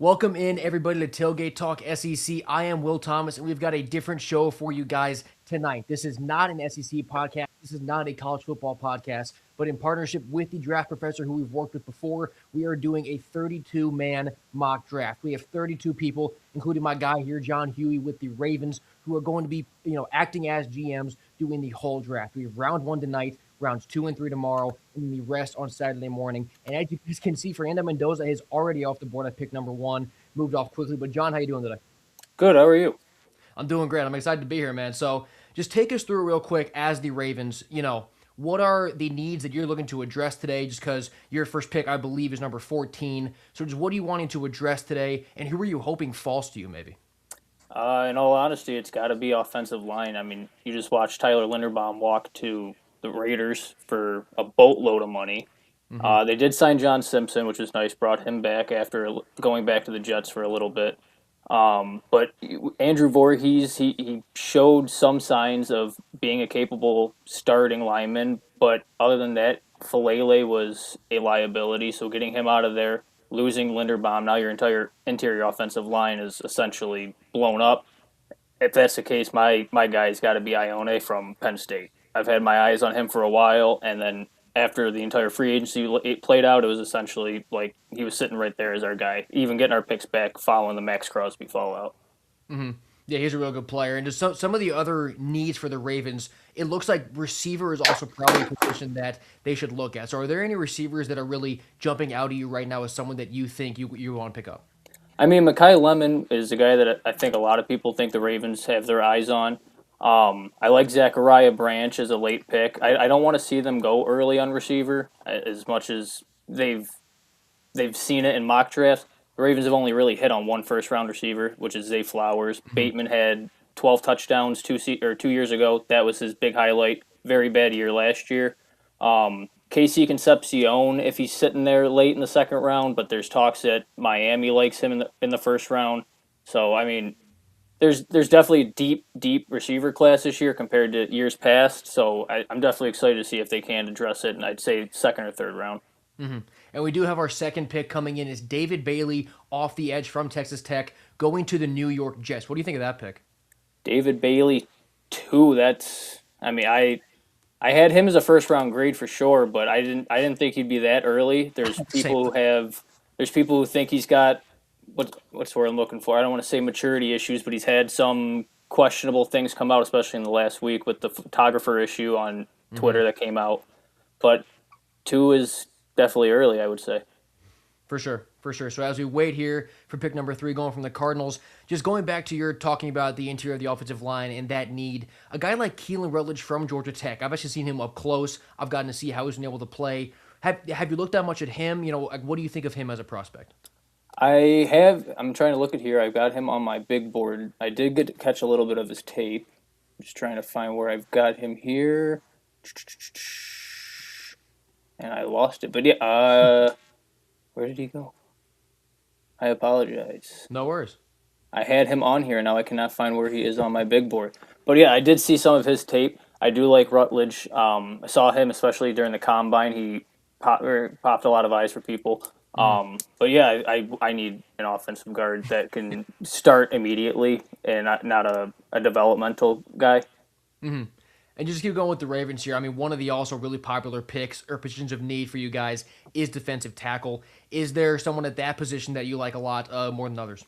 Welcome in everybody to Tailgate Talk SEC. I am Will Thomas, and we've got a different show for you guys tonight. This is not an SEC podcast. This is not a college football podcast, but in partnership with the draft professor who we've worked with before, we are doing a 32-man mock draft. We have 32 people, including my guy here, John Huey, with the Ravens, who are going to be, acting as GMs doing the whole draft. We have round one tonight, rounds 2 and 3 tomorrow, and then the rest on Saturday morning. And as you guys can see, Fernando Mendoza is already off the board at pick number 1, moved off quickly. But John, how you doing today? Good. How are you? I'm doing great. I'm excited to be here, man. So just take us through real quick as the Ravens, what are the needs that you're looking to address today? Just because your first pick, I believe, is number 14. So just what are you wanting to address today, and who are you hoping falls to you, maybe? In all honesty, it's got to be offensive line. I mean, you just watched Tyler Linderbaum walk to the Raiders for a boatload of money. Mm-hmm. They did sign John Simpson, which was nice. Brought him back after going back to the Jets for a little bit. But Andrew Voorhees, he showed some signs of being a capable starting lineman. But other than that, Falele was a liability. So getting him out of there, losing Linderbaum, now your entire interior offensive line is essentially blown up. If that's the case, my guy's got to be Ione from Penn State. I've had my eyes on him for a while, and then after the entire free agency played out, it was essentially like he was sitting right there as our guy, even getting our picks back following the Max Crosby fallout. Mm-hmm. Yeah, he's a real good player. And just some of the other needs for the Ravens, it looks like receiver is also probably a position that they should look at. So are there any receivers that are really jumping out at you right now as someone that you think you want to pick up? I mean, Mekhi Lemon is a guy that I think a lot of people think the Ravens have their eyes on. I like Zachariah Branch as a late pick. I don't want to see them go early on receiver as much as they've seen it in mock drafts. The Ravens have only really hit on one first round receiver, which is Zay Flowers. Mm-hmm. Bateman had 12 touchdowns 2 years ago. That was his big highlight. Very bad year last year. Casey Concepcion, if he's sitting there late in the second round, but there's talks that Miami likes him in the first round. So I mean, there's definitely a deep receiver class this year compared to years past. So I'm definitely excited to see if they can address it. And I'd say second or third round. Mm-hmm. And we do have our second pick coming in is David Bailey off the edge from Texas Tech going to the New York Jets. What do you think of that pick? David Bailey, two. That's I mean I had him as a first round grade for sure, but I didn't think he'd be that early. Same. There's people who think he's got what's the word I'm looking for. I don't want to say maturity issues, but he's had some questionable things come out, especially in the last week with the photographer issue on Mm-hmm. Twitter that came out. But two is definitely early, I would say. For sure, for sure. So as we wait here for pick number 3, going from the Cardinals, just going back to your talking about the interior of the offensive line and that need, a guy like Keelan Rutledge from Georgia Tech, I've actually seen him up close. I've gotten to see how he's been able to play. Have you looked that much at him? Like, what do you think of him as a prospect? I have. I'm trying to look at here. I've got him on my big board. I did get to catch a little bit of his tape. I'm just trying to find where I've got him here, and I lost it. But yeah, where did he go? I apologize. No worries. I had him on here. Now I cannot find where he is on my big board. But yeah, I did see some of his tape. I do like Rutledge. I saw him especially during the combine. He popped a lot of eyes for people. Mm-hmm. But yeah, I need an offensive guard that can start immediately and not a developmental guy. Mm-hmm. And just keep going with the Ravens here. I mean, one of the also really popular picks or positions of need for you guys is defensive tackle. Is there someone at that position that you like a lot more than others?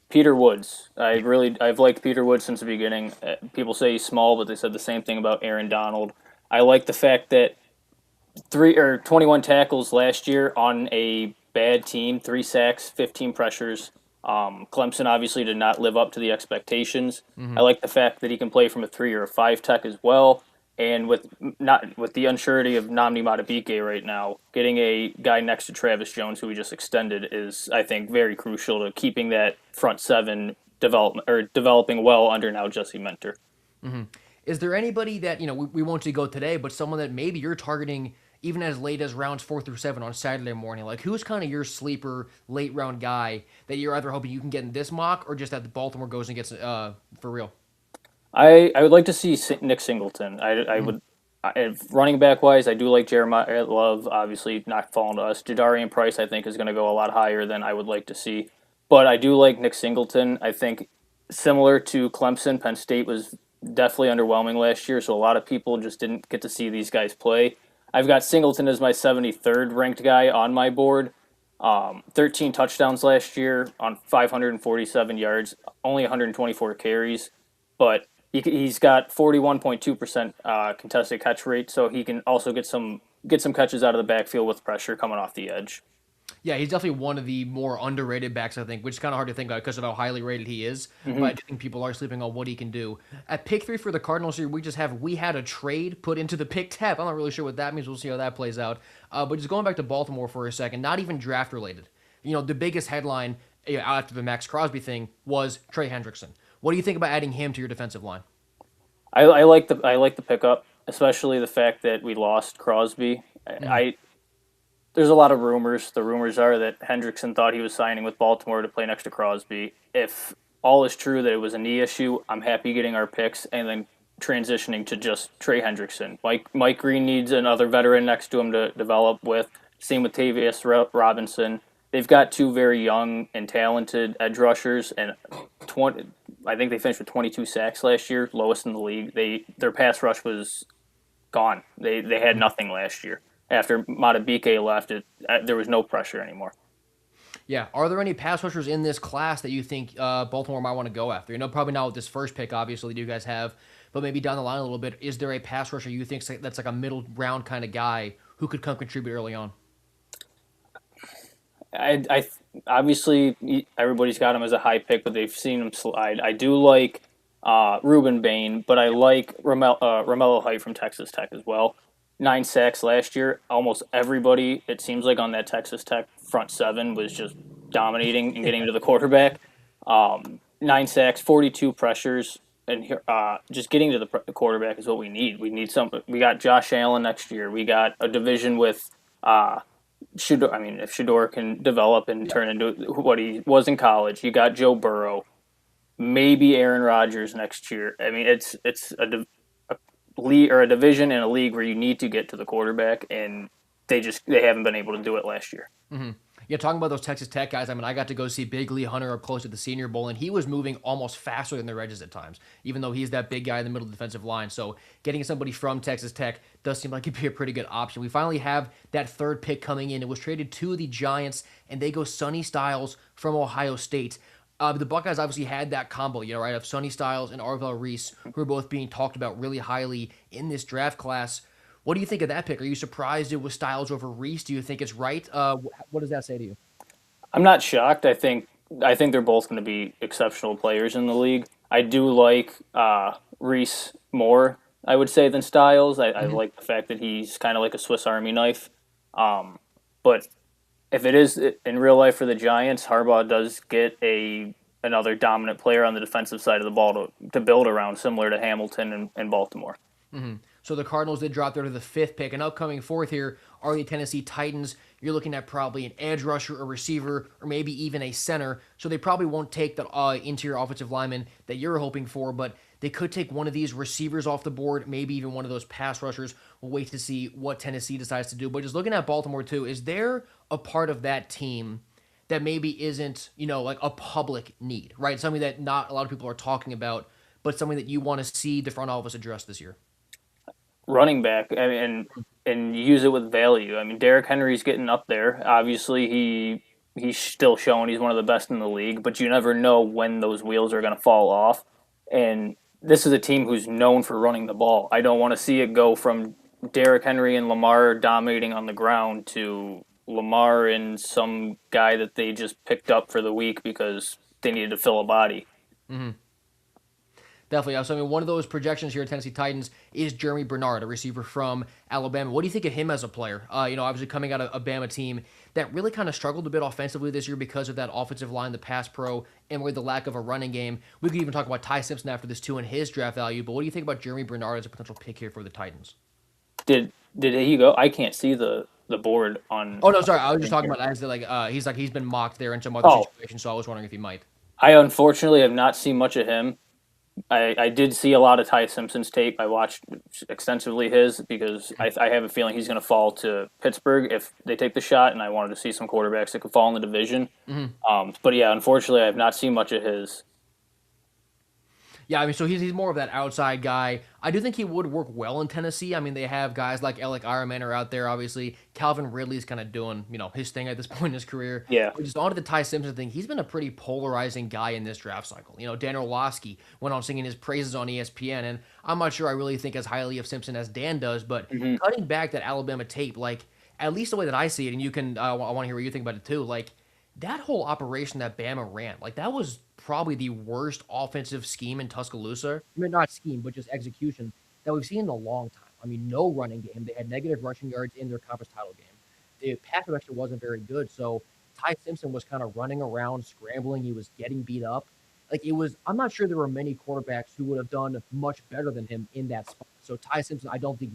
Peter Woods. I've liked Peter Woods since the beginning. People say he's small, but they said the same thing about Aaron Donald. I like the fact that 21 tackles last year on a bad team, 3 sacks, 15 pressures. Clemson obviously did not live up to the expectations. Mm-hmm. I like the fact that he can play from a 3 or a 5 tech as well. And with the unsurety of Namdi Matabike right now, getting a guy next to Travis Jones, who we just extended, is I think very crucial to keeping that front seven developing well under now Jesse Mentor. Mm-hmm. Is there anybody that, we won't see go today, but someone that maybe you're targeting even as late as rounds 4 through 7 on Saturday morning? Like, who's kind of your sleeper late round guy that you're either hoping you can get in this mock or just that the Baltimore goes and gets for real? I would like to see Nick Singleton. I Mm-hmm. would. Running back wise, I do like Jeremiah Love. Obviously, not falling to us. Jadarian Price, I think, is going to go a lot higher than I would like to see. but I do like Nick Singleton. I think similar to Clemson, Penn State was definitely underwhelming last year, so a lot of people just didn't get to see these guys play. I've got Singleton as my 73rd ranked guy on my board. 13 touchdowns last year on 547 yards, only 124 carries, but he's got 41.2% contested catch rate, so he can also get some catches out of the backfield with pressure coming off the edge. Yeah, he's definitely one of the more underrated backs, I think, which is kind of hard to think about because of how highly rated he is. But I do think people are sleeping on what he can do. At pick 3 for the Cardinals here, we had a trade put into the pick tab. I'm not really sure what that means. We'll see how that plays out. But just going back to Baltimore for a second, not even draft related. The biggest headline after the Max Crosby thing was Trey Hendrickson. What do you think about adding him to your defensive line? I like the pickup, especially the fact that we lost Crosby. I There's a lot of rumors. The rumors are that Hendrickson thought he was signing with Baltimore to play next to Crosby. If all is true that it was a knee issue, I'm happy getting our picks and then transitioning to just Trey Hendrickson. Mike Green needs another veteran next to him to develop with. Same with Tavius Robinson. They've got two very young and talented edge rushers, and I think they finished with 22 sacks last year, lowest in the league. Their pass rush was gone. They had nothing last year. After Matabike left, there was no pressure anymore. Yeah. Are there any pass rushers in this class that you think Baltimore might want to go after? Probably not with this first pick, obviously, you guys have, but maybe down the line a little bit. Is there a pass rusher you think that's like a middle round kind of guy who could come contribute early on? I obviously everybody's got him as a high pick, but they've seen him slide. I do like Ruben Bain, but I like Romello Height from Texas Tech as well. 9 sacks last year. Almost everybody, it seems like, on that Texas Tech front seven was just dominating and getting to the quarterback. 9 sacks, 42 pressures, and just getting to the quarterback is what we need. We need some. We got Josh Allen next year. We got a division with Shedeur. I mean, if Shedeur can develop and turn into what he was in college, you got Joe Burrow, maybe Aaron Rodgers next year. I mean, it's a league or a division in a league where you need to get to the quarterback, and they haven't been able to do it last year. Mm-hmm. Yeah, talking about those Texas Tech guys, I mean, I got to go see Big Lee Hunter up close at the Senior Bowl, and he was moving almost faster than their edges at times, even though he's that big guy in the middle of the defensive line. So getting somebody from Texas Tech does seem like it'd be a pretty good option. We finally have that third pick coming in. It was traded to the Giants, and they go Sonny Styles from Ohio State. The Buckeyes obviously had that combo, right, of Sonny Styles and Arvell Reese, who are both being talked about really highly in this draft class. What do you think of that pick? Are you surprised it was Styles over Reese? Do you think it's right? What does that say to you? I'm not shocked. I think they're both going to be exceptional players in the league. I do like Reese more, I would say, than Styles. I like the fact that he's kind of like a Swiss Army knife. But if it is in real life for the Giants, Harbaugh does get another dominant player on the defensive side of the ball to build around, similar to Hamilton and Baltimore. Mm-hmm. So the Cardinals did drop there to the fifth pick. An upcoming fourth here are the Tennessee Titans. You're looking at probably an edge rusher, a receiver, or maybe even a center. So they probably won't take the interior offensive lineman that you're hoping for, but they could take one of these receivers off the board, maybe even one of those pass rushers. We'll wait to see what Tennessee decides to do. But just looking at Baltimore too, is there a part of that team that maybe isn't, like a public need, right? Something that not a lot of people are talking about, but something that you want to see the front office address this year? Running back, I mean, and use it with value. I mean, Derrick Henry's getting up there. Obviously, he's still showing he's one of the best in the league, but you never know when those wheels are going to fall off. And this is a team who's known for running the ball. I don't want to see it go from Derrick Henry and Lamar dominating on the ground to Lamar and some guy that they just picked up for the week because they needed to fill a body. Mm-hmm. Definitely. So, one of those projections here at Tennessee Titans is Jeremy Bernard, a receiver from Alabama. What do you think of him as a player? Obviously coming out of a Bama team that really kind of struggled a bit offensively this year because of that offensive line, the pass pro, and with the lack of a running game. We could even talk about Ty Simpson after this too and his draft value. But what do you think about Jeremy Bernard as a potential pick here for the Titans? Did he go? I can't see the board on. Oh no, sorry. I was just talking about as he's been mocked there in some other situations. So I was wondering if he might. I unfortunately have not seen much of him. I did see a lot of Ty Simpson's tape. I watched extensively his because I have a feeling he's going to fall to Pittsburgh if they take the shot, and I wanted to see some quarterbacks that could fall in the division. Mhm. But yeah, unfortunately, I have not seen much of his. Yeah, I mean, so he's more of that outside guy. I do think he would work well in Tennessee. I mean, they have guys like Alec Ironman are out there, obviously. Calvin Ridley's kind of doing, his thing at this point in his career. Yeah, But just on to the Ty Simpson thing, he's been a pretty polarizing guy in this draft cycle. Dan Orlovsky went on singing his praises on ESPN, and I'm not sure I really think as highly of Simpson as Dan does, but hmm cutting back that Alabama tape, like, at least the way that I see it, and you can, I want to hear what you think about it too, like, that whole operation that Bama ran, like that was probably the worst offensive scheme in Tuscaloosa. I mean, not scheme, but just execution that we've seen in a long time. I mean, no running game. They had negative rushing yards in their conference title game. The pass protection wasn't very good. So Ty Simpson was kind of running around, scrambling. He was getting beat up. Like it was, I'm not sure there were many quarterbacks who would have done much better than him in that spot. So Ty Simpson, I don't think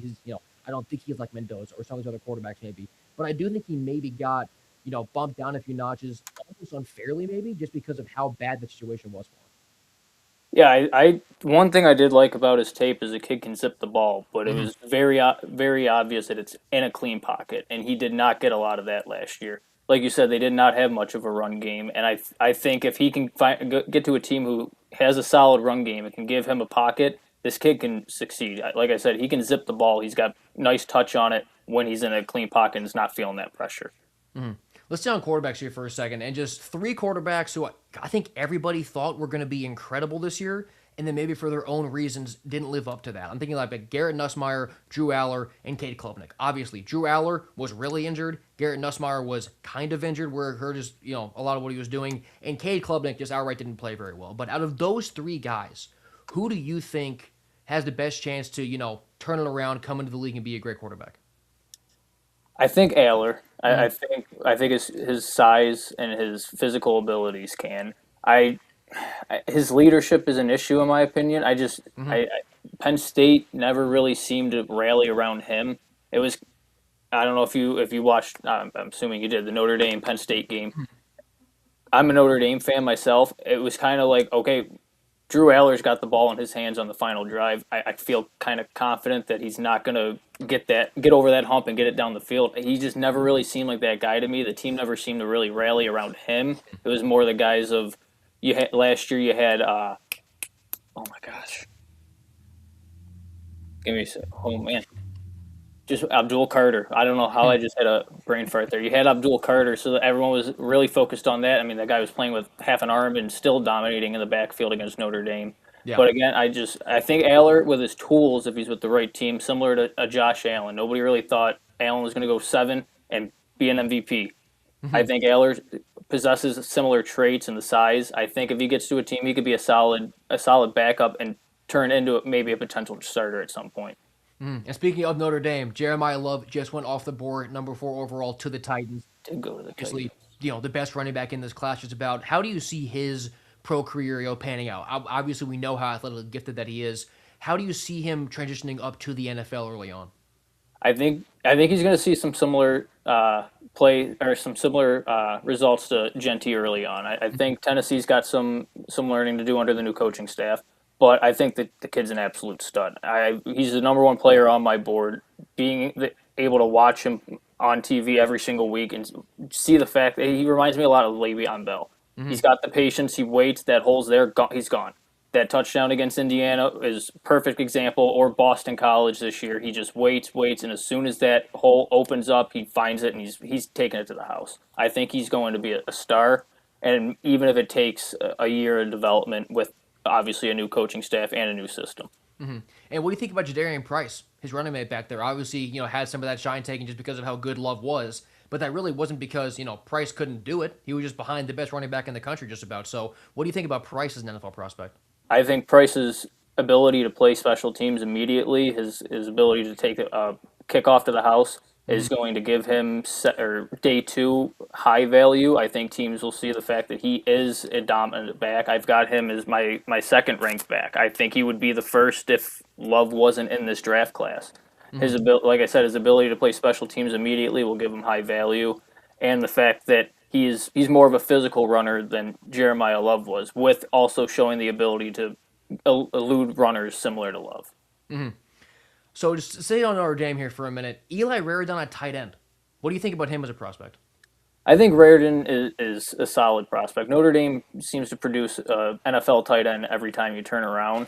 I don't think he's like Mendoza or some of these other quarterbacks maybe, but I do think he maybe got bumped down a few notches, almost unfairly, maybe just because of how bad the situation was for yeah. I one thing I did like about his tape is the kid can zip the ball, but it him. was very obvious that it's in a clean pocket, and he did not get a lot of that last year. Like you said, they did not have much of a run game, and I think if he can get to a team who has a solid run game and can give him a pocket, this kid can succeed. Like I said, he can zip the ball. He's got nice touch on it when he's in a clean pocket and is not feeling that pressure. Mhm. Let's stay on quarterbacks here for a second, and just three quarterbacks who I think everybody thought were going to be incredible this year, and then maybe for their own reasons didn't live up to that. I'm thinking like Garrett Nussmeier, Drew Aller, and Cade Klubnik. Obviously, Drew Aller was really injured. Garrett Nussmeier was kind of injured, where it hurt his, a lot of what he was doing, and Cade Klubnik just outright didn't play very well. But out of those three guys, who do you think has the best chance to, turn it around, come into the league, and be a great quarterback? I think Aller. I, Mm-hmm. I think his size and his physical abilities can. His leadership is an issue in my opinion. Mm-hmm. Penn State never really seemed to rally around him. It was I don't know if you watched. I'm assuming you did the Notre Dame Penn State game. I'm a Notre Dame fan myself. It was kind of like okay, Drew Aller's got the ball in his hands on the final drive. I feel kind of confident that he's not going to get over that hump and get it down the field. He just never really seemed like that guy to me. The team never seemed to really rally around him. It was more the guys of last year. You had oh my gosh, give me a sec. Oh man, just Abdul Carter. I don't know how I just had a brain fart there. You had Abdul Carter, so that everyone was really focused on that. I mean, that guy was playing with half an arm and still dominating in the backfield against Notre Dame. Yeah. But again, I think Aller with his tools, if he's with the right team, similar to a Josh Allen. Nobody really thought Allen was going to go 7 and be an MVP. I Mm-hmm. think Aller possesses similar traits and the size. I think if he gets to a team, he could be a solid backup and turn into maybe a potential starter at some point. And speaking of Notre Dame, Jeremiah Love just went off the board, number 4 overall to the Titans. Did go to the Obviously, Titans. the best running back in this class. Just about how do you see his pro career, panning out? Obviously, we know how athletically gifted that he is. How do you see him transitioning up to the NFL early on? I think he's going to see some similar play or some similar results to Genty early on. I think Tennessee's got some learning to do under the new coaching staff, but I think that the kid's an absolute stud. He's the number one player on my board. Able to watch him on TV every single week and see the fact that he reminds me a lot of Le'Veon Bell. Mm-hmm. He's got the patience. He waits. That hole's there. He's gone. That touchdown against Indiana is a perfect example, or Boston College this year. He just waits, and as soon as that hole opens up, he finds it and he's taking it to the house. I think he's going to be a star, and even if it takes a year of development with obviously a new coaching staff and a new system. Mm-hmm. And what do you think about Jadarian Price, his running mate back there? Obviously, had some of that shine taken just because of how good Love was, but that really wasn't because Price couldn't do it. He was just behind the best running back in the country, just about. So, what do you think about Price as an NFL prospect? I think Price's ability to play special teams immediately, his ability to take a kickoff to the house, Mm-hmm. is going to give him or day two high value. I think teams will see the fact that he is a dominant back. I've got him as my second ranked back. I think he would be the first if Love wasn't in this draft class. Mm-hmm. His ability, like I said, his ability to play special teams immediately will give him high value, and the fact that he's more of a physical runner than Jeremiah Love was, with also showing the ability to elude runners similar to Love. So just stay on Notre Dame here for a minute. Eli Raridon at tight end. What do you think about him as a prospect? I think Raridan is a solid prospect. Notre Dame seems to produce NFL tight end every time you turn around.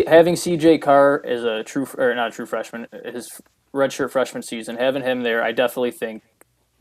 Having CJ Carr as a true or not a true freshman, his redshirt freshman season, having him there, I definitely think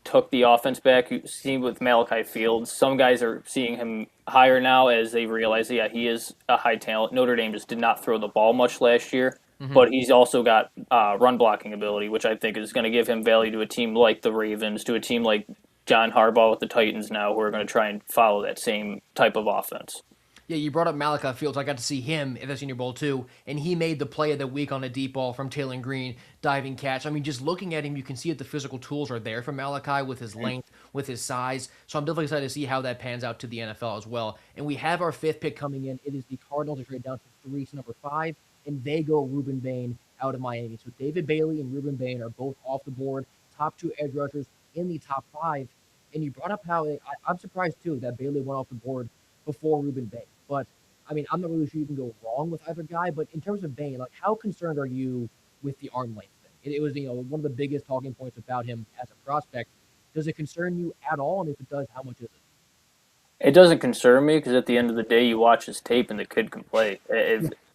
took the offense back. You see with Malachi Fields, some guys are seeing him higher now as they realize, yeah, he is a high talent. Notre Dame just did not throw the ball much last year, but he's also got run blocking ability, which I think is going to give him value to a team like the Ravens, to a team like John Harbaugh with the Titans now, who are going to try and follow that same type of offense. Yeah, you brought up Malachi Fields. I got to see him at the Senior Bowl too, and he made the play of the week on a deep ball from Taylor Green, diving catch. I mean, just looking at him, you can see that the physical tools are there for Malachi with his length, with his size. So I'm definitely excited to see how that pans out to the NFL as well. And we have our fifth pick coming in. It is the Cardinals to trade down to 3 to number 5, and they go Ruben Bain out of Miami. So David Bailey and Ruben Bain are both off the board, top 2 edge rushers in the top 5. And you brought up how I'm surprised too that Bailey went off the board before Ruben Bain, but I mean, I'm not really sure you can go wrong with either guy, but in terms of Bain, like, how concerned are you with the arm length thing? It was, one of the biggest talking points about him as a prospect. Does it concern you at all? And if it does, how much is it? It doesn't concern me because at the end of the day, you watch his tape and the kid can play.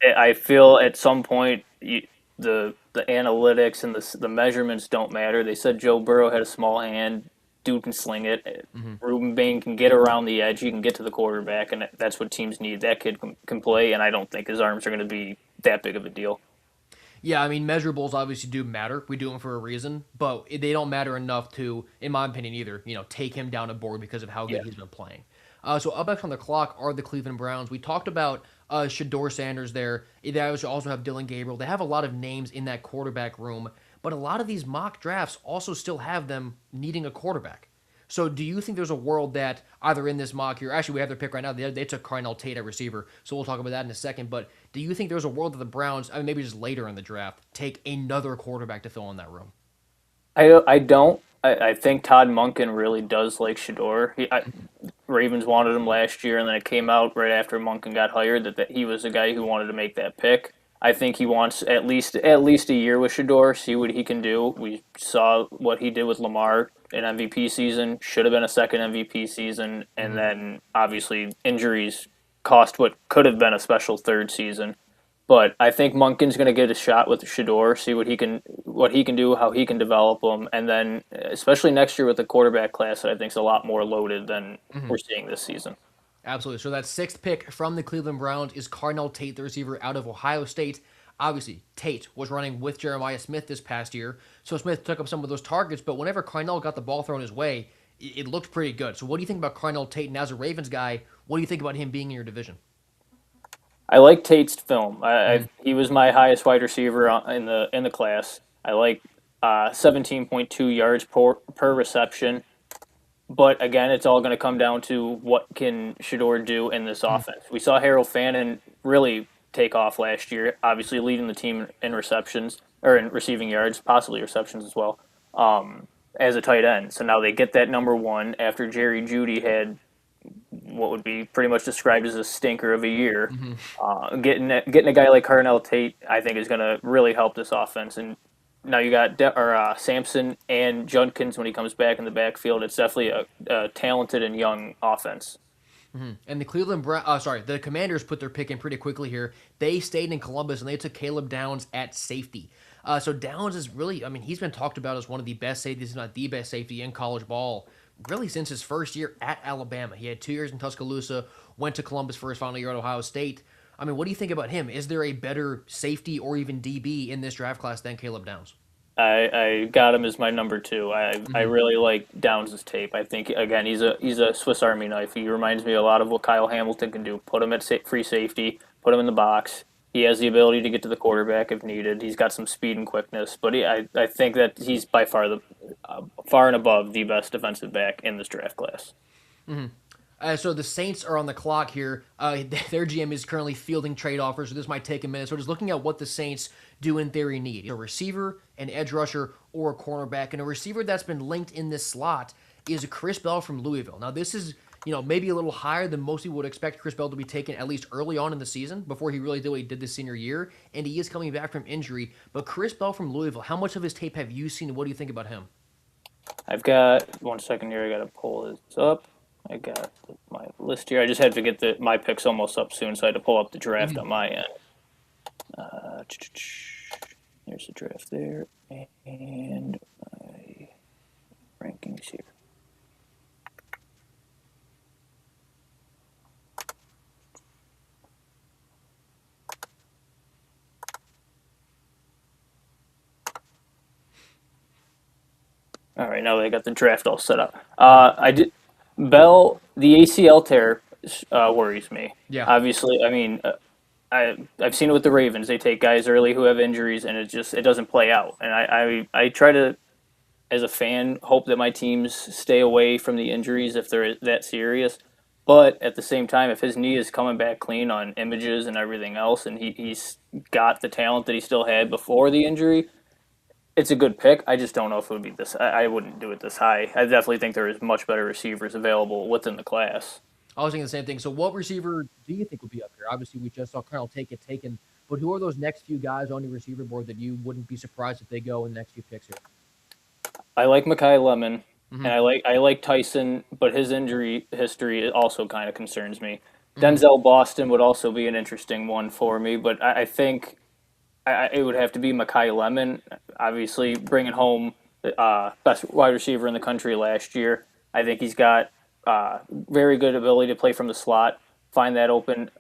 I feel at some point the analytics and the measurements don't matter. They said Joe Burrow had a small hand. Dude can sling it. Ruben Bain can get around the edge. He can get to the quarterback, and that's what teams need. That kid can play, and I don't think his arms are going to be that big of a deal. Yeah, I mean, measurables obviously do matter. We do them for a reason, but they don't matter enough to, in my opinion, either, take him down a board because of how good he's been playing. So up next on the clock are the Cleveland Browns. We talked about Shador Sanders there. They also have Dylan Gabriel. They have a lot of names in that quarterback room, but a lot of these mock drafts also still have them needing a quarterback. So do you think there's a world that either in this mock here, actually we have their pick right now, they took Carnell Tate at receiver, so we'll talk about that in a second, but do you think there's a world that the Browns, I mean maybe just later in the draft, take another quarterback to fill in that room? I don't. I think Todd Monken really does like Shador. Ravens wanted him last year, and then it came out right after Monken got hired that he was the guy who wanted to make that pick. I think he wants at least a year with Shador, see what he can do. We saw what he did with Lamar in MVP season. Should have been a second MVP season, and then obviously injuries cost what could have been a special third season. But I think Monken's going to get a shot with Shador, see what he can do, how he can develop him, and then especially next year with the quarterback class that I think is a lot more loaded than we're seeing this season. Absolutely. So that sixth pick from the Cleveland Browns is Carnell Tate, the receiver out of Ohio State. Obviously, Tate was running with Jeremiah Smith this past year, so Smith took up some of those targets, but whenever Carnell got the ball thrown his way, it looked pretty good. So what do you think about Carnell Tate? And as a Ravens guy, what do you think about him being in your division? I like Tate's film. He was my highest wide receiver in the class. I like 17.2 yards per reception. But again, it's all going to come down to what can Shador do in this offense. We saw Harold Fannin really take off last year, obviously leading the team in receptions or in receiving yards, possibly receptions as well, as a tight end. So now they get that number one after Jerry Jeudy had what would be pretty much described as a stinker of a year. Getting a guy like Carnell Tate, I think, is going to really help this offense. And now you got Sampson and Judkins when he comes back in the backfield. It's definitely a talented and young offense. And the Commanders put their pick in pretty quickly here. They stayed in Columbus and they took Caleb Downs at safety. So Downs is really, I mean, he's been talked about as one of the best safeties, if not the best safety in college ball, really since his first year at Alabama. He had 2 years in Tuscaloosa, went to Columbus for his final year at Ohio State. I mean, what do you think about him? Is there a better safety or even DB in this draft class than Caleb Downs? I got him as my number 2. I really like Downs' tape. I think again he's a Swiss Army knife. He reminds me a lot of what Kyle Hamilton can do. Put him at free safety, put him in the box. He has the ability to get to the quarterback if needed. He's got some speed and quickness, but I think that he's by far far and above the best defensive back in this draft class. So the Saints are on the clock here. Their GM is currently fielding trade offers, so this might take a minute. So just looking at what the Saints do in theory need: a receiver, an edge rusher, or a cornerback. And a receiver that's been linked in this slot is Chris Bell from Louisville. Now this is maybe a little higher than most people would expect Chris Bell to be taken at least early on in the season before he really did what he did this senior year. And he is coming back from injury. But Chris Bell from Louisville, how much of his tape have you seen? And what do you think about him? I've got 1 second here. I got to pull this up. I got my list here. I just had to get my picks almost up soon, so I had to pull up the draft on my end. There's the draft there, and my rankings here. All right, now that I got the draft all set up. I did Bell. The ACL tear worries me. Yeah. Obviously, I mean, I've seen it with the Ravens. They take guys early who have injuries, and it doesn't play out. And I try to, as a fan, hope that my teams stay away from the injuries if they're that serious. But at the same time, if his knee is coming back clean on images and everything else, and he's got the talent that he still had before the injury, it's a good pick. I just don't know if it would be this. I wouldn't do it this high. I definitely think there is much better receivers available within the class. I was thinking the same thing. So, what receiver do you think would be up here? Obviously, we just saw Colonel taken, but who are those next few guys on your receiver board that you wouldn't be surprised if they go in the next few picks here? I like Mekhi Lemon, and I like Tyson, but his injury history also kind of concerns me. Denzel Boston would also be an interesting one for me, but I think it would have to be Mekhi Lemon. Obviously, bringing home best wide receiver in the country last year. I think he's got very good ability to play from the slot, find that open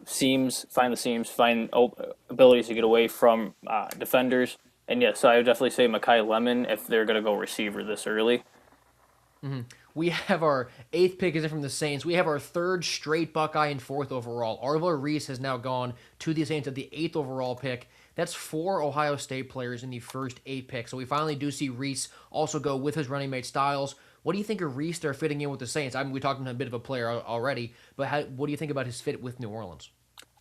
seams, find the seams, find abilities to get away from defenders. And yes, so I would definitely say Mekhi Lemon if they're going to go receiver this early. We have our 8th pick is from the Saints. We have our 3rd straight Buckeye and 4th overall. Arvo Reese has now gone to the Saints at the 8th overall pick. That's 4 Ohio State players in the first 8 picks. So we finally do see Reese also go with his running mate Styles. What do you think of Reese there fitting in with the Saints? I mean, we talked about a bit of a player already, but what do you think about his fit with New Orleans?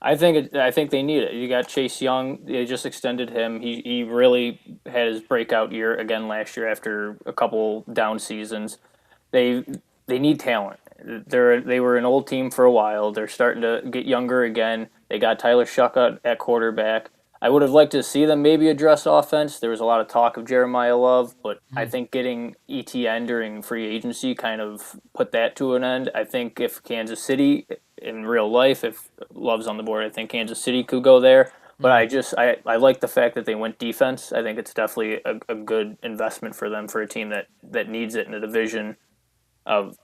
I think they need it. You got Chase Young. They just extended him. He really had his breakout year again last year after a couple down seasons. They they need talent. They were an old team for a while. They're starting to get younger again. They got Tyler Shuck at quarterback. I would have liked to see them maybe address offense. There was a lot of talk of Jeremiah Love, but I think getting ETN during free agency kind of put that to an end. I think if Kansas City in real life, if Love's on the board, I think Kansas City could go there. But I like the fact that they went defense. I think it's definitely a good investment for them for a team that needs it in a division of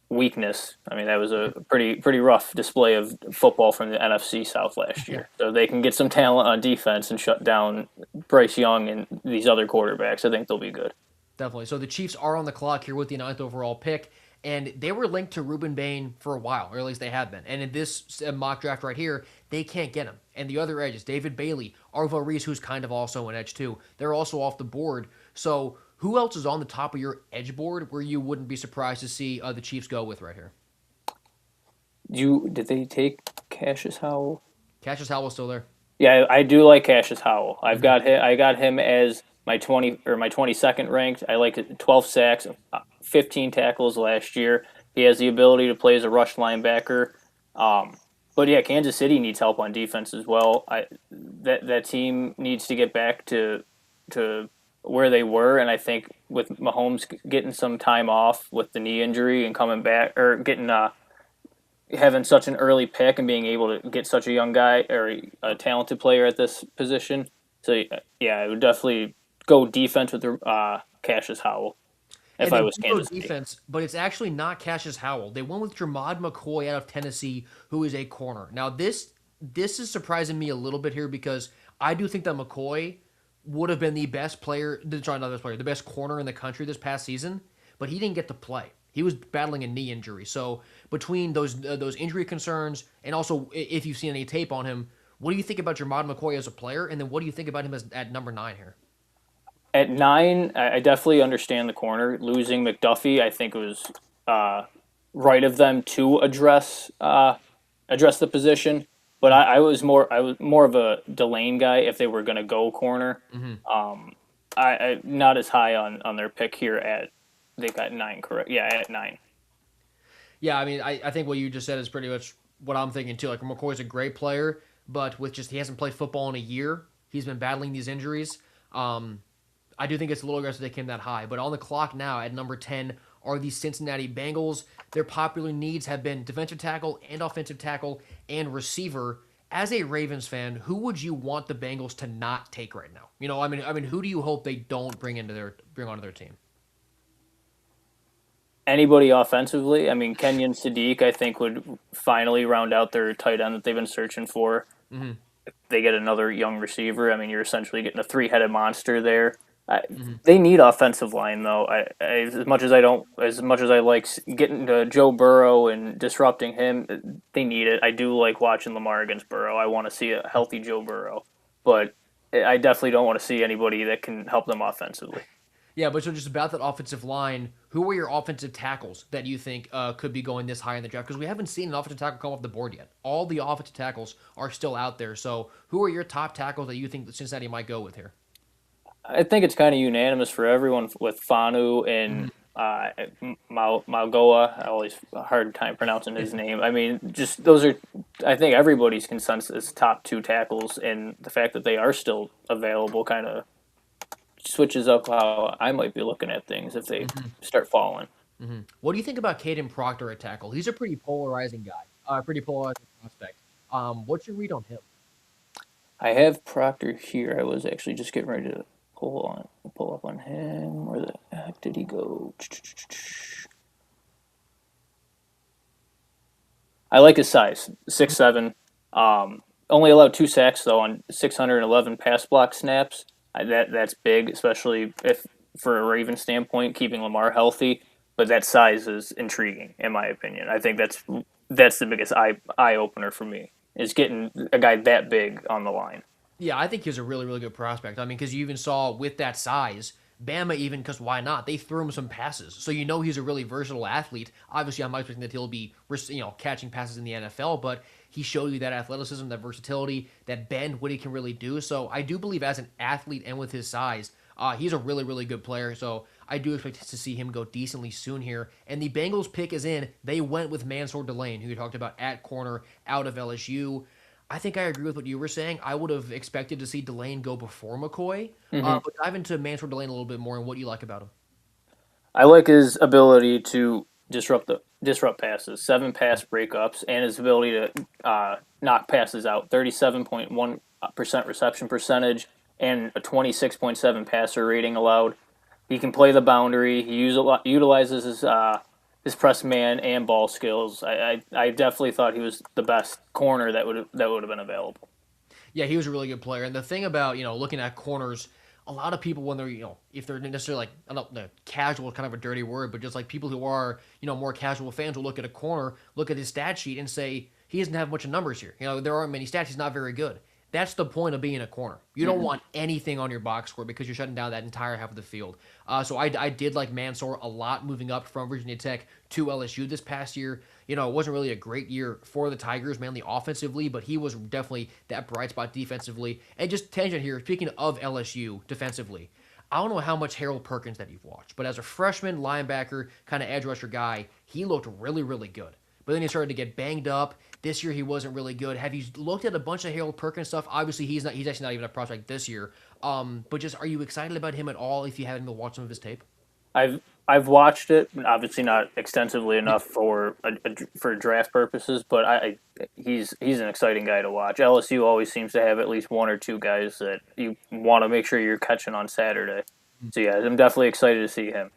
weakness. I mean, that was a pretty rough display of football from the NFC South last year. So they can get some talent on defense and shut down Bryce Young and these other quarterbacks. I think they'll be good. Definitely. So the Chiefs are on the clock here with the 9th overall pick, and they were linked to Ruben Bain for a while, or at least they have been. And in this mock draft right here, they can't get him. And the other edges, David Bailey, Arvo Reese, who's kind of also an edge too, they're also off the board. So who else is on the top of your edge board where you wouldn't be surprised to see the Chiefs go with right here? Did they take Cassius Howell? Cassius Howell's still there. Yeah, I do like Cassius Howell. I got him as my 22nd ranked. I like it, 12 sacks, 15 tackles last year. He has the ability to play as a rush linebacker. But yeah, Kansas City needs help on defense as well. That team needs to get back to where they were, and I think with Mahomes getting some time off with the knee injury and coming back, or getting having such an early pick and being able to get such a young guy or a talented player at this position. So yeah, I would definitely go defense with Cassius Howell if I was Kansas City. Defense, but it's actually not Cassius Howell. They went with Jermod McCoy out of Tennessee, who is a corner. Now this is surprising me a little bit here because I do think that McCoy would have been the best player, the best corner in the country this past season, but he didn't get to play. He was battling a knee injury. So between those injury concerns and also if you've seen any tape on him, what do you think about Jermod McCoy as a player? And then what do you think about him at number 9 here? At 9, I definitely understand the corner. Losing McDuffie, I think it was right of them to address the position. But I was more of a Delane guy if they were going to go corner. I not as high on their pick here at they got 9, correct? Yeah, at 9. Yeah, I mean, I think what you just said is pretty much what I'm thinking too. Like McCoy's a great player, but with just he hasn't played football in a year. He's been battling these injuries. Um, I do think it's a little aggressive to take him that high. But on the clock now at number 10 are the Cincinnati Bengals. Their popular needs have been defensive tackle and offensive tackle and receiver. As a Ravens fan, who would you want the Bengals to not take right now? I mean, who do you hope they don't bring onto their team? Anybody offensively? I mean, Kenyon Sadiq, I think, would finally round out their tight end that they've been searching for. Mm-hmm. They get another young receiver. I mean, you're essentially getting a three-headed monster there. Mm-hmm. They need offensive line though. As much as I like getting to Joe Burrow and disrupting him, they need it. I do like watching Lamar against Burrow. I want to see a healthy Joe Burrow, but I definitely don't want to see anybody that can help them offensively. Yeah, but so just about that offensive line, who are your offensive tackles that you think could be going this high in the draft? Because we haven't seen an offensive tackle come off the board yet. All the offensive tackles are still out there. So who are your top tackles that you think that Cincinnati might go with here? I think it's kind of unanimous for everyone with Fanu Mm-hmm. and Malgoa. I always have a hard time pronouncing his name. I mean, just those are, I think everybody's consensus top two tackles, and the fact that they are still available kind of switches up how I might be looking at things if they Mm-hmm. start falling. Mm-hmm. What do you think about Caden Proctor at tackle? He's a pretty polarizing guy, pretty polarizing prospect. What's your read on him? I have Proctor here. I was actually just getting ready to pull up on him. Where the heck did he go? I like his size, 6'7". Only allowed 2 sacks though on 611 pass block snaps. That's big, especially if for a Raven standpoint, keeping Lamar healthy. But that size is intriguing, in my opinion. I think that's the biggest eye opener for me is getting a guy that big on the line. Yeah, I think he's a really, really good prospect. I mean, because you even saw with that size, Bama even because why not? They threw him some passes, so you know he's a really versatile athlete. Obviously, I'm not expecting that he'll be catching passes in the NFL, but he showed you that athleticism, that versatility, that bend, what he can really do. So I do believe as an athlete and with his size, he's a really, really good player. So I do expect to see him go decently soon here. And the Bengals pick is in. They went with Mansour Delane, who you talked about at corner out of LSU. I think I agree with what you were saying. I would have expected to see Delane go before McCoy. Mm-hmm. But dive into Mansour Delane a little bit more and what you like about him. I like his ability to disrupt passes, 7 pass breakups, and his ability to knock passes out. 37.1% reception percentage and a 26.7 passer rating allowed. He can play the boundary. He utilizes his press man and ball skills. I definitely thought he was the best corner that would have been available. Yeah, he was a really good player. And the thing about, looking at corners, a lot of people when they're, if they're necessarily like, I don't know, casual is kind of a dirty word, but just like people who are, more casual fans will look at a corner, look at his stat sheet and say, he doesn't have much of numbers here. There aren't many stats. He's not very good. That's the point of being a corner. You don't want anything on your box score because you're shutting down that entire half of the field. So I did like Mansour a lot moving up from Virginia Tech to LSU this past year. It wasn't really a great year for the Tigers, mainly offensively, but he was definitely that bright spot defensively. And just tangent here, speaking of LSU defensively, I don't know how much Harold Perkins that you've watched, but as a freshman linebacker, kind of edge rusher guy, he looked really, really good. But then he started to get banged up. This year he wasn't really good. Have you looked at a bunch of Harold Perkins stuff? Obviously he's not. He's actually not even a prospect this year. But just are you excited about him at all? If you haven't been watching some of his tape. I've watched it, obviously not extensively enough for draft purposes, but he's an exciting guy to watch. LSU always seems to have at least one or two guys that you want to make sure you're catching on Saturday. So yeah, I'm definitely excited to see him.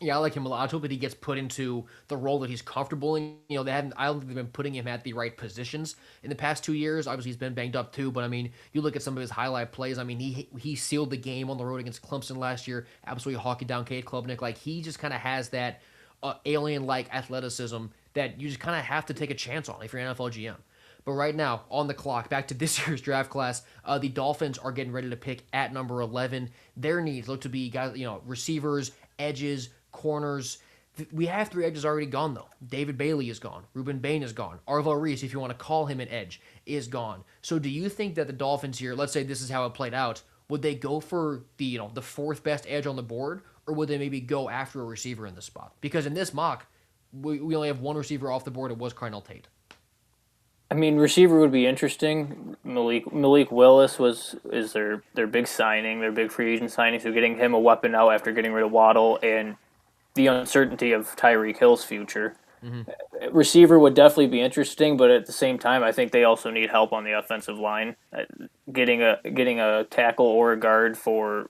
Yeah, I like him a lot. I hope that he gets put into the role that he's comfortable in. They haven't. I don't think they've been putting him at the right positions in the past 2 years. Obviously, he's been banged up too. But I mean, you look at some of his highlight plays. I mean, he sealed the game on the road against Clemson last year. Absolutely hawking down Kate Klubnik. Like he just kind of has that alien-like athleticism that you just kind of have to take a chance on if you're an NFL GM. But right now, on the clock, back to this year's draft class, the Dolphins are getting ready to pick at number 11. Their needs look to be guys, receivers, edges, corners. We have 3 edges already gone, though. David Bailey is gone. Ruben Bain is gone. Arvo Reese, if you want to call him an edge, is gone. So do you think that the Dolphins here, let's say this is how it played out, would they go for the 4th best edge on the board, or would they maybe go after a receiver in the spot? Because in this mock, we only have one receiver off the board. It was Carnell Tate. I mean, receiver would be interesting. Malik Willis is their big signing, their big free agent signing. So getting him a weapon now after getting rid of Waddle and the uncertainty of Tyreek Hill's future. Mm-hmm. Receiver would definitely be interesting, but at the same time, I think they also need help on the offensive line. Getting a tackle or a guard for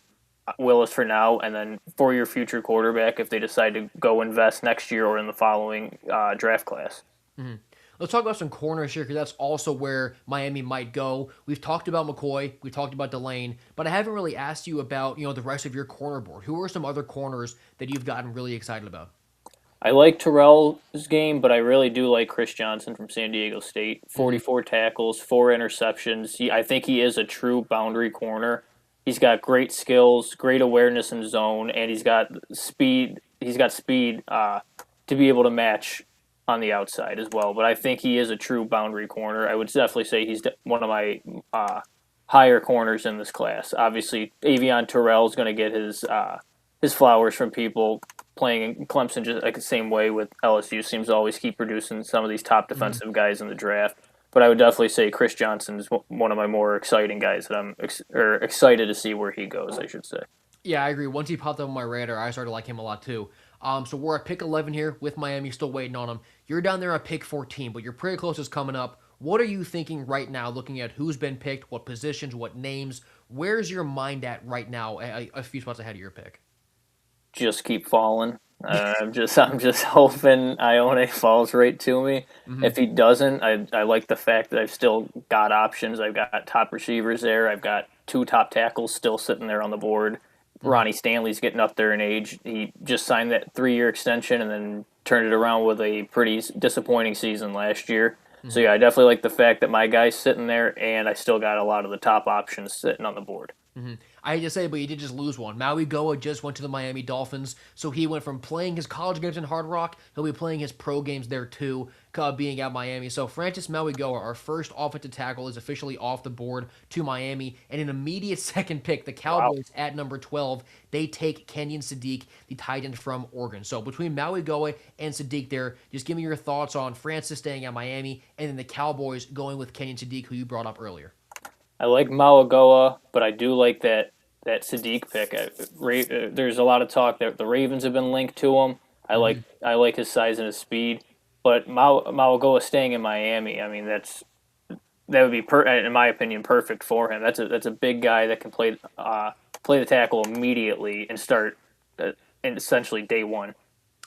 Willis for now, and then for your future quarterback if they decide to go invest next year or in the following draft class. Mm-hmm. Let's talk about some corners here because that's also where Miami might go. We've talked about McCoy, we talked about Delane, but I haven't really asked you about the rest of your corner board. Who are some other corners that you've gotten really excited about? I like Terrell's game, but I really do like Chris Johnson from San Diego State. 44 tackles, 4 interceptions. I think he is a true boundary corner. He's got great skills, great awareness in zone, and he's got speed. He's got speed to be able to match on the outside as well. But I think he is a true boundary corner. I would definitely say he's one of my higher corners in this class. Obviously, Avion Terrell is going to get his flowers from people playing in Clemson just like the same way with LSU. Seems to always keep producing some of these top defensive guys in the draft. But I would definitely say Chris Johnson is one of my more exciting guys that I'm excited to see where he goes, I should say. Yeah, I agree. Once he popped up on my radar, I started to like him a lot too. So we're at pick 11 here with Miami, still waiting on him. You're down there at pick 14, but you're pretty close to coming up. What are you thinking right now, looking at who's been picked, what positions, what names? Where's your mind at right now, a few spots ahead of your pick? Just keep falling. I'm just hoping Ione falls right to me. Mm-hmm. If he doesn't, I like the fact that I've still got options. I've got top receivers there. I've got 2 top tackles still sitting there on the board. Mm-hmm. Ronnie Stanley's getting up there in age. He just signed that 3-year extension and then turned it around with a pretty disappointing season last year. Mm-hmm. So yeah, I definitely like the fact that my guy's sitting there, and I still got a lot of the top options sitting on the board. Mm-hmm. I hate to say, but he did just lose one. Maui Goa just went to the Miami Dolphins, so he went from playing his college games in Hard Rock, he'll be playing his pro games there too, being at Miami. So Francis Maui Goa, our first offensive tackle, is officially off the board to Miami, and an immediate second pick, the Cowboys at number 12, they take Kenyon Sadiq, the tight end from Oregon. So between Maui Goa and Sadiq there, just give me your thoughts on Francis staying at Miami, and then the Cowboys going with Kenyon Sadiq, who you brought up earlier. I like Malagoa, but I do like that Sadiq pick. There's a lot of talk that the Ravens have been linked to him. I like his size and his speed, but Malagoa staying in Miami. I mean, that would be in my opinion perfect for him. That's a big guy that can play the tackle immediately and start in essentially day one.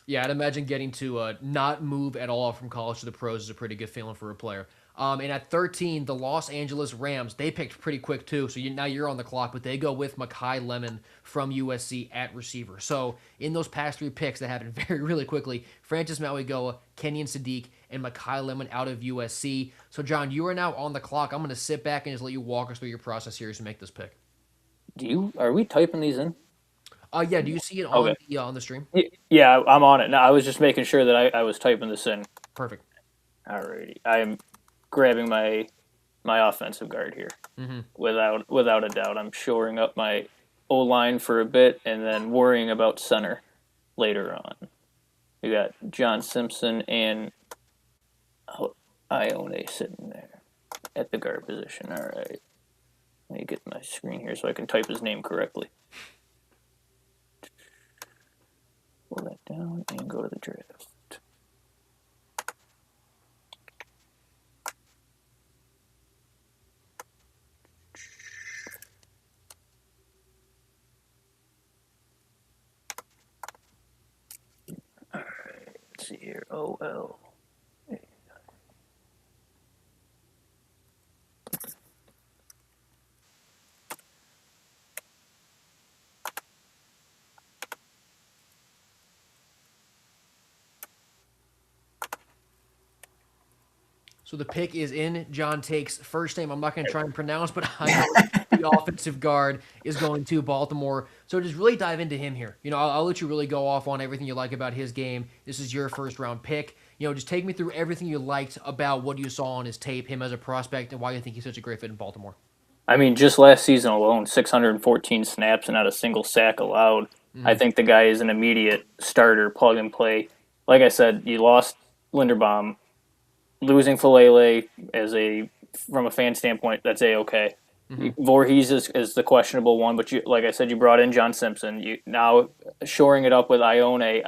Yeah, I'd imagine getting to not move at all from college to the pros is a pretty good feeling for a player. And at 13, the Los Angeles Rams, they picked pretty quick too, so now you're on the clock, but they go with Makai Lemon from USC at receiver. So in those past 3 picks that happened really quickly, Francis Mauigoa, Kenyon Sadiq, and Makai Lemon out of USC. So John, you are now on the clock. I'm going to sit back and just let you walk us through your process here as you make this pick. Are we typing these in? Yeah, do you see it on the stream? Yeah, I'm on it. No, I was just making sure that I was typing this in. Perfect. Alrighty. I'm grabbing my offensive guard here. Mm-hmm. Without a doubt. I'm shoring up my O-line for a bit and then worrying about center later on. We got John Simpson and Ione sitting there at the guard position. All right. Let me get my screen here so I can type his name correctly. Pull that down and go to the draft. All right, let's see here. OL. So the pick is in. John takes first name. I'm not going to try and pronounce, but I know the offensive guard is going to Baltimore. So just really dive into him here. I'll let you really go off on everything you like about his game. This is your first round pick. Just take me through everything you liked about what you saw on his tape, him as a prospect, and why you think he's such a great fit in Baltimore. I mean, just last season alone, 614 snaps and not a single sack allowed. Mm-hmm. I think the guy is an immediate starter, plug and play. like I said, you lost Linderbaum. Losing Falele as a from a fan standpoint, that's a okay. Hmm. Voorhees is the questionable one, but you, like I said, you brought in John Simpson. You now shoring it up with Ione.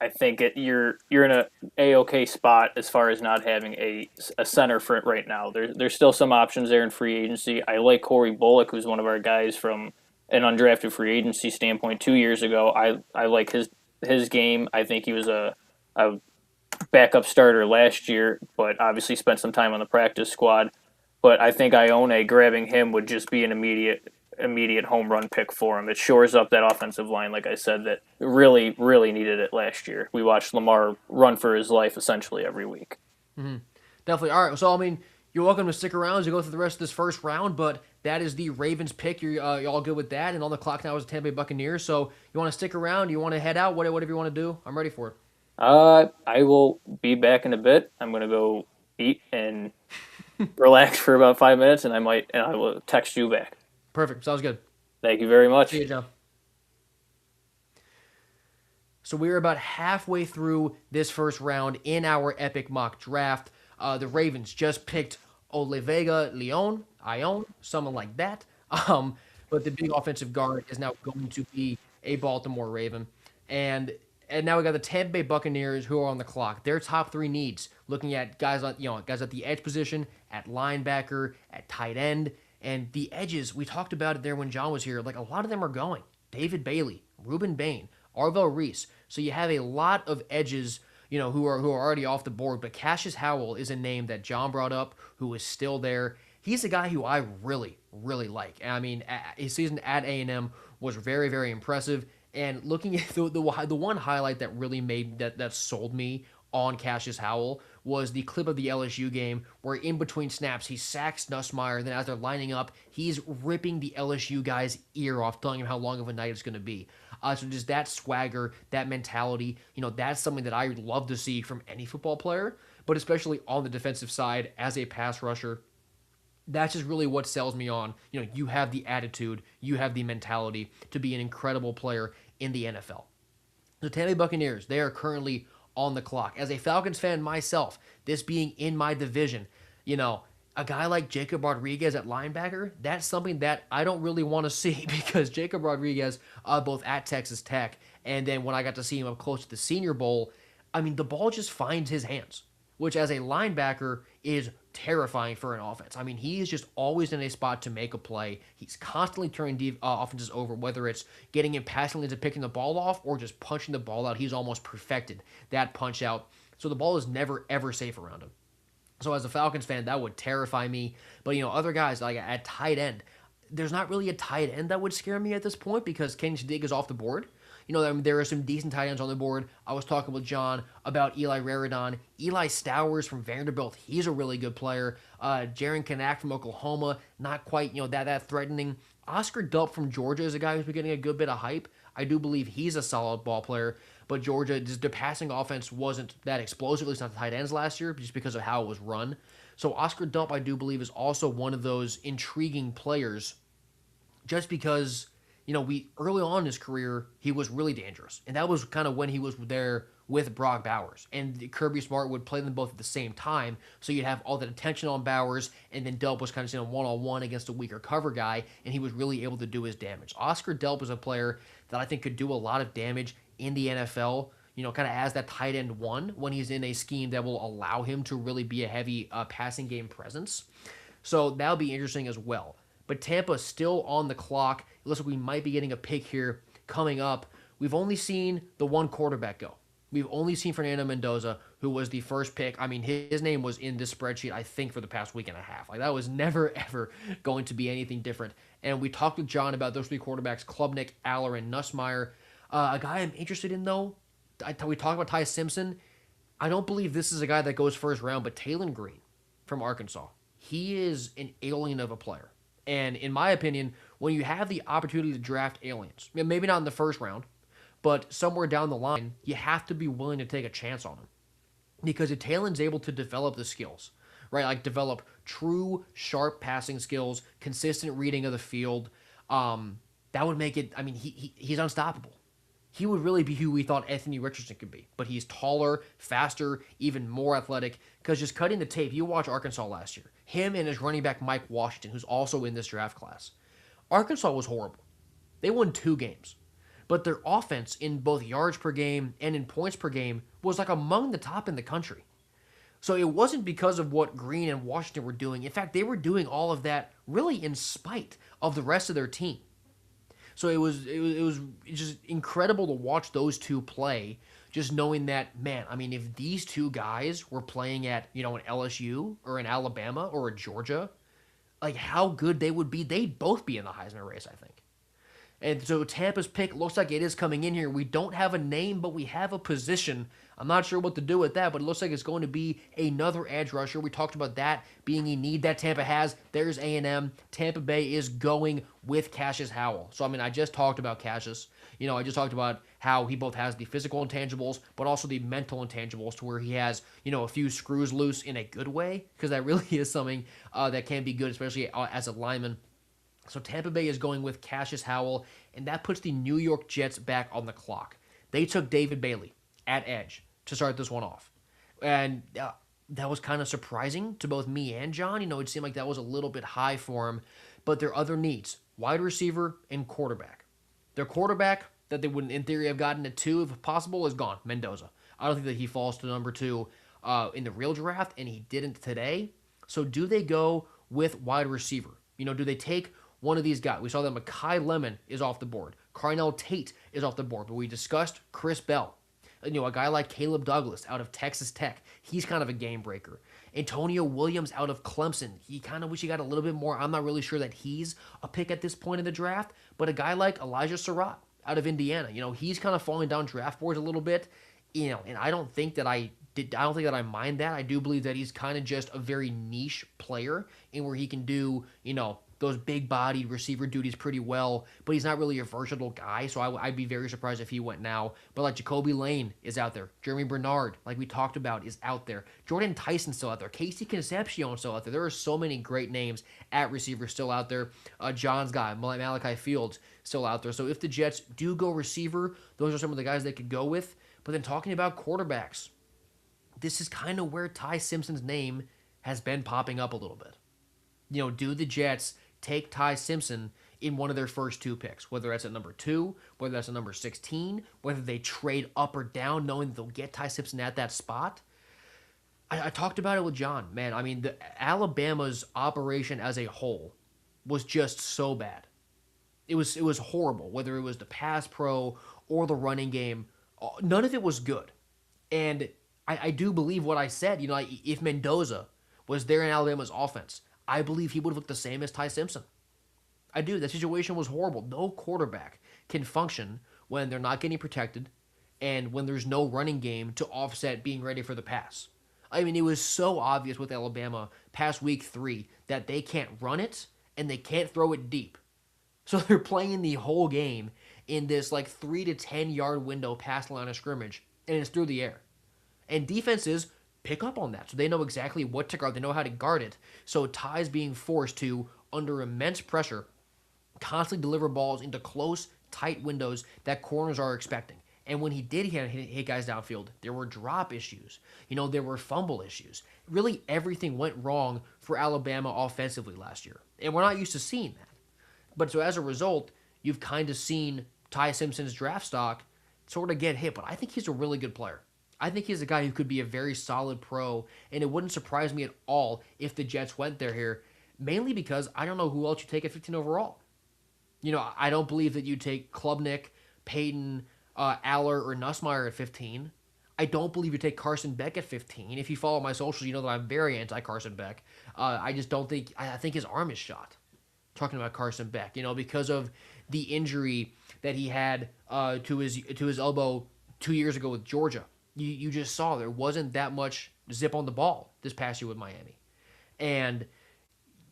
I think you're in a okay spot as far as not having a center for it right now. There's still some options there in free agency. I like Corey Bullock, who's one of our guys from an undrafted free agency standpoint 2 years ago. I like his game. I think he was a backup starter last year, but obviously spent some time on the practice squad. But I think Ione grabbing him would just be an immediate home run pick for him. It shores up that offensive line, like I said, that really needed it last year. We watched Lamar run for his life essentially every week. Hmm. Definitely. All right. So, I mean, you're welcome to stick around as you go through the rest of this first round, but that is the Ravens pick. You all good with that? And on the clock now is the Tampa Bay Buccaneers. So, you want to stick around? You want to head out? Whatever you want to do. I'm ready for it. I will be back in a bit. I'm gonna go eat and relax for about 5 minutes, and I will text you back. Perfect. Sounds good. Thank you very See much. you, John. So we're about halfway through this first round in our epic mock draft. The Ravens just picked Olivega Leon, Ion, someone like that. Um, but the big offensive guard is now going to be a Baltimore Raven. And and now we got the Tampa Bay Buccaneers who are on the clock. Their top three needs, looking at guys on guys at the edge position, at linebacker, at tight end, and the edges. We talked about it there when John was here. Like a lot of them are going. David Bailey, Ruben Bain, Arvell Reese. So you have a lot of edges, who are already off the board. But Cassius Howell is a name that John brought up, who is still there. He's a guy who I really like. I mean, his season at A&M was very impressive. And looking at the one highlight that really made that sold me on Cassius Howell was the clip of the LSU game where in between snaps he sacks Nussmeier, and then as they're lining up, he's ripping the LSU guy's ear off, telling him how long of a night it's going to be. So just that swagger, that mentality, that's something that I love to see from any football player, but especially on the defensive side as a pass rusher. That's just really what sells me on. You have the attitude, you have the mentality to be an incredible player in the NFL. The Tampa Bay Buccaneers, they are currently on the clock. As a Falcons fan myself, this being in my division, a guy like Jacob Rodriguez at linebacker, that's something that I don't really want to see because Jacob Rodriguez, both at Texas Tech and then when I got to see him up close to the Senior Bowl, I mean, the ball just finds his hands, which as a linebacker is terrifying for an offense. I mean, he is just always in a spot to make a play. He's constantly turning offenses over, whether it's getting in passing lanes and picking the ball off or just punching the ball out. He's almost perfected that punch out. So the ball is never, ever safe around him. So as a Falcons fan, that would terrify me. But, other guys like at tight end, there's not really a tight end that would scare me at this point because Kenny Stig is off the board. I mean, there are some decent tight ends on the board. I was talking with John about Eli Raridon. Eli Stowers from Vanderbilt, he's a really good player. Jaron Kanak from Oklahoma, not quite, that threatening. Oscar Delp from Georgia is a guy who's been getting a good bit of hype. I do believe he's a solid ball player, but Georgia, just the passing offense wasn't that explosive, at least not the tight ends last year, just because of how it was run. So Oscar Delp, I do believe, is also one of those intriguing players just because we early on in his career, he was really dangerous. And that was kind of when he was there with Brock Bowers. And Kirby Smart would play them both at the same time. So you'd have all that attention on Bowers, and then Delp was kind of one-on-one against a weaker cover guy, and he was really able to do his damage. Oscar Delp is a player that I think could do a lot of damage in the NFL, kind of as that tight end one when he's in a scheme that will allow him to really be a heavy passing game presence. So that'll be interesting as well. But Tampa's still on the clock. It looks like we might be getting a pick here coming up. We've only seen the one quarterback go. We've only seen Fernando Mendoza, who was the first pick. I mean, his name was in this spreadsheet, I think, for the past week and a half. Like, that was never, ever going to be anything different. And we talked with John about those three quarterbacks, Klubnik, Aller, and Nussmeier. A guy I'm interested in, though, we talked about Ty Simpson. I don't believe this is a guy that goes first round, but Taylon Green from Arkansas. He is an alien of a player. And in my opinion, when you have the opportunity to draft aliens, maybe not in the first round, but somewhere down the line, you have to be willing to take a chance on him. Because if Talon's able to develop the skills, right, like develop true, sharp passing skills, consistent reading of the field, that would make it, I mean, he's unstoppable. he would really be who we thought Anthony Richardson could be. But he's taller, faster, even more athletic. Because just cutting the tape, you watch Arkansas last year. Him and his running back Mike Washington, who's also in this draft class. Arkansas was horrible. They won 2 games. But their offense in both yards per game and in points per game was like among the top in the country. So it wasn't because of what Green and Washington were doing. In fact, they were doing all of that really in spite of the rest of their team. So it was just incredible to watch those two play. Just knowing that, man, I mean, if these two guys were playing at an LSU or an Alabama or a Georgia, like how good they would be, they'd both be in the Heisman race, I think. And so Tampa's pick looks like it is coming in here. We don't have a name, but we have a position. I'm not sure what to do with that, but it looks like it's going to be another edge rusher. We talked about that being a need that Tampa has. There's A&M. Tampa Bay is going with Cassius Howell. So, I mean, I just talked about Cassius. I just talked about how he both has the physical intangibles, but also the mental intangibles to where he has, a few screws loose in a good way, because that really is something that can be good, especially as a lineman. So Tampa Bay is going with Cassius Howell, and that puts the New York Jets back on the clock. They took David Bailey at edge to start this one off. And that was kind of surprising to both me and John. It seemed like that was a little bit high for him. But their other needs, wide receiver and quarterback. Their quarterback that they would, in theory, have gotten at 2 if possible is gone, Mendoza. I don't think that he falls to number 2 in the real draft, and he didn't today. So do they go with wide receiver? Do they take one of these guys? We saw that Makai Lemon is off the board. Carnell Tate is off the board. But we discussed Chris Bell. A guy like Caleb Douglas out of Texas Tech. He's kind of a game breaker. Antonio Williams out of Clemson. He kind of wish he got a little bit more. I'm not really sure that he's a pick at this point in the draft. But a guy like Elijah Surratt out of Indiana. He's kind of falling down draft boards a little bit. And I don't think that I don't think that I mind that. I do believe that he's kind of just a very niche player in where he can do, those big-bodied receiver duties pretty well, but he's not really a versatile guy, so I'd be very surprised if he went now. But like Jacoby Lane is out there. Jeremy Bernard, like we talked about, is out there. Jordan Tyson's still out there. Casey Concepcion's still out there. There are so many great names at receiver still out there. John's guy, Malachi Fields, still out there. So if the Jets do go receiver, those are some of the guys they could go with. But then talking about quarterbacks, this is kind of where Ty Simpson's name has been popping up a little bit. Do the Jets take Ty Simpson in one of their first 2 picks, whether that's at number 2, whether that's at number 16, whether they trade up or down knowing they'll get Ty Simpson at that spot? I talked about it with John. Man, I mean, Alabama's operation as a whole was just so bad. It was horrible, whether it was the pass pro or the running game. None of it was good. And I do believe what I said. If Mendoza was there in Alabama's offense, I believe he would have looked the same as Ty Simpson. I do. That situation was horrible. No quarterback can function when they're not getting protected and when there's no running game to offset being ready for the pass. I mean, it was so obvious with Alabama past week 3 that they can't run it and they can't throw it deep. So they're playing the whole game in this 3 to 10 yard window past the line of scrimmage, and it's through the air. And defenses pick up on that. So they know exactly what to guard. They know how to guard it. So Ty's being forced to, under immense pressure, constantly deliver balls into close, tight windows that corners are expecting. And when he did hit guys downfield, there were drop issues. There were fumble issues. Really, everything went wrong for Alabama offensively last year. And we're not used to seeing that. But so as a result, you've kind of seen Ty Simpson's draft stock sort of get hit. But I think he's a really good player. I think he's a guy who could be a very solid pro, and it wouldn't surprise me at all if the Jets went there here, mainly because I don't know who else you take at 15 overall. I don't believe that you take Klubnik, Payton, Aller, or Nussmeier at 15. I don't believe you take Carson Beck at 15. If you follow my socials, you know that I'm very anti-Carson Beck. I just don't think – I think his arm is shot. Talking about Carson Beck, because of the injury that he had to his elbow 2 years ago with Georgia. You just saw there wasn't that much zip on the ball this past year with Miami. And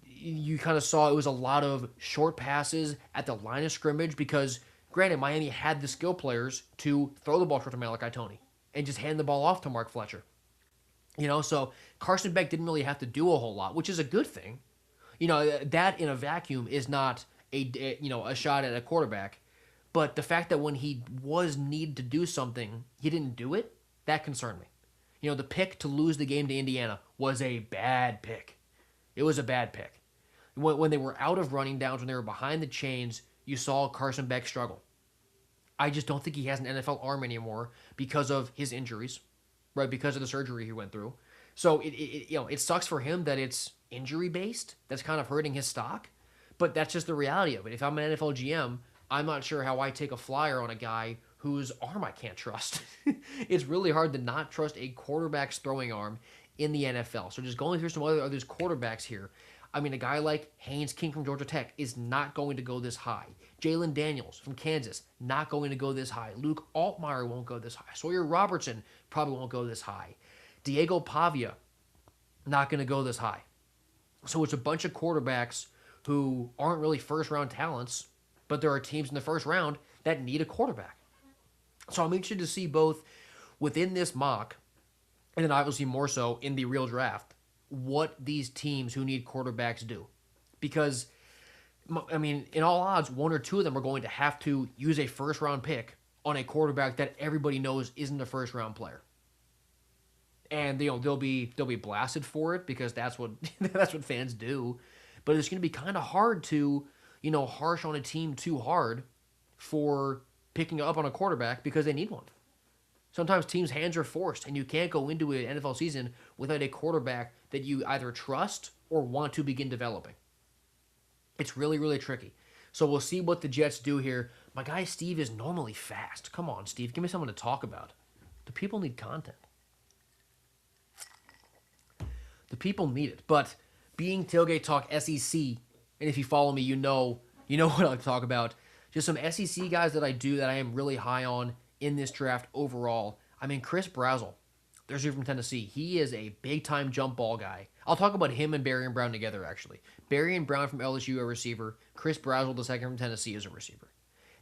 you kind of saw it was a lot of short passes at the line of scrimmage because, granted, Miami had the skill players to throw the ball short to Malachi Toney and just hand the ball off to Mark Fletcher. So Carson Beck didn't really have to do a whole lot, which is a good thing. That in a vacuum is not a shot at a quarterback. But the fact that when he was needed to do something, he didn't do it, that concerned me. The pick to lose the game to Indiana was a bad pick. It was a bad pick. When they were out of running downs, when they were behind the chains, you saw Carson Beck struggle. I just don't think he has an NFL arm anymore because of his injuries, right? Because of the surgery he went through. So it sucks for him that it's injury based. That's kind of hurting his stock, but that's just the reality of it. If I'm an NFL GM, I'm not sure how I take a flyer on a guy whose arm I can't trust. It's really hard to not trust a quarterback's throwing arm in the NFL. So just going through some other quarterbacks here. I mean, a guy like Haynes King from Georgia Tech is not going to go this high. Jalen Daniels from Kansas, not going to go this high. Luke Altmaier won't go this high. Sawyer Robertson probably won't go this high. Diego Pavia, not going to go this high. So it's a bunch of quarterbacks who aren't really first-round talents, but there are teams in the first round that need a quarterback. So I'm interested to see both within this mock, and then obviously more so in the real draft, what these teams who need quarterbacks do. Because, I mean, in all odds, one or two of them are going to have to use a first-round pick on a quarterback that everybody knows isn't a first-round player. And they'll be blasted for it because that's what that's what fans do. But it's going to be kind of hard to, harsh on a team too hard for picking up on a quarterback because they need one. Sometimes teams' hands are forced, and you can't go into an NFL season without a quarterback that you either trust or want to begin developing. It's really, really tricky. So we'll see what the Jets do here. My guy Steve is normally fast. Come on, Steve. Give me something to talk about. The people need content. The people need it. But being Tailgate Talk SEC, and if you follow me, you know what I talk about. Just some SEC guys that I am really high on in this draft overall. I mean, Chris Brazzell, there's you from Tennessee. He is a big-time jump ball guy. I'll talk about him and Berrien Brown together, actually. Berrien Brown from LSU, a receiver. Chris Brazzell, the second from Tennessee, is a receiver.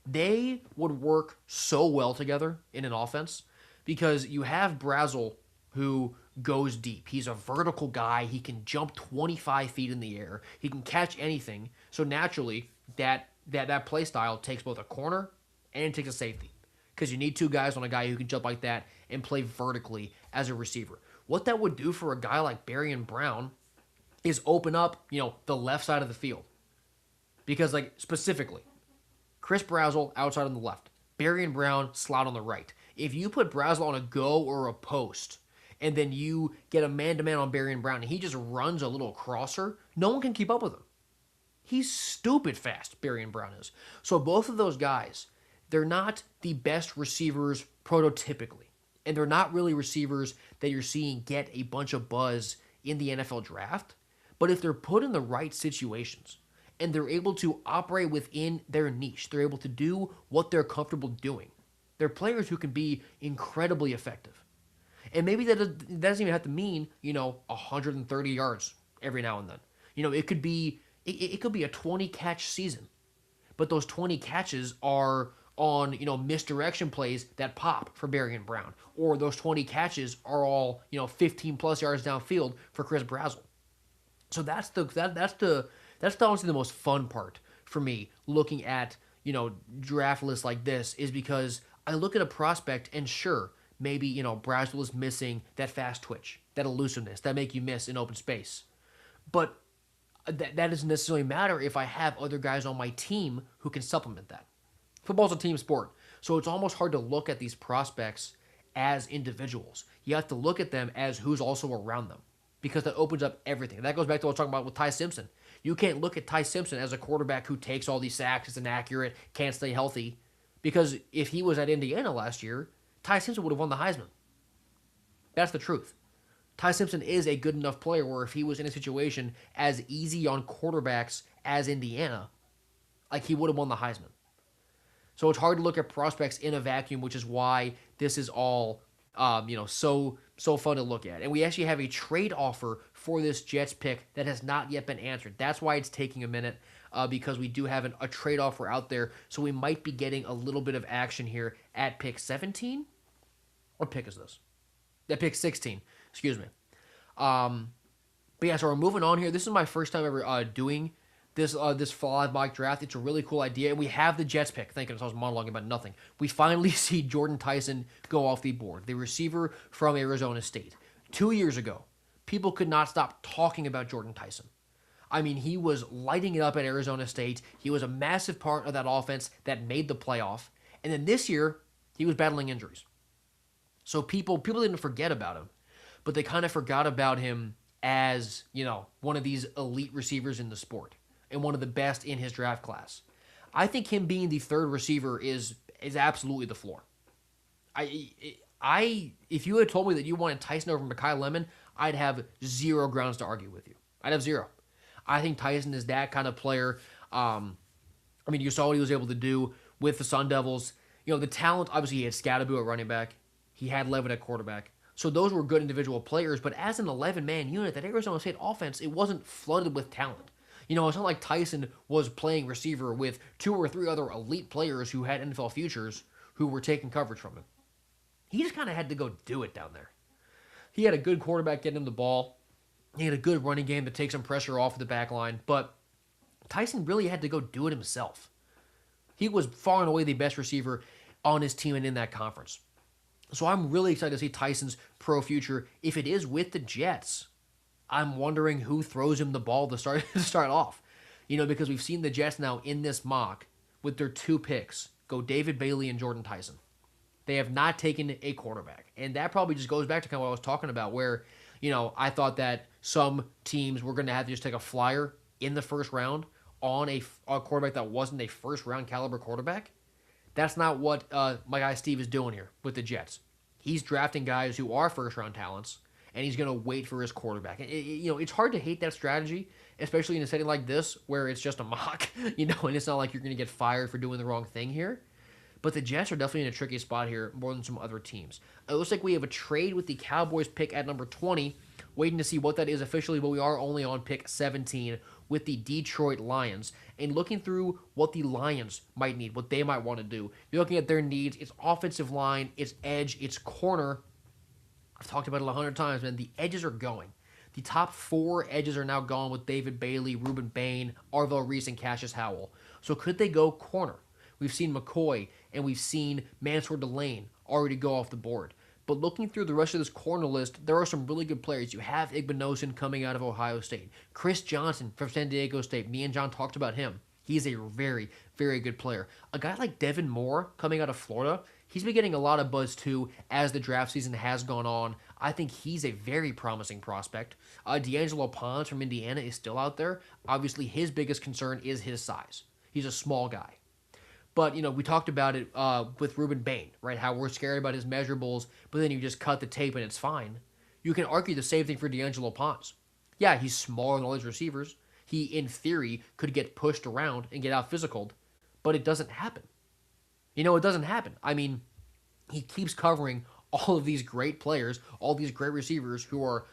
They would work so well together in an offense because you have Brazzell, who goes deep. He's a vertical guy. He can jump 25 feet in the air. He can catch anything. So naturally, that play style takes both a corner and it takes a safety because you need two guys on a guy who can jump like that and play vertically as a receiver. What that would do for a guy like Berrien Brown is open up, the left side of the field. Because, specifically, Chris Brazzell outside on the left, Berrien Brown slot on the right. If you put Brazzell on a go or a post, and then you get a man-to-man on Berrien Brown, and he just runs a little crosser, no one can keep up with him. He's stupid fast, Berrien Brown is. So both of those guys, they're not the best receivers prototypically. And they're not really receivers that you're seeing get a bunch of buzz in the NFL draft. But if they're put in the right situations, and they're able to operate within their niche, they're able to do what they're comfortable doing, they're players who can be incredibly effective. And maybe that doesn't even have to mean, 130 yards every now and then. It could be a 20-catch season. But those 20 catches are on, misdirection plays that pop for Berrien Brown. Or those 20 catches are all, 15-plus yards downfield for Chris Brazzell. So that's honestly the most fun part for me looking at, draft lists like this is because I look at a prospect and sure, maybe, Brazzell is missing that fast twitch, that elusiveness, that make you miss in open space. But that doesn't necessarily matter if I have other guys on my team who can supplement that. Football's a team sport, so it's almost hard to look at these prospects as individuals. You have to look at them as who's also around them because that opens up everything. That goes back to what I was talking about with Ty Simpson. You can't look at Ty Simpson as a quarterback who takes all these sacks, is inaccurate, can't stay healthy, because if he was at Indiana last year, Ty Simpson would have won the Heisman. That's the truth. Ty Simpson is a good enough player where if he was in a situation as easy on quarterbacks as Indiana, he would have won the Heisman. So it's hard to look at prospects in a vacuum, which is why this is all, so fun to look at. And we actually have a trade offer for this Jets pick that has not yet been answered. That's why it's taking a minute, because we do have a trade offer out there. So we might be getting a little bit of action here at pick 17. What pick is this? At pick 16. Excuse me. But yeah, so we're moving on here. This is my first time ever doing this fall mock draft. It's a really cool idea, and we have the Jets pick. Thinking I was monologuing about nothing. We finally see Jordan Tyson go off the board, the receiver from Arizona State. 2 years ago, people could not stop talking about Jordan Tyson. I mean, he was lighting it up at Arizona State. He was a massive part of that offense that made the playoff. And then this year, he was battling injuries. So people didn't forget about him, but they kind of forgot about him as, one of these elite receivers in the sport and one of the best in his draft class. I think him being the third receiver is absolutely the floor. If you had told me that you wanted Tyson over Mekhi Lemon, I'd have zero grounds to argue with you. I'd have zero. I think Tyson is that kind of player. You saw what he was able to do with the Sun Devils. The talent, obviously, he had Scadaboo at running back. He had Levitt at quarterback. So those were good individual players, but as an 11-man unit, that Arizona State offense, it wasn't flooded with talent. It's not like Tyson was playing receiver with 2 or 3 other elite players who had NFL futures who were taking coverage from him. He just kind of had to go do it down there. He had a good quarterback getting him the ball. He had a good running game to take some pressure off of the back line, but Tyson really had to go do it himself. He was far and away the best receiver on his team and in that conference. So I'm really excited to see Tyson's pro future. If it is with the Jets, I'm wondering who throws him the ball to start off. Because we've seen the Jets now in this mock with their 2 picks go David Bailey and Jordan Tyson. They have not taken a quarterback. And that probably just goes back to kind of what I was talking about where, I thought that some teams were going to have to just take a flyer in the first round on a quarterback that wasn't a first-round caliber quarterback. That's not what my guy Steve is doing here with the Jets. He's drafting guys who are first-round talents, and he's going to wait for his quarterback. It's hard to hate that strategy, especially in a setting like this where it's just a mock, and it's not like you're going to get fired for doing the wrong thing here. But the Jets are definitely in a tricky spot here more than some other teams. It looks like we have a trade with the Cowboys pick at number 20, waiting to see what that is officially, but we are only on pick 17 with the Detroit Lions. And looking through what the Lions might need, what they might want to do. You're looking at their needs. It's offensive line, it's edge, it's corner. I've talked about it 100 times, man. The edges are going. The top 4 edges are now gone with David Bailey, Ruben Bain, Arvell Reese, and Cassius Howell. So could they go corner? We've seen McCoy and we've seen Mansour Delane already go off the board. But looking through the rest of this corner list, there are some really good players. You have Igbinosun coming out of Ohio State. Chris Johnson from San Diego State. Me and John talked about him. He's a very, very good player. A guy like Devin Moore coming out of Florida, he's been getting a lot of buzz too as the draft season has gone on. I think he's a very promising prospect. D'Angelo Pons from Indiana is still out there. Obviously, his biggest concern is his size. He's a small guy. But, we talked about it with Ruben Bain, right? How we're scared about his measurables, but then you just cut the tape and it's fine. You can argue the same thing for D'Angelo Pons. Yeah, he's smaller than all his receivers. He, in theory, could get pushed around and get out physicaled, but it doesn't happen. It doesn't happen. I mean, he keeps covering all of these great players, all these great receivers who are,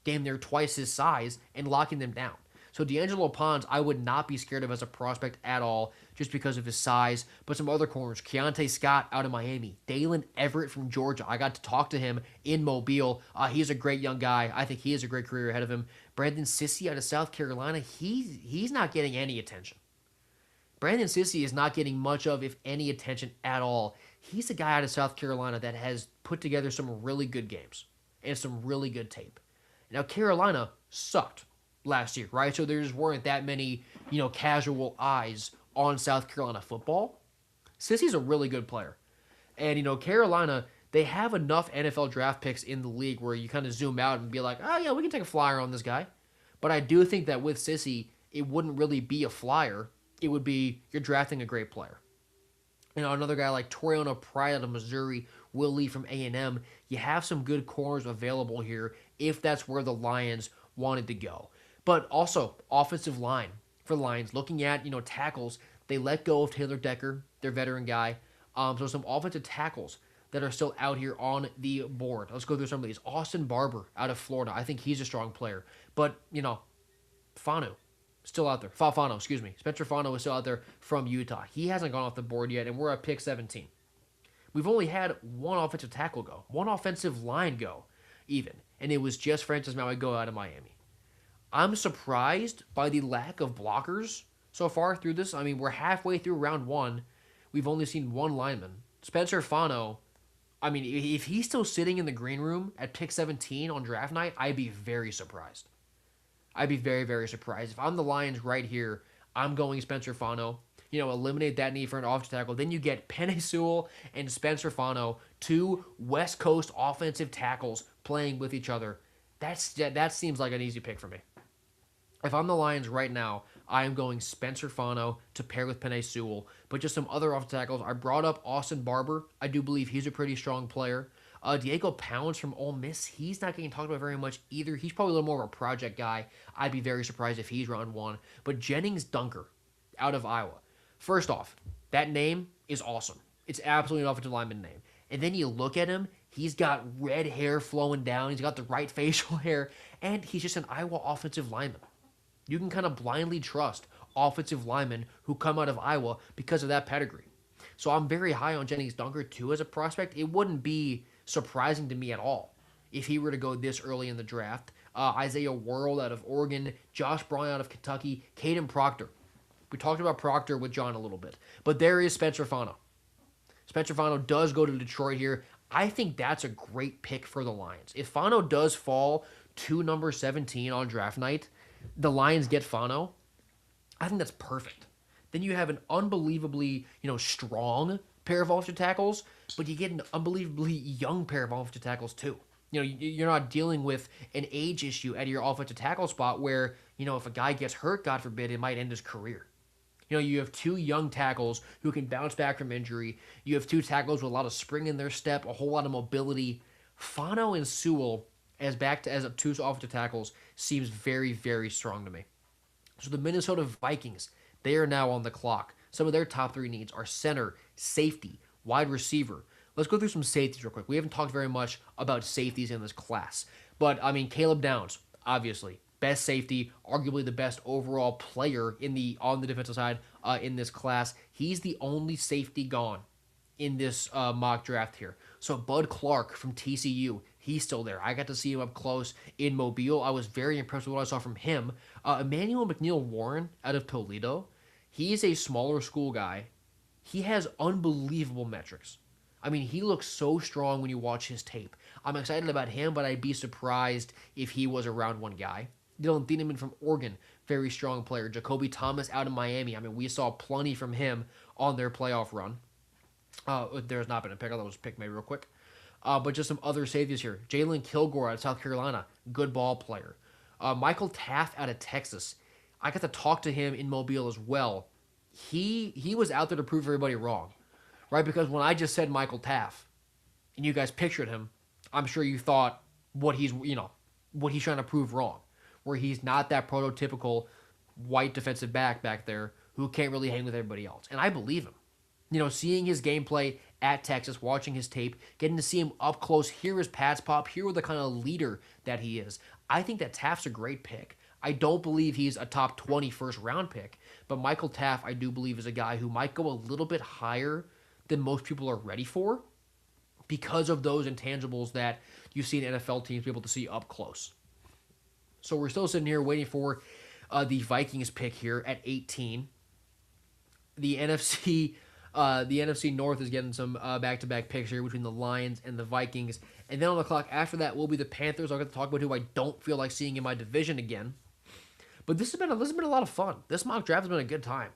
damn near twice his size and locking them down. So D'Angelo Pons, I would not be scared of as a prospect at all just because of his size. But some other corners, Keontae Scott out of Miami, Dalen Everett from Georgia. I got to talk to him in Mobile. He's a great young guy. I think he has a great career ahead of him. Brandon Sissy out of South Carolina, he's not getting any attention. Brandon Sissy is not getting much of, if any, attention at all. He's a guy out of South Carolina that has put together some really good games and some really good tape. Now, Carolina sucked last year, right? So there just weren't that many, casual eyes on South Carolina football. Sissy's a really good player. And, Carolina, they have enough NFL draft picks in the league where you kind of zoom out and be like, oh, yeah, we can take a flyer on this guy. But I do think that with Sissy, it wouldn't really be a flyer. It would be you're drafting a great player. Another guy like Toriano Pride out of Missouri, Will Lee from A&M. You have some good corners available here if that's where the Lions wanted to go. But also, offensive line for the Lions. Looking at, tackles, they let go of Taylor Decker, their veteran guy. So some offensive tackles that are still out here on the board. Let's go through some of these. Austin Barber out of Florida. I think he's a strong player. But, Fanu, still out there. Fafano, excuse me. Spencer Fano is still out there from Utah. He hasn't gone off the board yet, and we're at pick 17. We've only had one offensive tackle go, one offensive line go, even. And it was just Francis Mauigoa out of Miami. I'm surprised by the lack of blockers so far through this. I mean, we're halfway through round one. We've only seen one lineman. Spencer Fano, I mean, if he's still sitting in the green room at pick 17 on draft night, I'd be very surprised. I'd be very, very surprised. If I'm the Lions right here, I'm going Spencer Fano. Eliminate that need for an offensive tackle. Then you get Penei Sewell and Spencer Fano, two West Coast offensive tackles playing with each other. That seems like an easy pick for me. If I'm the Lions right now, I am going Spencer Fano to pair with Penei Sewell. But just some other offensive tackles. I brought up Austin Barber. I do believe he's a pretty strong player. Diego Pounds from Ole Miss, he's not getting talked about very much either. He's probably a little more of a project guy. I'd be very surprised if he's round one. But Jennings Dunker out of Iowa. First off, that name is awesome. It's absolutely an offensive lineman name. And then you look at him, he's got red hair flowing down, he's got the right facial hair, and he's just an Iowa offensive lineman. You can kind of blindly trust offensive linemen who come out of Iowa because of that pedigree. So I'm very high on Jennings Dunker too as a prospect. It wouldn't be surprising to me at all if he were to go this early in the draft. Isaiah World out of Oregon, Josh Braun out of Kentucky, Caden Proctor. We talked about Proctor with John a little bit, but there is Spencer Fano. Spencer Fano does go to Detroit here. I think that's a great pick for the Lions. If Fano does fall to number 17 on draft night, the Lions get Fano. I think that's perfect. Then you have an unbelievably, strong pair of offensive tackles, but you get an unbelievably young pair of offensive tackles too. You're not dealing with an age issue at your offensive tackle spot where, if a guy gets hurt, God forbid, it might end his career. You have two young tackles who can bounce back from injury. You have two tackles with a lot of spring in their step, a whole lot of mobility. Fano and Sewell as two offensive tackles seems very, very strong to me. So the Minnesota Vikings, they are now on the clock. Some of their top three needs are center, safety, wide receiver. Let's go through some safeties real quick. We haven't talked very much about safeties in this class. But, Caleb Downs, obviously. Best safety, arguably the best overall player on the defensive side in this class. He's the only safety gone in this mock draft here. So Bud Clark from TCU, he's still there. I got to see him up close in Mobile. I was very impressed with what I saw from him. Emmanuel McNeil-Warren out of Toledo, he's a smaller school guy. He has unbelievable metrics. He looks so strong when you watch his tape. I'm excited about him, but I'd be surprised if he was a round one guy. Dylan Thieneman from Oregon, very strong player. Jacoby Thomas out of Miami. We saw plenty from him on their playoff run. There's not been a pick. I thought it was a pick maybe real quick. But just some other safeties here. Jalen Kilgore out of South Carolina, good ball player. Michael Taft out of Texas. I got to talk to him in Mobile as well. He was out there to prove everybody wrong, right? Because when I just said Michael Taft, and you guys pictured him, I'm sure you thought what he's trying to prove wrong, where he's not that prototypical white defensive back there who can't really hang with everybody else. And I believe him. Seeing his gameplay at Texas, watching his tape, getting to see him up close, hear his pads pop, hear the kind of leader that he is. I think that Taft's a great pick. I don't believe he's a top 20 first round pick, but Michael Taft I do believe is a guy who might go a little bit higher than most people are ready for because of those intangibles that you see in NFL teams be able to see up close. So we're still sitting here waiting for the Vikings pick here at 18. The NFC North is getting some back-to-back picks here between the Lions and the Vikings. And then on the clock after that will be the Panthers. I'll get to talk about who I don't feel like seeing in my division again. But this has been a lot of fun. This mock draft has been a good time.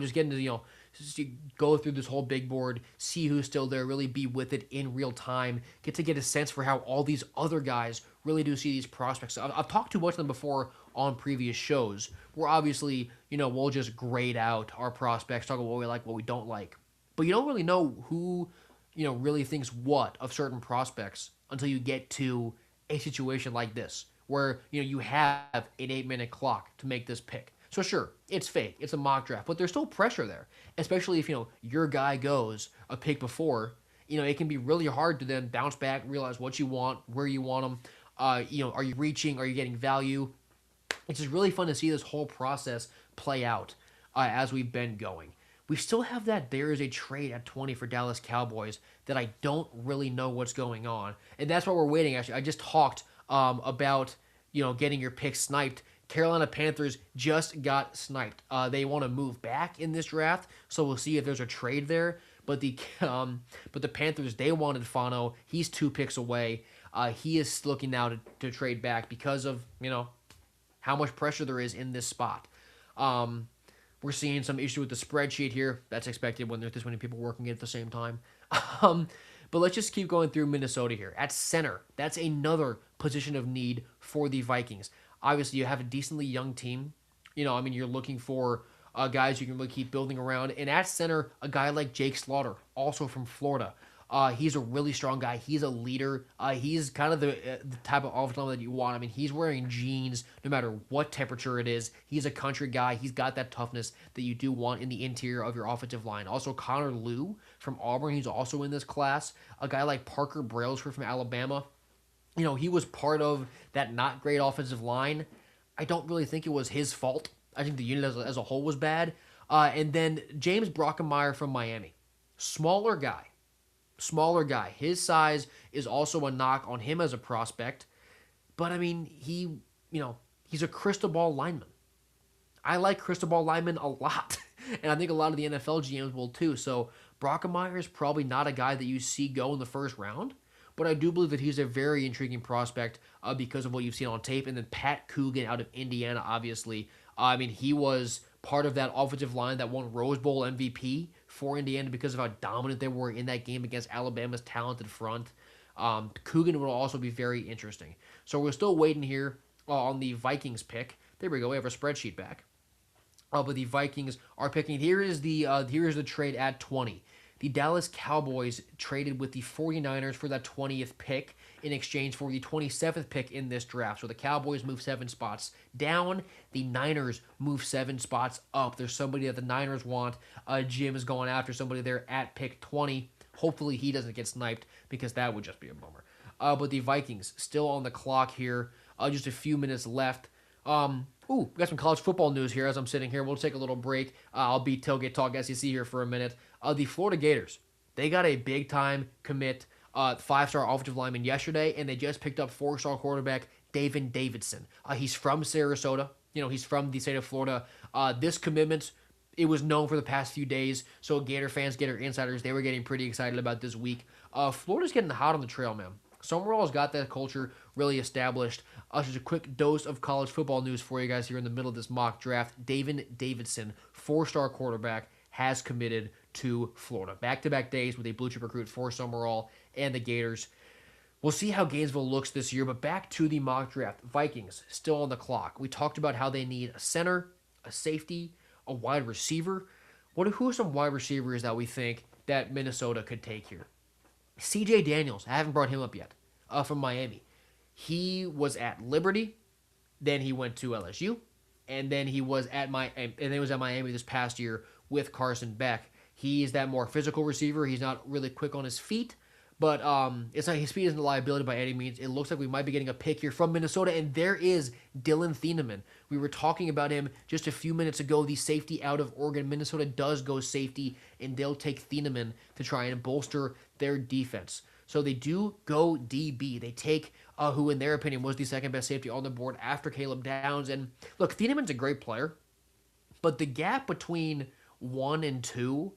Just getting to, just go through this whole big board, see who's still there, really be with it in real time, get a sense for how all these other guys really do see these prospects. I've talked too much of them before on previous shows, where obviously, we'll just grade out our prospects, talk about what we like, what we don't like. But you don't really know who, really thinks what of certain prospects until you get to a situation like this, where, you have an 8-minute clock to make this pick. So sure, it's fake, it's a mock draft, but there's still pressure there, especially if, your guy goes a pick before. It can be really hard to then bounce back, realize what you want, where you want them. Are you reaching? Are you getting value? It's just really fun to see this whole process play out as we've been going. We still have that there is a trade at 20 for Dallas Cowboys that I don't really know what's going on. And that's why we're waiting, actually. I just talked about, getting your pick sniped. Carolina Panthers just got sniped. They want to move back in this draft, so we'll see if there's a trade there. But the Panthers, they wanted Fano. He's 2 picks away. He is looking now to trade back because of how much pressure there is in this spot. We're seeing some issue with the spreadsheet here. That's expected when there's this many people working it at the same time. But let's just keep going through Minnesota here. At center, that's another position of need for the Vikings. Obviously, you have a decently young team. You're looking for guys you can really keep building around. And at center, a guy like Jake Slaughter, also from Florida. He's a really strong guy. He's a leader. He's kind of the type of offensive lineman that you want. I mean, he's wearing jeans no matter what temperature it is. He's a country guy. He's got that toughness that you do want in the interior of your offensive line. Also, Connor Lew from Auburn, he's also in this class. A guy like Parker Brailsford from Alabama. He was part of that not great offensive line. I don't really think it was his fault. I think the unit as a whole was bad. And then James Brockemeyer from Miami. Smaller guy. His size is also a knock on him as a prospect. But, I mean, he's a crystal ball lineman. I like crystal ball linemen a lot. And I think a lot of the NFL GMs will too. So Brockemeyer is probably not a guy that you see go in the first round. But I do believe that he's a very intriguing prospect because of what you've seen on tape. And then Pat Coogan out of Indiana, obviously. He was part of that offensive line that won Rose Bowl MVP for Indiana because of how dominant they were in that game against Alabama's talented front. Coogan will also be very interesting. So we're still waiting here on the Vikings pick. There we go. We have our spreadsheet back. But the Vikings are picking. Here is the trade at 20. The Dallas Cowboys traded with the 49ers for that 20th pick in exchange for the 27th pick in this draft. So the Cowboys move 7 spots down. The Niners move 7 spots up. There's somebody that the Niners want. Jim is going after somebody there at pick 20. Hopefully he doesn't get sniped because that would just be a bummer. But the Vikings still on the clock here. Just a few minutes left. We got some college football news here as I'm sitting here. We'll take a little break. I'll be Tailgate Talk SEC here for a minute. The Florida Gators, they got a big-time commit 5-star offensive lineman yesterday, and they just picked up 4-star quarterback David Davidson. He's from Sarasota. He's from the state of Florida. This commitment, it was known for the past few days, so Gator fans, Gator insiders, they were getting pretty excited about this week. Florida's getting hot on the trail, man. Summerall's got that culture really established. Just a quick dose of college football news for you guys here in the middle of this mock draft. David Davidson, 4-star quarterback, has committed to Florida. Back-to-back days with a blue chip recruit for Summerall and the Gators. We'll see how Gainesville looks this year, but back to the mock draft. Vikings, still on the clock. We talked about how they need a center, a safety, a wide receiver. Who are some wide receivers that we think that Minnesota could take here? C.J. Daniels, I haven't brought him up yet, from Miami. He was at Liberty, then he went to LSU, and then he was at Miami this past year with Carson Beck. He's that more physical receiver. He's not really quick on his feet, but it's not his speed isn't a liability by any means. It looks like we might be getting a pick here from Minnesota, and there is Dylan Thieneman. We were talking about him just a few minutes ago, the safety out of Oregon. Minnesota does go safety, and they'll take Thieneman to try and bolster their defense. So they do go DB. They take who, in their opinion, was the second best safety on the board after Caleb Downs. And look, Thieneman's a great player, but the gap between 1 and 2,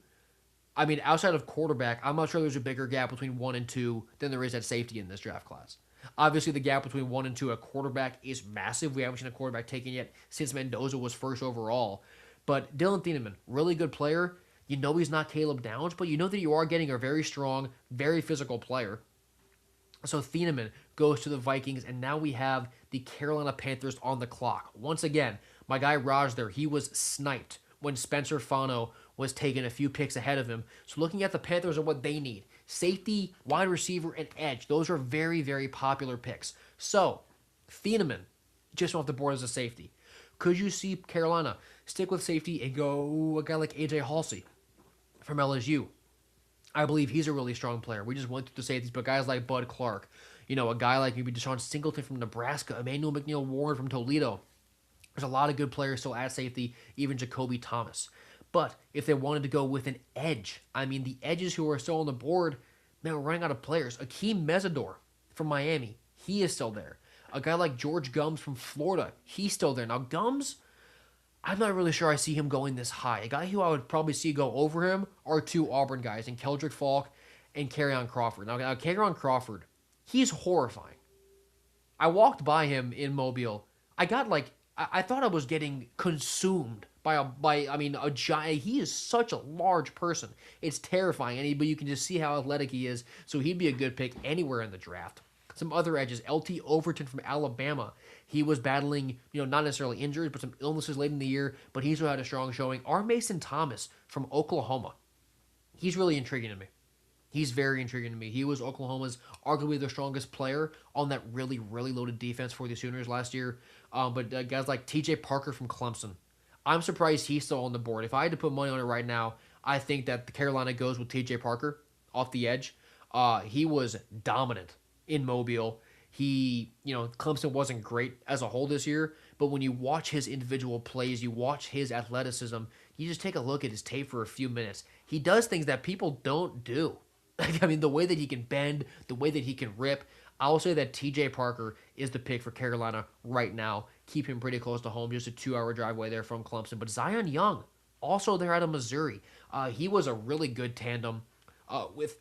outside of quarterback, I'm not sure there's a bigger gap between 1 and 2 than there is at safety in this draft class. Obviously, the gap between 1 and 2 at quarterback is massive. We haven't seen a quarterback taken yet since Mendoza was first overall. But Dylan Thieneman, really good player. You know he's not Caleb Downs, but you know that you are getting a very strong, very physical player. So Thieneman goes to the Vikings, and now we have the Carolina Panthers on the clock. Once again, my guy Raj there, he was sniped when Spencer Fano was taken a few picks ahead of him. So looking at the Panthers and what they need, safety, wide receiver, and edge, those are very, very popular picks. So Thieneman just off the board as a safety. Could you see Carolina stick with safety and go a guy like A.J. Halsey from LSU? I believe he's a really strong player. We just went through the safeties, but guys like Bud Clark, a guy like maybe Deshaun Singleton from Nebraska, Emmanuel McNeil-Warren from Toledo. There's a lot of good players still at safety, even Jacoby Thomas. But if they wanted to go with an edge, the edges who are still on the board, man, we're running out of players. Akeem Mesidor from Miami, he is still there. A guy like George Gums from Florida, he's still there. Now, Gums, I'm not really sure I see him going this high. A guy who I would probably see go over him are two Auburn guys, and Keldrick Falk and Kerryon Crawford. Now Kerryon Crawford, he's horrifying. I walked by him in Mobile. I got like I thought I was getting consumed by a giant. He is such a large person. It's terrifying. But you can just see how athletic he is. So he'd be a good pick anywhere in the draft. Some other edges. LT Overton from Alabama. He was battling, not necessarily injuries, but some illnesses late in the year. But he's had a strong showing. R. Mason Thomas from Oklahoma. He's really intriguing to me. He's very intriguing to me. He was Oklahoma's arguably their strongest player on that really, really loaded defense for the Sooners last year. But guys like T.J. Parker from Clemson, I'm surprised he's still on the board. If I had to put money on it right now, I think that the Carolina goes with T.J. Parker off the edge. He was dominant in Mobile. Clemson wasn't great as a whole this year, but when you watch his individual plays, you watch his athleticism, you just take a look at his tape for a few minutes. He does things that people don't do. I mean, the way that he can bend, the way that he can rip. I'll say that TJ Parker is the pick for Carolina right now. Keep him pretty close to home, just a 2-hour drive away there from Clemson. But Zion Young, also there out of Missouri. He was a really good tandem with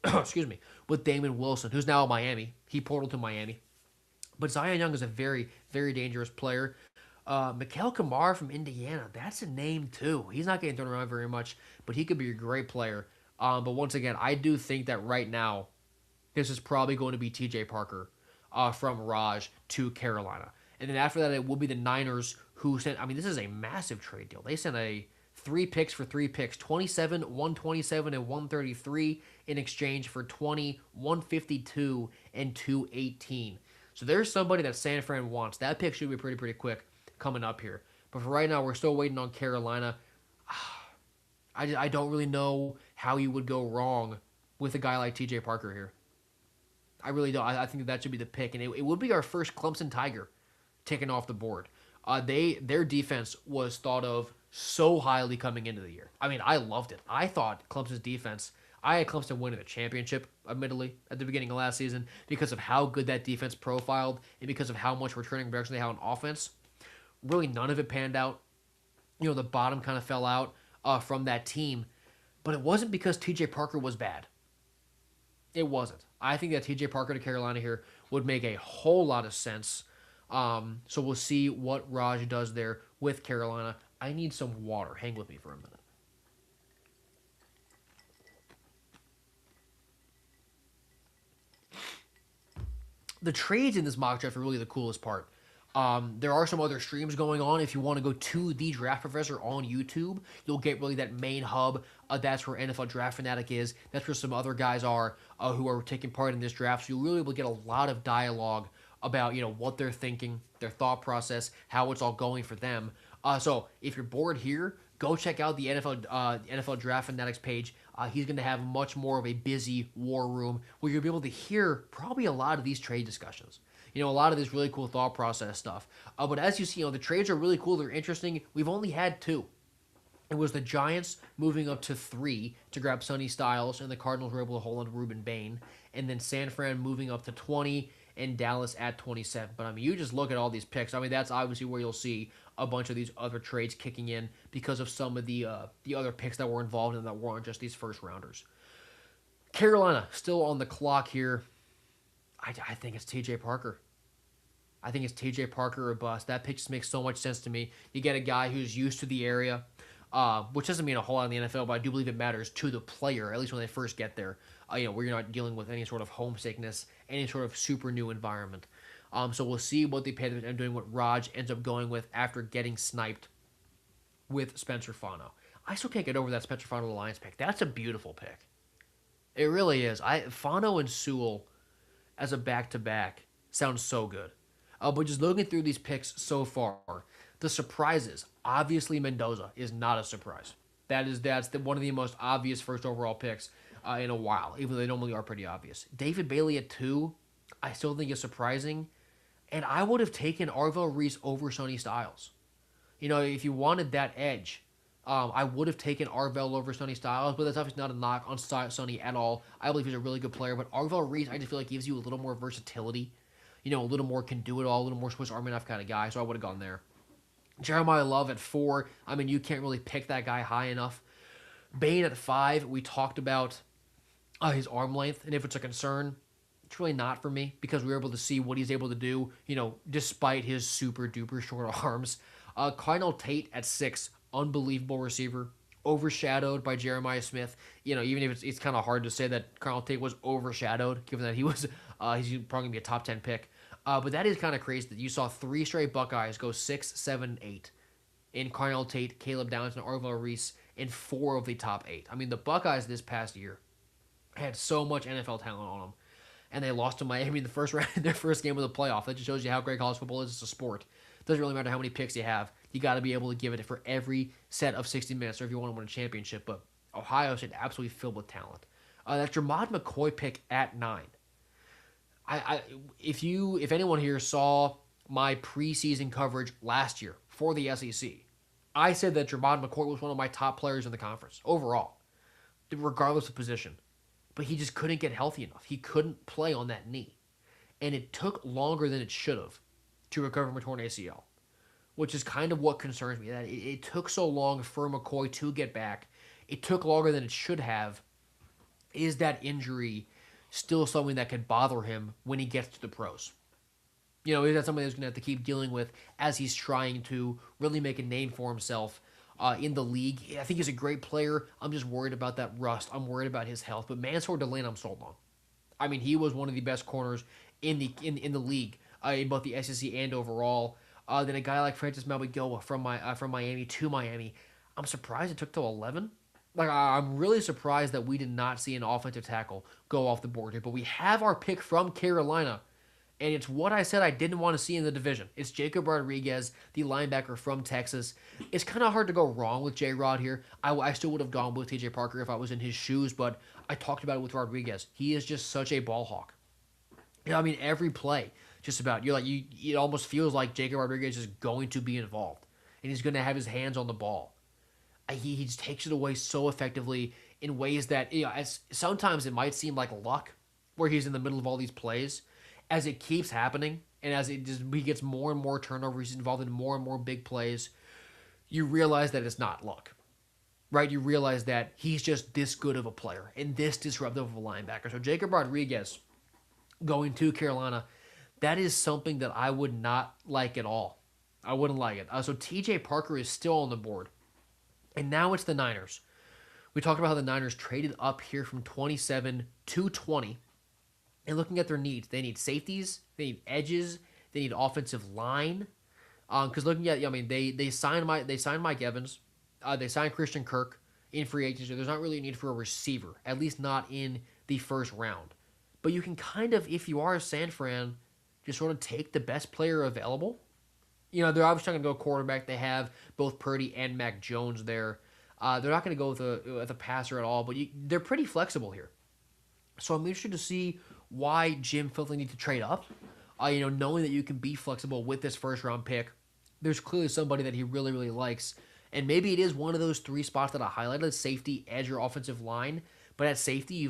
with Damon Wilson, who's now at Miami. He portaled to Miami. But Zion Young is a very, very dangerous player. Mikael Kamara from Indiana, that's a name too. He's not getting thrown around very much, but he could be a great player. But once again, I do think that right now, this is probably going to be T.J. Parker from Raj to Carolina. And then after that, it will be the Niners who sent, this is a massive trade deal. They sent 3 picks for 3 picks, 27, 127, and 133 in exchange for 20, 152, and 218. So there's somebody that San Fran wants. That pick should be pretty quick coming up here. But for right now, we're still waiting on Carolina. I don't really know how you would go wrong with a guy like TJ Parker here. I really don't. I think that should be the pick, and it would be our first Clemson Tiger taken off the board. Their defense was thought of so highly coming into the year. I loved it. I thought Clemson's defense. I had Clemson winning the championship, admittedly, at the beginning of last season because of how good that defense profiled and because of how much returning production they had on offense. Really, none of it panned out. The bottom kind of fell out from that team, but it wasn't because T.J. Parker was bad. It wasn't. I think that T.J. Parker to Carolina here would make a whole lot of sense. So we'll see what Raj does there with Carolina. I need some water. Hang with me for a minute. The trades in this mock draft are really the coolest part. There are some other streams going on. If you want to go to the Draft Professor on YouTube, you'll get really that main hub. That's where NFL Draft Fanatic is. That's where some other guys are who are taking part in this draft. So you'll really be able to get a lot of dialogue about what they're thinking, their thought process, how it's all going for them. So if you're bored here, go check out the NFL Draft Fanatics page. He's going to have much more of a busy war room where you'll be able to hear probably a lot of these trade discussions. A lot of this really cool thought process stuff. But as you see, the trades are really cool. They're interesting. We've only had 2. It was the Giants moving up to 3 to grab Sonny Styles, and the Cardinals were able to hold on to Ruben Bain. And then San Fran moving up to 20, and Dallas at 27. But, you just look at all these picks. That's obviously where you'll see a bunch of these other trades kicking in because of some of the other picks that were involved and that weren't just these first-rounders. Carolina still on the clock here. I think it's T.J. Parker. I think it's T.J. Parker or bust. That pick just makes so much sense to me. You get a guy who's used to the area, which doesn't mean a whole lot in the NFL, but I do believe it matters to the player, at least when they first get there, where you're not dealing with any sort of homesickness, any sort of super new environment. So we'll see what they end up doing, what Raj ends up going with after getting sniped with Spencer Fano. I still can't get over that Spencer Fano Lions pick. That's a beautiful pick. It really is. Fano and Sewell as a back-to-back sounds so good. But just looking through these picks so far, the surprises, obviously Mendoza is not a surprise. That's one of the most obvious first overall picks in a while, even though they normally are pretty obvious. David Bailey at 2, I still think is surprising. And I would have taken Arvell Reese over Sonny Styles. If you wanted that edge, I would have taken Arvell over Sonny Styles, but that's obviously not a knock on Sonny at all. I believe he's a really good player, but Arvell Reese, I just feel like gives you a little more versatility. a little more can do it all, a little more Swiss Army knife kind of guy. So I would have gone there. Jeremiah Love at 4. I mean, you can't really pick that guy high enough. Bane at 5. We talked about his arm length, and if it's a concern, it's really not for me because we were able to see what he's able to do, despite his super duper short arms. Cardinal Tate at 6, unbelievable receiver, overshadowed by Jeremiah Smith. Even if it's kind of hard to say that Cardinal Tate was overshadowed, given that he's probably gonna be a top 10 pick. But that is kind of crazy that you saw 3 straight Buckeyes go 6, 7, 8 in Cardinal Tate, Caleb Downs, and Orville Reese in 4 of the top 8. I mean, the Buckeyes this past year had so much NFL talent on them, and they lost to Miami in the first round, their first game of the playoff. That just shows you how great college football is. It's a sport. It doesn't really matter how many picks you have. You got to be able to give it for every set of 60 minutes, or if you want to win a championship. But Ohio State absolutely filled with talent. That Jermod McCoy pick at 9. If anyone here saw my preseason coverage last year for the SEC, I said that Jermod McCoy was one of my top players in the conference overall, regardless of position. But he just couldn't get healthy enough. He couldn't play on that knee. And it took longer than it should have to recover from a torn ACL, which is kind of what concerns me. That it took so long for McCoy to get back. It took longer than it should have. Is that injury still something that could bother him when he gets to the pros? Is that something that's going to have to keep dealing with as he's trying to really make a name for himself in the league? I think he's a great player. I'm just worried about that rust. I'm worried about his health. But Mansour Delane, I'm sold on. I mean, he was one of the best corners in the league in both the SEC and overall. Then a guy like Francis Mauigoa from Miami to Miami. I'm surprised it took till 11. I'm really surprised that we did not see an offensive tackle go off the board here. But we have our pick from Carolina, and it's what I said I didn't want to see in the division. It's Jacob Rodriguez, the linebacker from Texas. It's kind of hard to go wrong with J-Rod here. I still would have gone with TJ Parker if I was in his shoes, but I talked about it with Rodriguez. He is just such a ball hawk. I mean, every play, just about, it almost feels like Jacob Rodriguez is going to be involved, and he's going to have his hands on the ball. He just takes it away so effectively in ways that, sometimes it might seem like luck, where he's in the middle of all these plays. As it keeps happening, and as he gets more and more turnovers, he's involved in more and more big plays, you realize that it's not luck, right? You realize that he's just this good of a player and this disruptive of a linebacker. So Jacob Rodriguez going to Carolina, that is something that I would not like at all. I wouldn't like it. So TJ Parker is still on the board. And now it's the Niners. We talked about how the Niners traded up here from 27 to 20. And looking at their needs, they need safeties, they need edges, they need offensive line. Because looking at, they signed Mike Evans, they signed Christian Kirk in free agency. There's not really a need for a receiver, at least not in the first round. But you can kind of, if you are a San Fran, just sort of take the best player available. They're obviously not going to go quarterback. They have both Purdy and Mac Jones there. They're not going to go with a passer at all, but they're pretty flexible here. So I'm interested to see why Jim felt they need to trade up. Knowing that you can be flexible with this first round pick, there's clearly somebody that he really, really likes. And maybe it is one of those 3 spots that I highlighted: safety, edge, or offensive line. But at safety,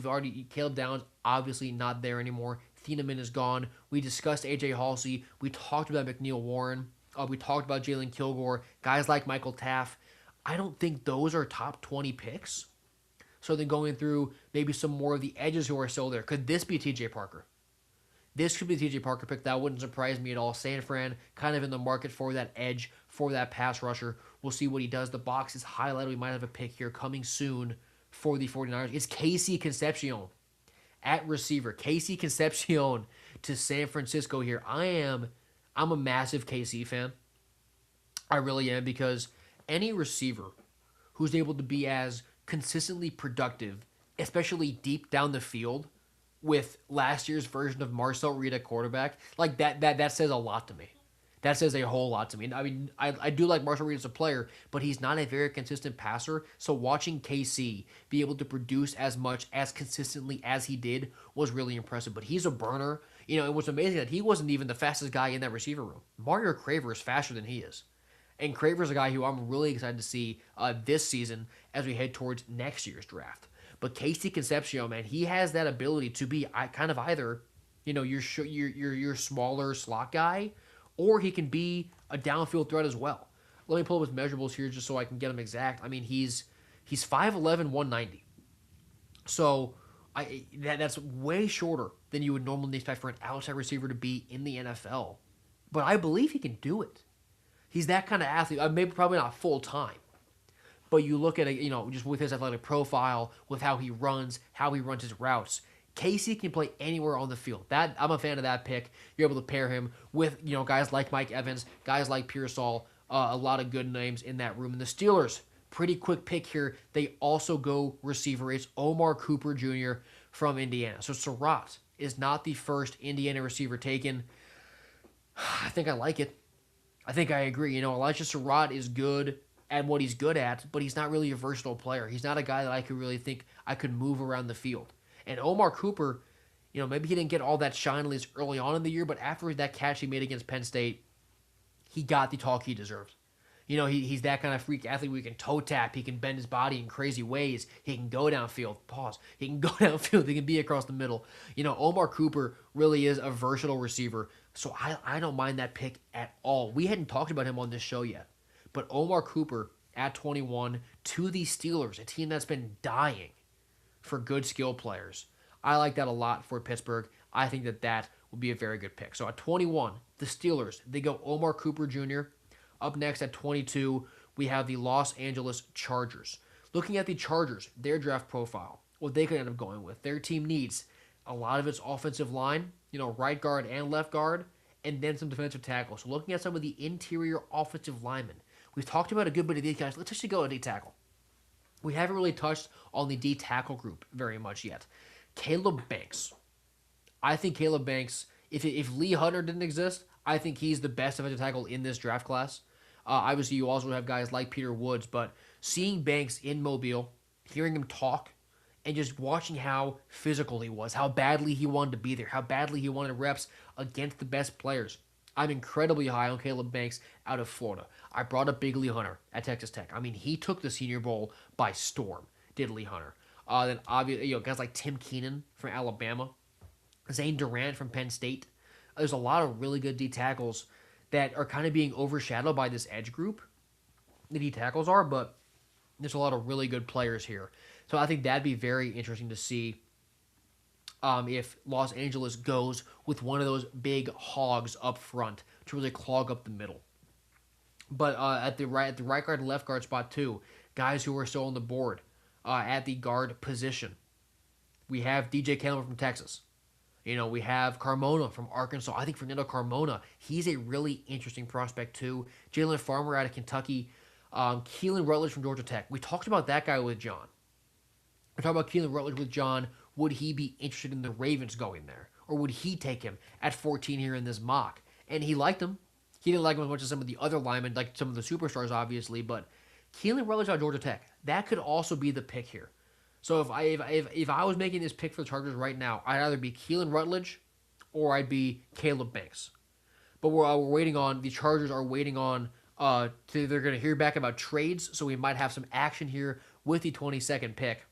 Caleb Downs, obviously not there anymore. Thieneman is gone. We discussed A.J. Halsey. We talked about McNeil Warren. We talked about Jalen Kilgore. Guys like Michael Taff. I don't think those are top 20 picks. So then going through maybe some more of the edges who are still there. Could this be TJ Parker? This could be the TJ Parker pick. That wouldn't surprise me at all. San Fran kind of in the market for that edge, for that pass rusher. We'll see what he does. The box is highlighted. We might have a pick here coming soon for the 49ers. It's Casey Concepcion at receiver. Casey Concepcion to San Francisco here. I'm a massive KC fan. I really am, because any receiver who's able to be as consistently productive, especially deep down the field, with last year's version of Marcel Reed at quarterback, like that says a lot to me. That says a whole lot to me. I mean, I do like Marcel Reed as a player, but he's not a very consistent passer. So watching KC be able to produce as much, as consistently as he did was really impressive. But he's a burner. And what's amazing that he wasn't even the fastest guy in that receiver room. Mario Craver is faster than he is. And Craver's a guy who I'm really excited to see this season as we head towards next year's draft. But Casey Concepcion, man, he has that ability to be kind of either, your smaller slot guy, or he can be a downfield threat as well. Let me pull up his measurables here just so I can get him exact. I mean, he's 5'11", 190. So that's way shorter than you would normally expect for an outside receiver to be in the NFL. But I believe he can do it. He's that kind of athlete. Maybe probably not full time, but you look at it, just with his athletic profile, with how he runs his routes. Casey can play anywhere on the field. That I'm a fan of that pick. You're able to pair him with guys like Mike Evans, guys like Pearsall, a lot of good names in that room. And the Steelers, pretty quick pick here. They also go receiver. It's Omar Cooper Jr. from Indiana. So Surratt is not the first Indiana receiver taken. I think I like it. I think I agree. Elijah Surratt is good at what he's good at, but he's not really a versatile player. He's not a guy that I could really think I could move around the field. And Omar Cooper, maybe he didn't get all that shine at least early on in the year, but after that catch he made against Penn State, he got the talk he deserved. He's that kind of freak athlete where he can toe tap, he can bend his body in crazy ways, he can go downfield, he can go downfield, he can be across the middle. Omar Cooper really is a versatile receiver, so I don't mind that pick at all. We hadn't talked about him on this show yet, but Omar Cooper at 21 to the Steelers, a team that's been dying for good skill players. I like that a lot for Pittsburgh. I think that would be a very good pick. So at 21, the Steelers, they go Omar Cooper Jr. Up next at 22, we have the Los Angeles Chargers. Looking at the Chargers, their draft profile, what they could end up going with. Their team needs a lot of its offensive line, right guard and left guard, and then some defensive tackles. So looking at some of the interior offensive linemen, we've talked about a good bit of these guys. Let's actually go to D tackle. We haven't really touched on the D tackle group very much yet. Caleb Banks. I think Caleb Banks, if Lee Hunter didn't exist, I think he's the best defensive tackle in this draft class. Obviously, you also have guys like Peter Woods, but seeing Banks in Mobile, hearing him talk, and just watching how physical he was, how badly he wanted to be there, how badly he wanted reps against the best players. I'm incredibly high on Caleb Banks out of Florida. I brought up Big Lee Hunter at Texas Tech. I mean, he took the Senior Bowl by storm, did Lee Hunter. Then obviously, guys like Tim Keenan from Alabama, Zane Durant from Penn State. There's a lot of really good D tackles that are kind of being overshadowed by this edge group. The D tackles are, but there's a lot of really good players here. So I think that'd be very interesting to see if Los Angeles goes with one of those big hogs up front to really clog up the middle. But at the right guard and left guard spot too, guys who are still on the board at the guard position. We have DJ Campbell from Texas. We have Carmona from Arkansas. I think Fernando Carmona, he's a really interesting prospect too. Jalen Farmer out of Kentucky. Keelan Rutledge from Georgia Tech. We talked about that guy with John. We talked about Keelan Rutledge with John. Would he be interested in the Ravens going there? Or would he take him at 14 here in this mock? And he liked him. He didn't like him as much as some of the other linemen, like some of the superstars, obviously. But Keelan Rutledge out of Georgia Tech, that could also be the pick here. So if I was making this pick for the Chargers right now, I'd either be Keelan Rutledge or I'd be Caleb Banks. But we're waiting on, the Chargers are waiting on, they're going to hear back about trades, so we might have some action here with the 22nd pick,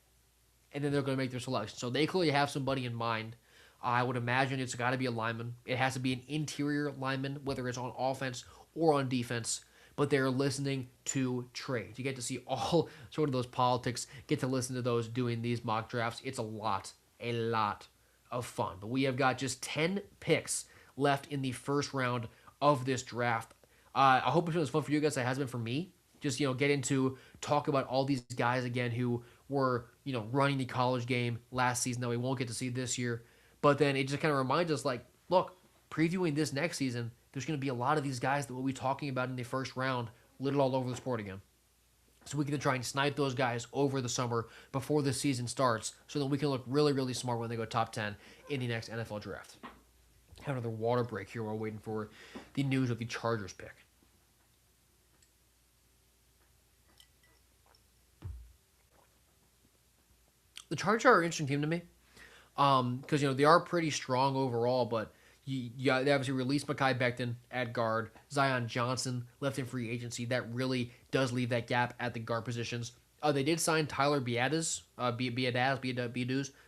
and then they're going to make their selection. So they clearly have somebody in mind. I would imagine it's got to be a lineman. It has to be an interior lineman, whether it's on offense or on defense. But they're listening to trades. You get to see all sort of those politics, get to listen to those doing these mock drafts. It's a lot of fun. But we have got just 10 picks left in the first round of this draft. I hope it was fun for you guys. It has been for me. Just, get into talk about all these guys again who were, running the college game last season that we won't get to see this year. But then it just kind of reminds us, like, look, previewing this next season, there's going to be a lot of these guys that we'll be talking about in the first round, little all over the sport again. So we can try and snipe those guys over the summer before the season starts so that we can look really, really smart when they go top 10 in the next NFL draft. Have another water break here while we're waiting for the news of the Chargers pick. The Chargers are an interesting team to me because, they are pretty strong overall, but they obviously released Mekhi Becton at guard. Zion Johnson left in free agency. That really does leave that gap at the guard positions. They did sign Tyler Biadasz,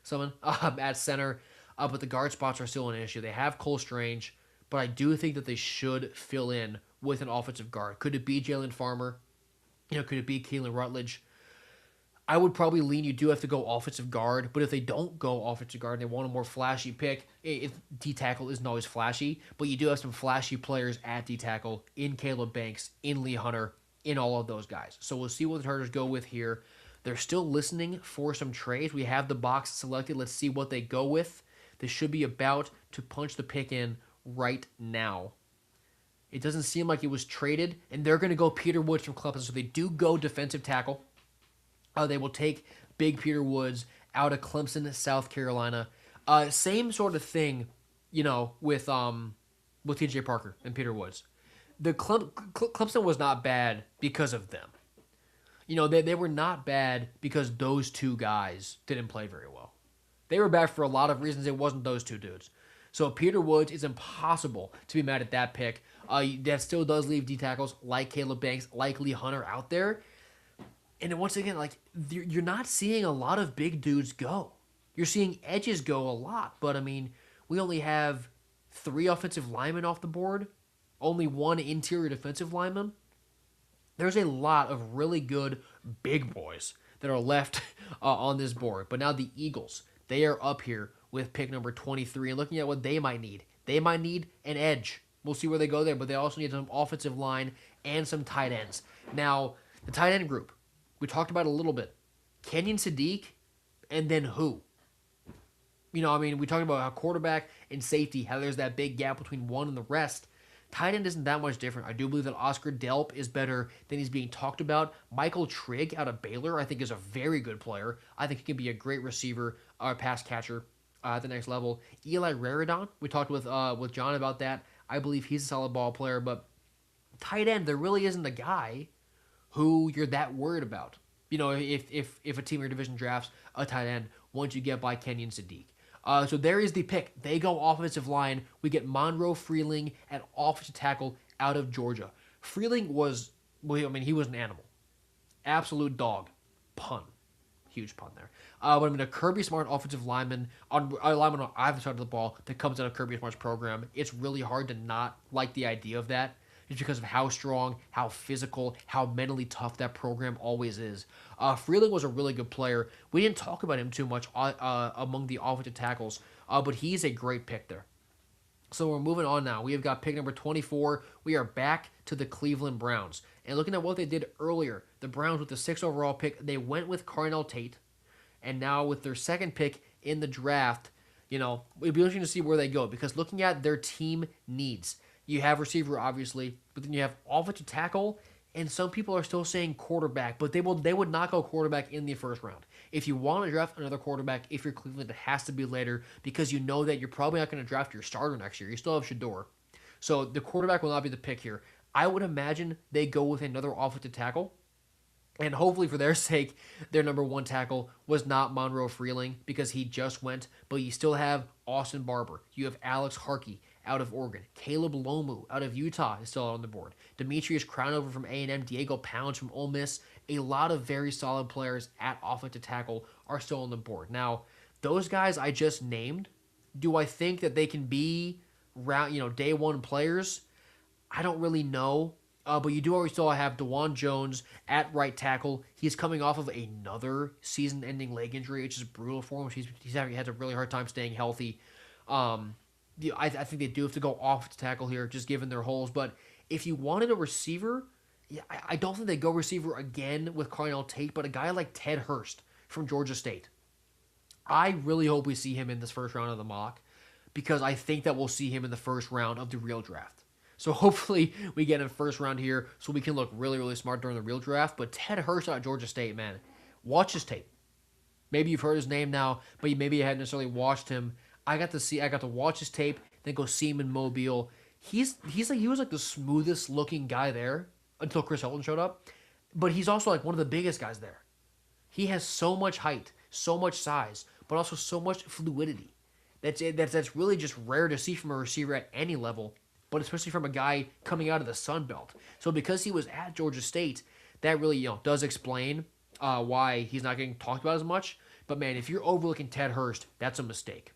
someone at center. but the guard spots are still an issue. They have Cole Strange, but I do think that they should fill in with an offensive guard. Could it be Jalen Farmer? Could it be Keelan Rutledge? I would probably lean you do have to go offensive guard, but if they don't go offensive guard and they want a more flashy pick, D tackle isn't always flashy, but you do have some flashy players at D tackle in Caleb Banks, in Lee Hunter, in all of those guys. So we'll see what the Chargers go with here. They're still listening for some trades. We have the box selected. Let's see what they go with. This should be about to punch the pick in right now. It doesn't seem like it was traded, and they're going to go Peter Woods from Clemson. So they do go defensive tackle. They will take Big Peter Woods out of Clemson, South Carolina. Same sort of thing, with T.J. Parker and Peter Woods. The Clemson was not bad because of them. They were not bad because those two guys didn't play very well. They were bad for a lot of reasons. It wasn't those two dudes. So Peter Woods, is impossible to be mad at that pick. That still does leave D tackles like Caleb Banks, like Lee Hunter out there. And once again, you're not seeing a lot of big dudes go. You're seeing edges go a lot. But, we only have 3 offensive linemen off the board. Only 1 interior defensive lineman. There's a lot of really good big boys that are left on this board. But now the Eagles, they are up here with pick number 23 and looking at what they might need. They might need an edge. We'll see where they go there, but they also need some offensive line and some tight ends. Now, the tight end group, we talked about it a little bit. Kenyon Sadiq, and then who? We talked about how quarterback and safety, how there's that big gap between one and the rest. Tight end isn't that much different. I do believe that Oscar Delp is better than he's being talked about. Michael Trigg out of Baylor, I think, is a very good player. I think he can be a great receiver or pass catcher at the next level. Eli Raridon, we talked with John about that. I believe he's a solid ball player, but tight end, there really isn't a guy who you're that worried about. If a team or division drafts a tight end once you get by Kenyon Sadiq. So there is the pick. They go offensive line. We get Monroe Freeling at offensive tackle out of Georgia. Freeling was, he was an animal. Absolute dog. Pun. Huge pun there. But a Kirby Smart offensive lineman on either side of the ball that comes out of Kirby Smart's program. It's really hard to not like the idea of that. Just because of how strong, how physical, how mentally tough that program always is. Freeling was a really good player. We didn't talk about him too much among the offensive tackles, but he's a great pick there. So we're moving on now. We have got pick number 24. We are back to the Cleveland Browns. And looking at what they did earlier, the Browns with the 6th overall pick, they went with Carnell Tate. And now with their second pick in the draft, it'd be interesting to see where they go. Because looking at their team needs, you have receiver, obviously, but then you have offensive tackle, and some people are still saying quarterback, but they would not go quarterback in the first round. If you want to draft another quarterback, if you're Cleveland, it has to be later because you know that you're probably not going to draft your starter next year. You still have Shedeur. So the quarterback will not be the pick here. I would imagine they go with another offensive tackle, and hopefully for their sake, their number 1 tackle was not Monroe Freeling because he just went, but you still have Austin Barber. You have Alex Harkey out of Oregon. Caleb Lomu out of Utah is still on the board. Demetrius Crownover from A&M. Diego Pounds from Ole Miss. A lot of very solid players at offensive tackle are still on the board. Now, those guys I just named, do I think that they can be day 1 players? I don't really know. But you do always still have DeJuan Jones at right tackle. He's coming off of another season-ending leg injury, which is brutal for him. He's had a really hard time staying healthy. I think they do have to go off to tackle here, just given their holes. But if you wanted a receiver, I don't think they go receiver again with Carnell Tate, but a guy like Ted Hurst from Georgia State. I really hope we see him in this first round of the mock because I think that we'll see him in the first round of the real draft. So hopefully we get in the first round here so we can look really, really smart during the real draft. But Ted Hurst out of Georgia State, man, watch his tape. Maybe you've heard his name now, but maybe you hadn't necessarily watched him. I got to watch his tape, then go see him in Mobile. He was like the smoothest looking guy there until Chris Hilton showed up. But he's also like one of the biggest guys there. He has so much height, so much size, but also so much fluidity. That's really just rare to see from a receiver at any level, but especially from a guy coming out of the Sun Belt. So because he was at Georgia State, that really does explain why he's not getting talked about as much. But man, if you're overlooking Ted Hurst, that's a mistake.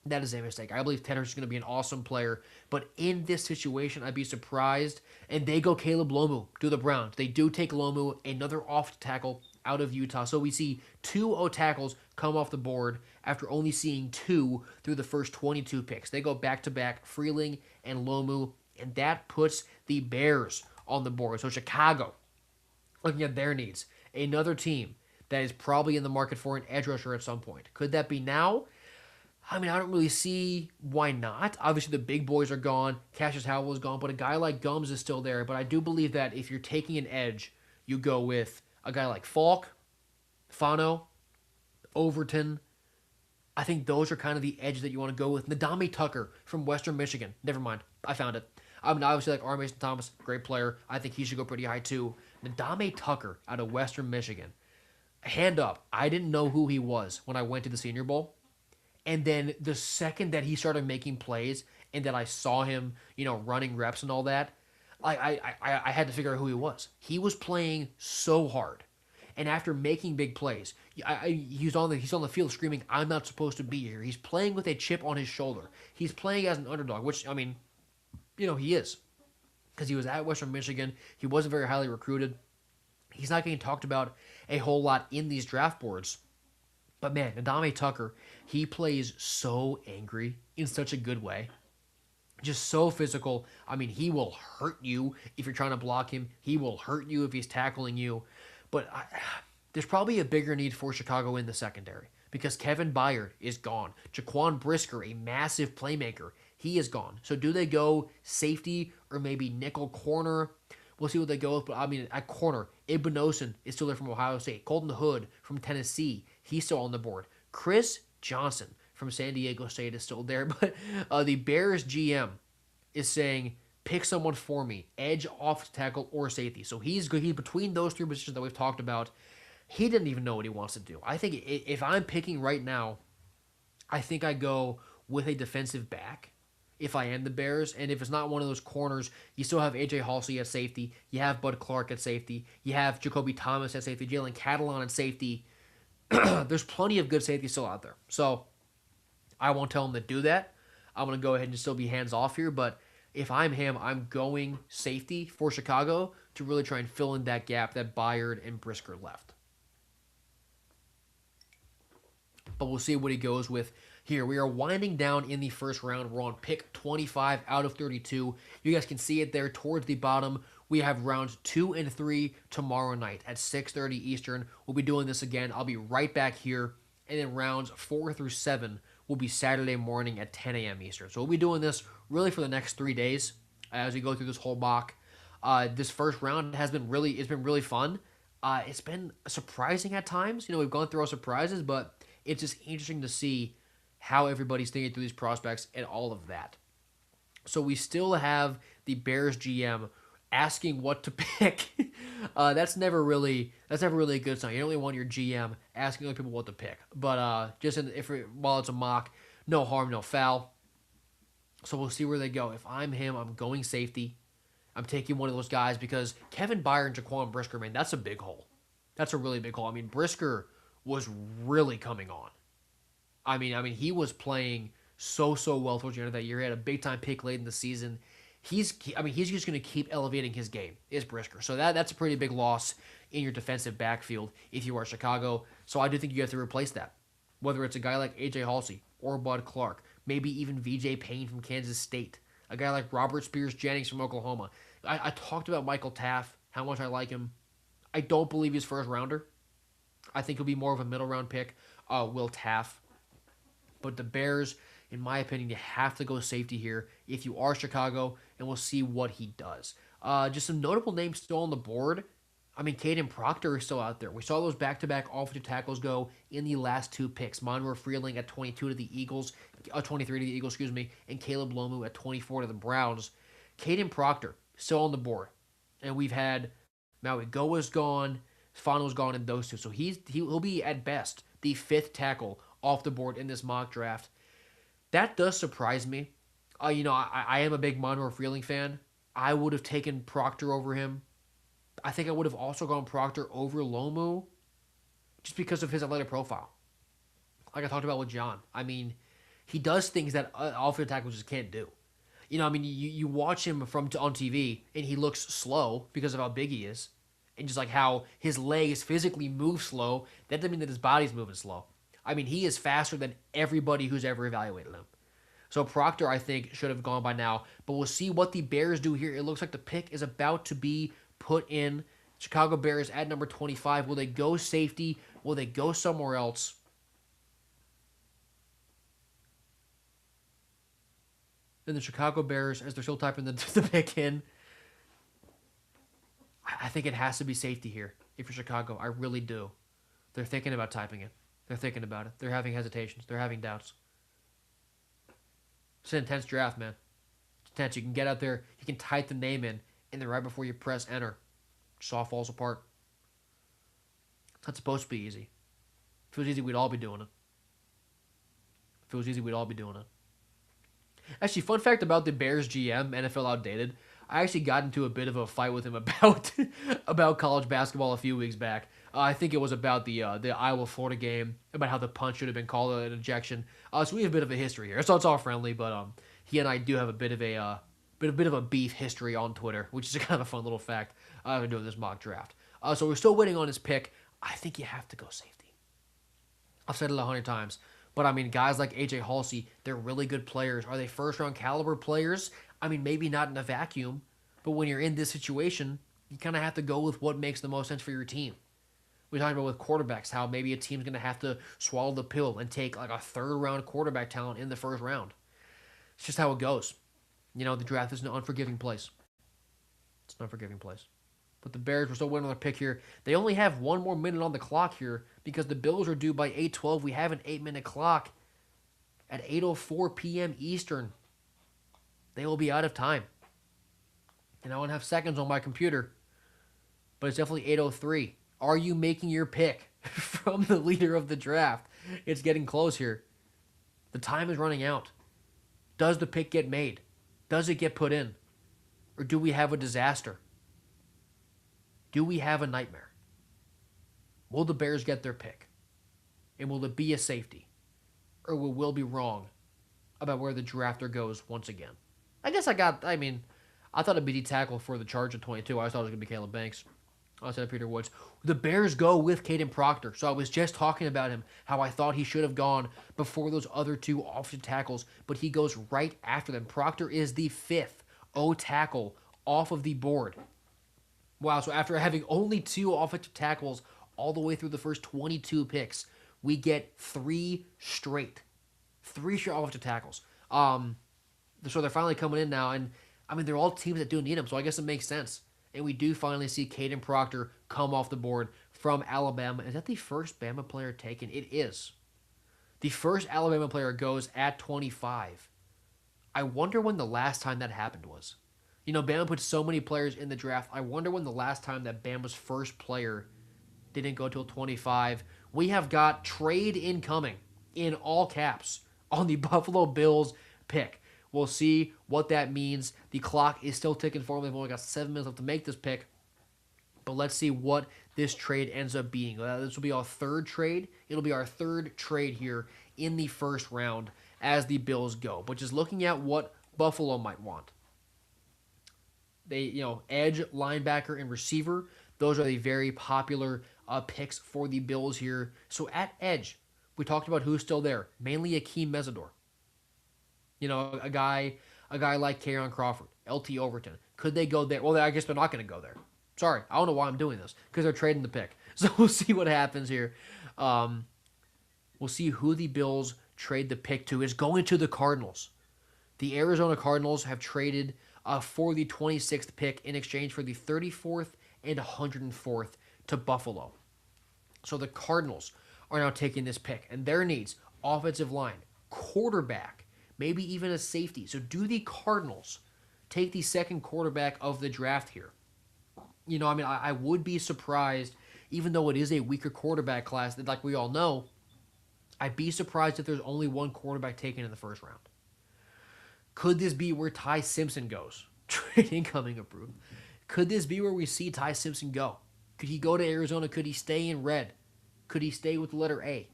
That is a mistake. I believe Tedder's going to be an awesome player, but in this situation, I'd be surprised. And they go Caleb Lomu to the Browns. They do take Lomu, another off tackle out of Utah. So we see two O tackles come off the board after only seeing two through the first 22 picks. They go back to back, Freeling and Lomu, and that puts the Bears on the board. So Chicago, looking at their needs, another team that is probably in the market for an edge rusher at some point. Could that be now? I mean, I don't really see why not. Obviously, the big boys are gone. Cassius Howell is gone, but a guy like Gums is still there. But I do believe that if you're taking an edge, you go with a guy like Falk, Fano, Overton. I think those are kind of the edge that you want to go with. Nadame Tucker from Western Michigan. Never mind. I found it. I mean, obviously, like R. Mason Thomas, great player. I think he should go pretty high too. Nadame Tucker out of Western Michigan. Hand up. I didn't know who he was when I went to the Senior Bowl. And then the second that he started making plays and that I saw him, running reps and all that, I had to figure out who he was. He was playing so hard, and after making big plays, he's on the field screaming, "I'm not supposed to be here." He's playing with a chip on his shoulder. He's playing as an underdog, which I mean, he is, because he was at Western Michigan. He wasn't very highly recruited. He's not getting talked about a whole lot in these draft boards. But man, Nadame Tucker, he plays so angry in such a good way. Just so physical. I mean, he will hurt you if you're trying to block him. He will hurt you if he's tackling you. But there's probably a bigger need for Chicago in the secondary because Kevin Byard is gone. Jaquan Brisker, a massive playmaker, he is gone. So do they go safety or maybe nickel corner? We'll see what they go with. But I mean, at corner, Ibn is still there from Ohio State. Colton Hood from Tennessee, he's still on the board. Chris Johnson from San Diego State is still there. But the Bears GM is saying, pick someone for me, edge, off tackle, or safety. So he's good. He's between those three positions that we've talked about. He didn't even know what he wants to do. I think if I'm picking right now, I think I go with a defensive back if I am the Bears. And if it's not one of those corners, you still have A.J. Halsey at safety. You have Bud Clark at safety. You have Jacoby Thomas at safety. Jalen Catalon at safety. There's plenty of good safety still out there. So I won't tell him to do that. I'm going to go ahead and still be hands off here. But if I'm him, I'm going safety for Chicago to really try and fill in that gap that Byard and Brisker left. But we'll see what he goes with here. We are winding down in the first round. We're on pick 25 out of 32. You guys can see it there towards the bottom. We have rounds 2 and 3 tomorrow night at 6:30 Eastern. We'll be doing this again. I'll be right back here. And then rounds 4 through 7 will be Saturday morning at 10 a.m. Eastern. So we'll be doing this really for the next 3 days as we go through this whole mock. This first round it's been really fun. It's been surprising at times. We've gone through our surprises, but it's just interesting to see how everybody's thinking through these prospects and all of that. So we still have the Bears GM asking what to pick. That's never really a good sign. You don't really want your GM asking other people what to pick. But while it's a mock, no harm, no foul. So we'll see where they go. If I'm him, I'm going safety. I'm taking one of those guys because Kevin Byard and Jaquan Brisker, man, that's a big hole. That's a really big hole. I mean, Brisker was really coming on. I mean, he was playing so well towards the end of that year. He had a big time pick late in the season. He's just going to keep elevating his game, is Brisker. So that's a pretty big loss in your defensive backfield if you are Chicago. So I do think you have to replace that. Whether it's a guy like A.J. Halsey or Bud Clark, maybe even V.J. Payne from Kansas State, a guy like Robert Spears-Jennings from Oklahoma. I talked about Michael Taft, how much I like him. I don't believe he's first rounder. I think he'll be more of a middle round pick, Will Taft. But the Bears, in my opinion, you have to go safety here if you are Chicago, and we'll see what he does. Just some notable names still on the board. I mean, Caden Proctor is still out there. We saw those back-to-back offensive tackles go in the last 2 picks. Monroe Freeling at 22 to the Eagles, 23 to the Eagles, and Caleb Lomu at 24 to the Browns. Caden Proctor still on the board, and we've had Maui Goa's gone, Fano's gone, and those two. So he'll be at best the 5th tackle off the board in this mock draft. That does surprise me. I am a big Monroe Freeling fan. I would have taken Proctor over him. I think I would have also gone Proctor over Lomu just because of his athletic profile. Like I talked about with John. I mean, He does things that offensive tackles just can't do. You know, I mean, you watch him from on TV, and he looks slow because of how big he is, and just like how his legs physically move slow. That doesn't mean that his body's moving slow. I mean, he is faster than everybody who's ever evaluated him. So Proctor, I think, should have gone by now. But we'll see what the Bears do here. It looks like the pick is about to be put in. Chicago Bears at number 25. Will they go safety? Will they go somewhere else? And the Chicago Bears, as they're still typing the pick in, I think it has to be safety here. If you're Chicago, I really do. They're thinking about typing it. They're thinking about it. They're having hesitations. They're having doubts. It's an intense draft, man. It's intense. You can get out there, you can type the name in, and then right before you press enter, just all falls apart. It's not supposed to be easy. If it was easy, we'd all be doing it. If it was easy, we'd all be doing it. Actually, fun fact about the Bears GM, NFL Outdated. I actually got into a bit of a fight with him about about college basketball a few weeks back. I think it was about the Iowa-Florida game, about how the punch should have been called an ejection. So we have a bit of a history here. So it's all friendly, but he and I do have a bit of a beef history on Twitter, which is kind of a fun little fact doing this mock draft. So we're still waiting on his pick. I think you have to go safety. I've said it 100 times. But, I mean, guys like A.J. Halsey, they're really good players. Are they first-round caliber players? I mean, maybe not in a vacuum. But when you're in this situation, you kind of have to go with what makes the most sense for your team. We talked about with quarterbacks, how maybe a team's going to have to swallow the pill and take like a third-round quarterback talent in the first round. It's just how it goes. You know, the draft is an unforgiving place. It's an unforgiving place. But the Bears were still waiting on their pick here. They only have one more minute on the clock here because the Bills are due by 8:12. We have an 8-minute clock at 8:04 p.m. Eastern. They will be out of time. And I don't have seconds on my computer, but it's definitely 8:03. Are you making your pick from the leader of the draft? It's getting close here. The time is running out. Does the pick get made? Does it get put in? Or do we have a disaster? Do we have a nightmare? Will the Bears get their pick? And will it be a safety? Or will Will be wrong about where the drafter goes once again? I thought it'd be the tackle for the charge at 22. I thought it was going to be Caleb Banks. I said Peter Woods. The Bears go with Caden Proctor. So I was just talking about him, how I thought he should have gone before those other two offensive tackles, but he goes right after them. Proctor is the 5th O tackle off of the board. Wow, so after having only 2 offensive tackles all the way through the first 22 picks, we get 3 straight offensive tackles. So they're finally coming in now, and I mean, they're all teams that do need them, so I guess it makes sense. And we do finally see Caden Proctor come off the board from Alabama. Is that the first Bama player taken? It is. The first Alabama player goes at 25. I wonder when the last time that happened was. You know, Bama put so many players in the draft. I wonder when the last time that Bama's first player didn't go till 25. We have got trade incoming in all caps on the Buffalo Bills pick. We'll see what that means. The clock is still ticking for them. They've only got 7 minutes left to make this pick. But let's see what this trade ends up being. This will be our 3rd trade. It'll be our 3rd trade here in the first round as the Bills go. But just looking at what Buffalo might want. They, edge, linebacker, and receiver. Those are the very popular picks for the Bills here. So at edge, we talked about who's still there. Mainly Akeem Mesidor. You know, a guy like K'Ron Crawford, LT Overton. Could they go there? Well, I guess they're not going to go there. Sorry, I don't know why I'm doing this. Because they're trading the pick. So we'll see what happens here. We'll see who the Bills trade the pick to. Is going to the Cardinals. The Arizona Cardinals have traded for the 26th pick in exchange for the 34th and 104th to Buffalo. So the Cardinals are now taking this pick. And their needs, offensive line, quarterback, maybe even a safety. So do the Cardinals take the second quarterback of the draft here? You know, I mean, I would be surprised, even though it is a weaker quarterback class, that like we all know, I'd be surprised if there's only one quarterback taken in the first round. Could this be where Ty Simpson goes? Trade incoming approved. Could this be where we see Ty Simpson go? Could he go to Arizona? Could he stay in red? Could he stay with the letter A?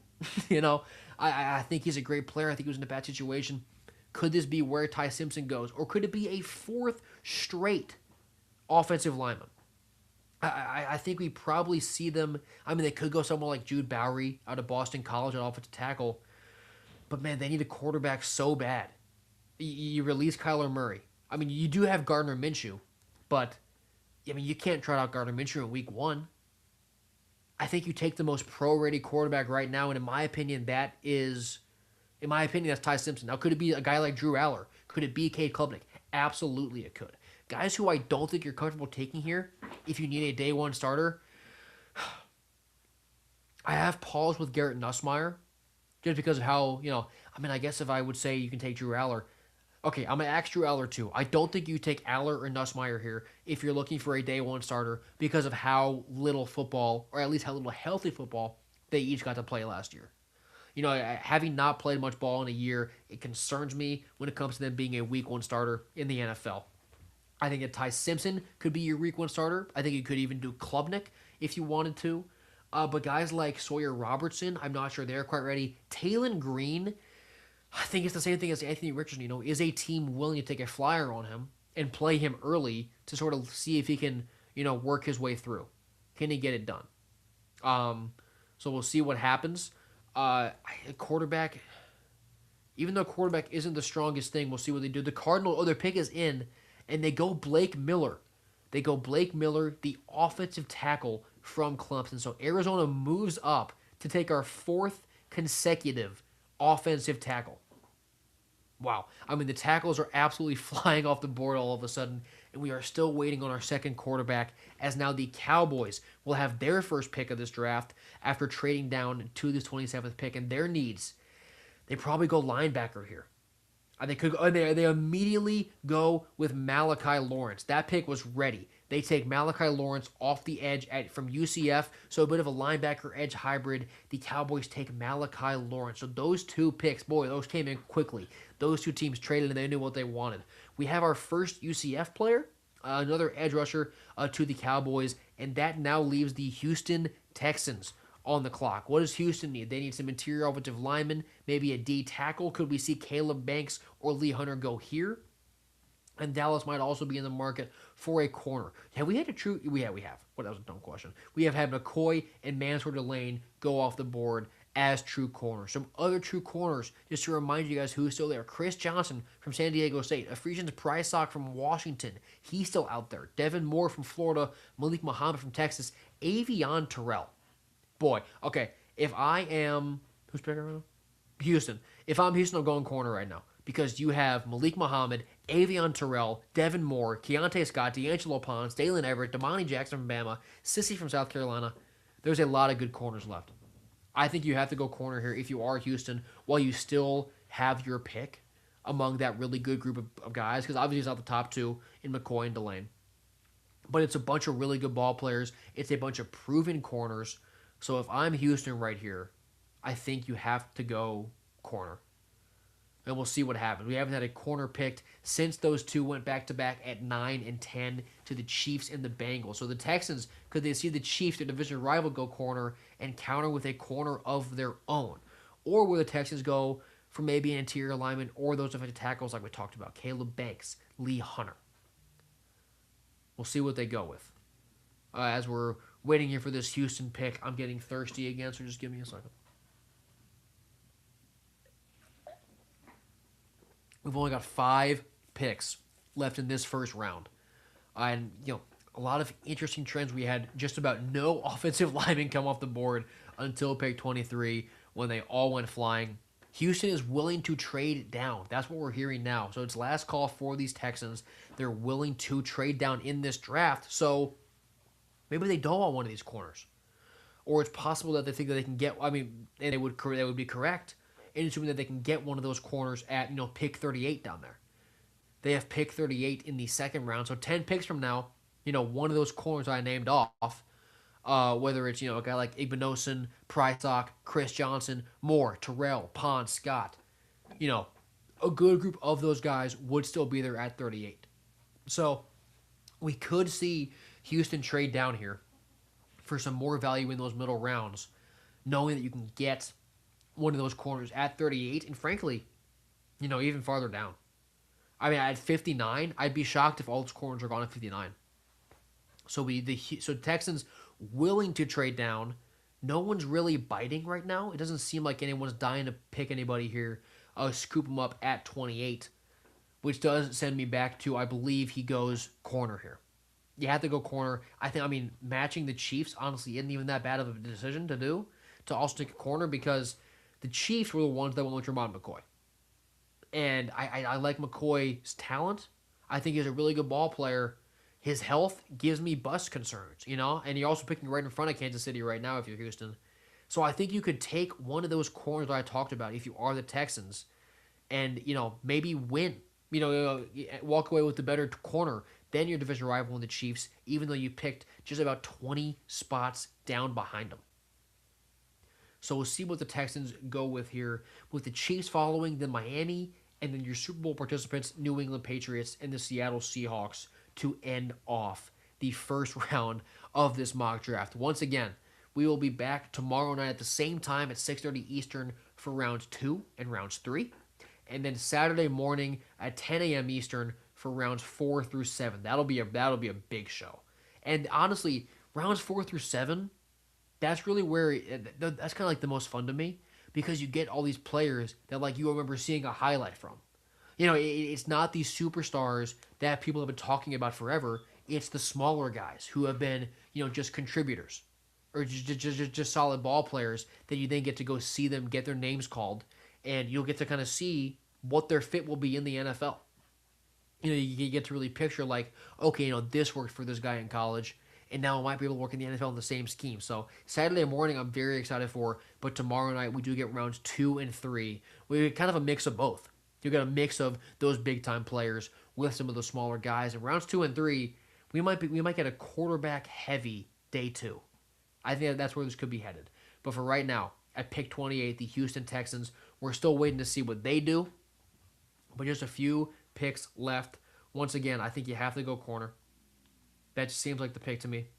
You know, I think he's a great player. I think he was in a bad situation. Could this be where Ty Simpson goes? Or could it be a fourth straight offensive lineman? I think we probably see them. I mean, they could go somewhere like Jude Bowery out of Boston College at offensive tackle. But man, they need a quarterback so bad. You release Kyler Murray. I mean, you do have Gardner Minshew, but I mean, you can't try out Gardner Minshew in week one. I think you take the most pro-ready quarterback right now, and in my opinion, that's Ty Simpson. Now, could it be a guy like Drew Aller? Could it be Cade Klubnik? Absolutely, it could. Guys who I don't think you're comfortable taking here, if you need a day one starter, I have pause with Garrett Nussmeier, just because of how, I mean, I guess if I would say you can take Drew Aller, okay, I'm going to ask Drew Aller too. I don't think you take Aller or Nussmeier here if you're looking for a day one starter because of how little football, or at least how little healthy football, they each got to play last year. Having not played much ball in a year, it concerns me when it comes to them being a week one starter in the NFL. I think that Ty Simpson could be your week one starter. I think you could even do Klubnik if you wanted to. But guys like Sawyer Robertson, I'm not sure they're quite ready. Talon Green, I think it's the same thing as Anthony Richardson. Is a team willing to take a flyer on him and play him early to sort of see if he can, work his way through? Can he get it done? So we'll see what happens. Quarterback, even though quarterback isn't the strongest thing, we'll see what they do. The Cardinals, their pick is in, and they go Blake Miller. They go Blake Miller, the offensive tackle from Clemson. So Arizona moves up to take our fourth consecutive offensive tackle. Wow. I mean, the tackles are absolutely flying off the board all of a sudden, and we are still waiting on our second quarterback, as now the Cowboys will have their first pick of this draft after trading down to this 27th pick, and their needs, they probably go linebacker here. They immediately go with Malachi Lawrence. That pick was ready. They take Malachi Lawrence off the edge from UCF, so a bit of a linebacker edge hybrid. The Cowboys take Malachi Lawrence. So those two picks, boy, those came in quickly. Those two teams traded and they knew what they wanted. We have our first UCF player, another edge rusher to the Cowboys, and that now leaves the Houston Texans on the clock. What does Houston need? They need some interior offensive linemen, maybe a D tackle. Could we see Caleb Banks or Lee Hunter go here? And Dallas might also be in the market for a corner. Have we had a true? We have. Well, that was a dumb question. We have had McCoy and Mansour Delane go off the board as true corners. Some other true corners, just to remind you guys who's still there. Chris Johnson from San Diego State. Ephesians Prysock from Washington. He's still out there. Devin Moore from Florida. Malik Muhammad from Texas. Avion Terrell. Boy, okay, if I am... Who's picking right now? Houston. If I'm Houston, I'm going corner right now. Because you have Malik Muhammad, Avion Terrell, Devin Moore, Keontae Scott, D'Angelo Pons, Dalen Everett, Damani Jackson from Bama, Sissy from South Carolina. There's a lot of good corners left. I think you have to go corner here if you are Houston while you still have your pick among that really good group of guys. Because obviously it's not the top two in McCoy and Delane. But it's a bunch of really good ball players. It's a bunch of proven corners. So if I'm Houston right here, I think you have to go corner. And we'll see what happens. We haven't had a corner picked since those two went back-to-back at 9 and 10 to the Chiefs and the Bengals. So the Texans, could they see the Chiefs, their division rival, go corner and counter with a corner of their own? Or will the Texans go for maybe an interior lineman or those defensive tackles like we talked about, Caleb Banks, Lee Hunter? We'll see what they go with. As we're waiting here for this Houston pick, I'm getting thirsty again, so just give me a second. We've only got 5 picks left in this first round. And, a lot of interesting trends. We had just about no offensive linemen come off the board until pick 23 when they all went flying. Houston is willing to trade down. That's what we're hearing now. So it's last call for these Texans. They're willing to trade down in this draft. So maybe they don't want one of these corners. Or it's possible that they think that they can get, and they would be correct, in assuming that they can get one of those corners at, pick 38 down there. They have pick 38 in the second round. So 10 picks from now, one of those corners I named off, whether it's, a guy like Igbinosun, Prysock, Chris Johnson, Moore, Terrell, Pond, Scott, a good group of those guys would still be there at 38. So we could see Houston trade down here for some more value in those middle rounds, knowing that you can get one of those corners at 38, and frankly, even farther down. I mean, at 59, I'd be shocked if all those corners are gone at 59. So Texans willing to trade down. No one's really biting right now. It doesn't seem like anyone's dying to pick anybody here. Scoop him up at 28, which does send me back to I believe he goes corner here. You have to go corner. I mean, matching the Chiefs honestly isn't even that bad of a decision to do. To also take a corner because the Chiefs were the ones that went with Jermon McCoy, and I like McCoy's talent. I think he's a really good ball player. His health gives me bust concerns, and you're also picking right in front of Kansas City right now if you're Houston. So I think you could take one of those corners that I talked about if you are the Texans and, maybe win. Walk away with the better corner than your division rival in the Chiefs, even though you picked just about 20 spots down behind them. So we'll see what the Texans go with here, with the Chiefs following, then Miami, and then your Super Bowl participants, New England Patriots and the Seattle Seahawks, to end off the first round of this mock draft. Once again, we will be back tomorrow night at the same time at 6:30 Eastern for rounds 2 and rounds 3, and then Saturday morning at 10 a.m. Eastern for rounds 4 through 7. That'll be a big show. And honestly, rounds 4 through 7, that's really where that's kind of like the most fun to me because you get all these players that like you remember seeing a highlight from. It's not these superstars that people have been talking about forever. It's the smaller guys who have been, just contributors or just solid ball players that you then get to go see them get their names called, and you'll get to kind of see what their fit will be in the NFL. You get to really picture like, okay, this worked for this guy in college, and now I might be able to work in the NFL in the same scheme. So Saturday morning, I'm very excited for, but tomorrow night we do get rounds 2 and 3. We get kind of a mix of both. You got a mix of those big time players with some of the smaller guys. And rounds 2 and 3, we might get a quarterback heavy day 2. I think that's where this could be headed. But for right now, at pick 28, the Houston Texans, we're still waiting to see what they do. But just a few picks left. Once again, I think you have to go corner. That just seems like the pick to me.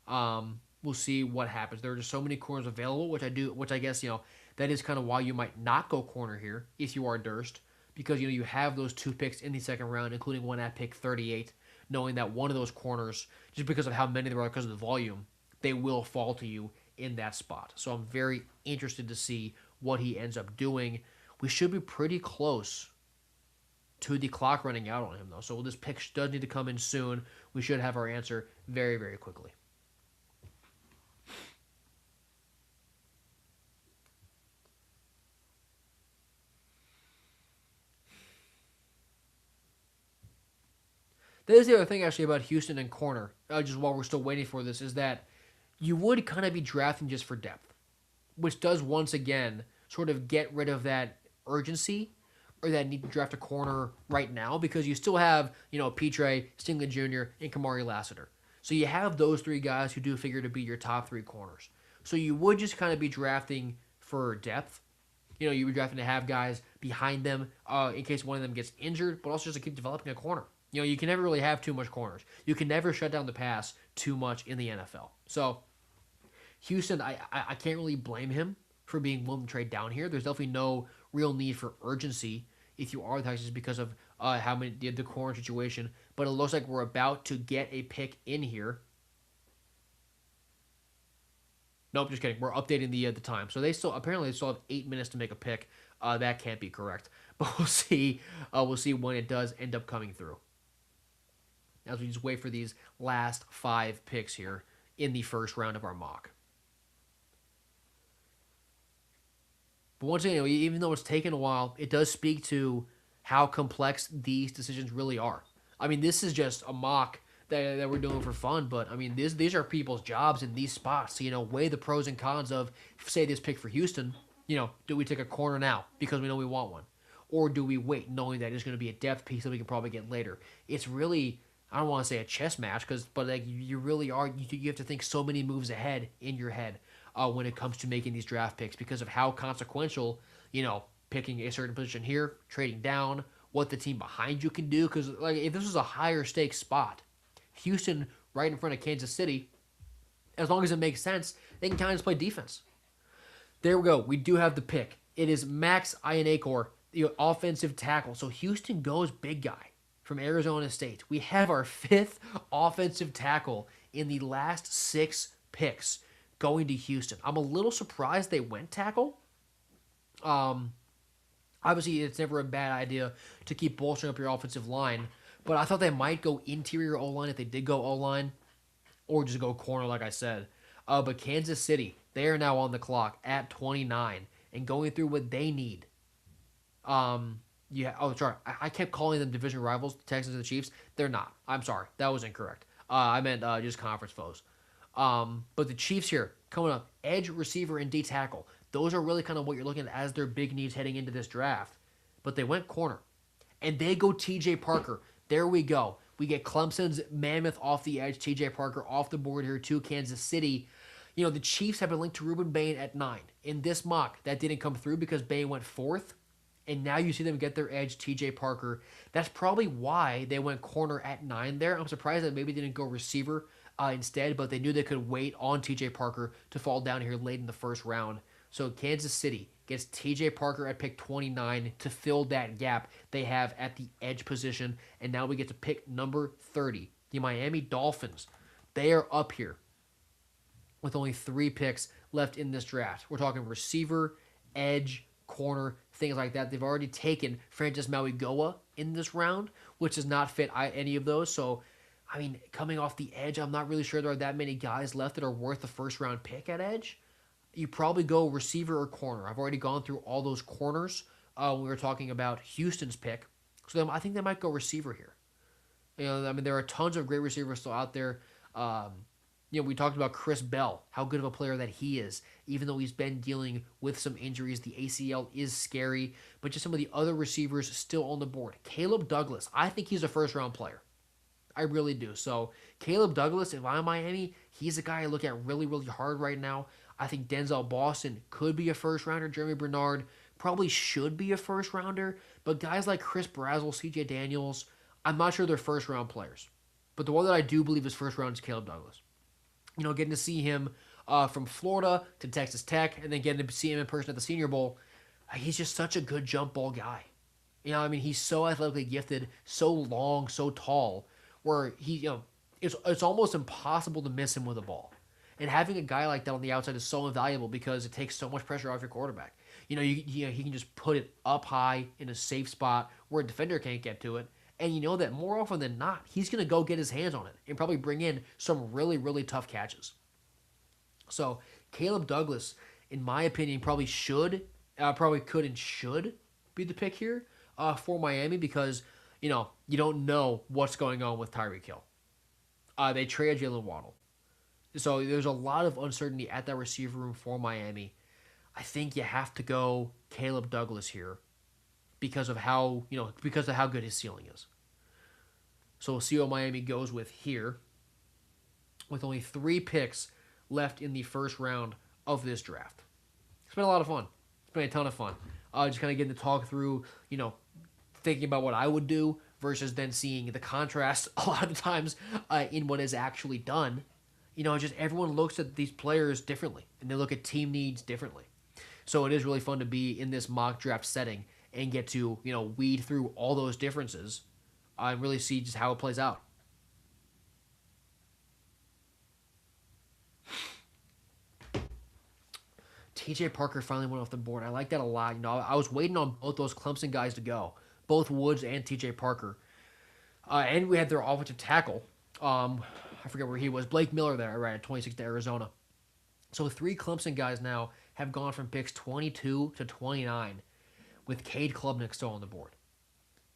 We'll see what happens. There are just so many corners available, which I guess, that is kind of why you might not go corner here if you are Durst. Because, you have those 2 picks in the second round, including one at pick 38, knowing that one of those corners, just because of how many there are, because of the volume, they will fall to you in that spot. So I'm very interested to see what he ends up doing. We should be pretty close to the clock running out on him, though. So this pick does need to come in soon. We should have our answer very, very quickly. There's the other thing, actually, about Houston and corner, just while we're still waiting for this, is that you would kind of be drafting just for depth, which does, once again, sort of get rid of that urgency or that need to draft a corner right now because you still have, Petre, Stingley Jr., and Kamari Lassiter. So you have those 3 guys who do figure to be your top 3 corners. So you would just kind of be drafting for depth. You would drafting to have guys behind them in case one of them gets injured, but also just to keep developing a corner. You can never really have too much corners. You can never shut down the pass too much in the NFL. So Houston, I can't really blame him for being willing to trade down here. There's definitely no real need for urgency if you are the Texans because of how many the corner situation. But it looks like we're about to get a pick in here. Nope, just kidding. We're updating the time. So they still have 8 minutes to make a pick. That can't be correct, but we'll see. We'll see when it does end up coming through. As we just wait for these last 5 picks here in the first round of our mock. But once again, even though it's taken a while, it does speak to how complex these decisions really are. I mean, this is just a mock that we're doing for fun, but I mean, these are people's jobs in these spots to, weigh the pros and cons of, say, this pick for Houston. Do we take a corner now because we know we want one? Or do we wait knowing that it's going to be a depth piece that we can probably get later? It's really, I don't want to say a chess match, but like you really are, you have to think so many moves ahead in your head when it comes to making these draft picks because of how consequential, picking a certain position here, trading down, what the team behind you can do. Because like if this was a higher stakes spot, Houston right in front of Kansas City, as long as it makes sense, they can kind of just play defense. There we go. We do have the pick. It is Max Ianacor, the offensive tackle. So Houston goes big guy from Arizona State. We have our fifth offensive tackle in the last 6 picks going to Houston. I'm a little surprised they went tackle. Um, Obviously, it's never a bad idea to keep bolstering up your offensive line, but I thought they might go interior O line if they did go O line, or just go corner, like I said. But Kansas City, they are now on the clock at 29 and going through what they need. Yeah. Oh, sorry. I kept calling them division rivals, the Texans and the Chiefs. They're not. I'm sorry. That was incorrect. I meant just conference foes. But the Chiefs here coming up, edge, receiver, and D tackle. Those are really kind of what you're looking at as their big needs heading into this draft. But they went corner, and they go T.J. Parker. There we go. We get Clemson's mammoth off the edge. T.J. Parker off the board here to Kansas City. You know, the Chiefs have been linked to Ruben Bain at 9. In this mock, that didn't come through because Bain went 4th. And now you see them get their edge, T.J. Parker. That's probably why they went corner at 9 there. I'm surprised that maybe they didn't go receiver instead, but they knew they could wait on T.J. Parker to fall down here late in the first round. So Kansas City gets T.J. Parker at pick 29 to fill that gap they have at the edge position. And now we get to pick number 30, the Miami Dolphins. They are up here with only 3 picks left in this draft. We're talking receiver, edge, corner, things like that. They've already taken Francis Mauigoa in this round, which does not fit any of those. So, I mean, coming off the edge, I'm not really sure there are that many guys left that are worth a first-round pick at edge. You probably go receiver or corner. I've already gone through all those corners when we were talking about Houston's pick. So I think they might go receiver here. You know, I mean, there are tons of great receivers still out there. You know, we talked about Chris Bell, how good of a player that he is, even though he's been dealing with some injuries. The ACL is scary, but just some of the other receivers still on the board. Caleb Douglas, I think he's a first-round player. I really do. So Caleb Douglas, if I'm Miami, he's a guy I look at really, really hard right now. I think Denzel Boston could be a first-rounder. Jeremy Bernard probably should be a first-rounder. But guys like Chris Brazzell, CJ Daniels, I'm not sure they're first-round players. But the one that I do believe is first-round is Caleb Douglas. You know, getting to see him from Florida to Texas Tech and then getting to see him in person at the Senior Bowl, he's just such a good jump ball guy. You know, I mean, he's so athletically gifted, so long, so tall, where it's almost impossible to miss him with a ball. And having a guy like that on the outside is so invaluable because it takes so much pressure off your quarterback. You know, he can just put it up high in a safe spot where a defender can't get to it. And you know that more often than not, he's going to go get his hands on it and probably bring in some really, really tough catches. So Caleb Douglas, in my opinion, probably could and should be the pick here for Miami because, you know, you don't know what's going on with Tyreek Hill. They traded Jalen Waddle. So there's a lot of uncertainty at that receiver room for Miami. I think you have to go Caleb Douglas here because of how good his ceiling is. So we'll see what Miami goes with here with only 3 picks left in the first round of this draft. It's been a lot of fun. It's been a ton of fun. Just kind of getting to talk through, you know, thinking about what I would do versus then seeing the contrast a lot of the times in what is actually done. You know, just everyone looks at these players differently and they look at team needs differently. So it is really fun to be in this mock draft setting and get to, you know, weed through all those differences and really see just how it plays out. TJ Parker finally went off the board. I like that a lot. You know, I was waiting on both those Clemson guys to go, both Woods and TJ Parker. And we had their offensive tackle. I forget where he was. Blake Miller there, right, at 26 to Arizona. So 3 Clemson guys now have gone from picks 22 to 29 with Cade Klubnik still on the board.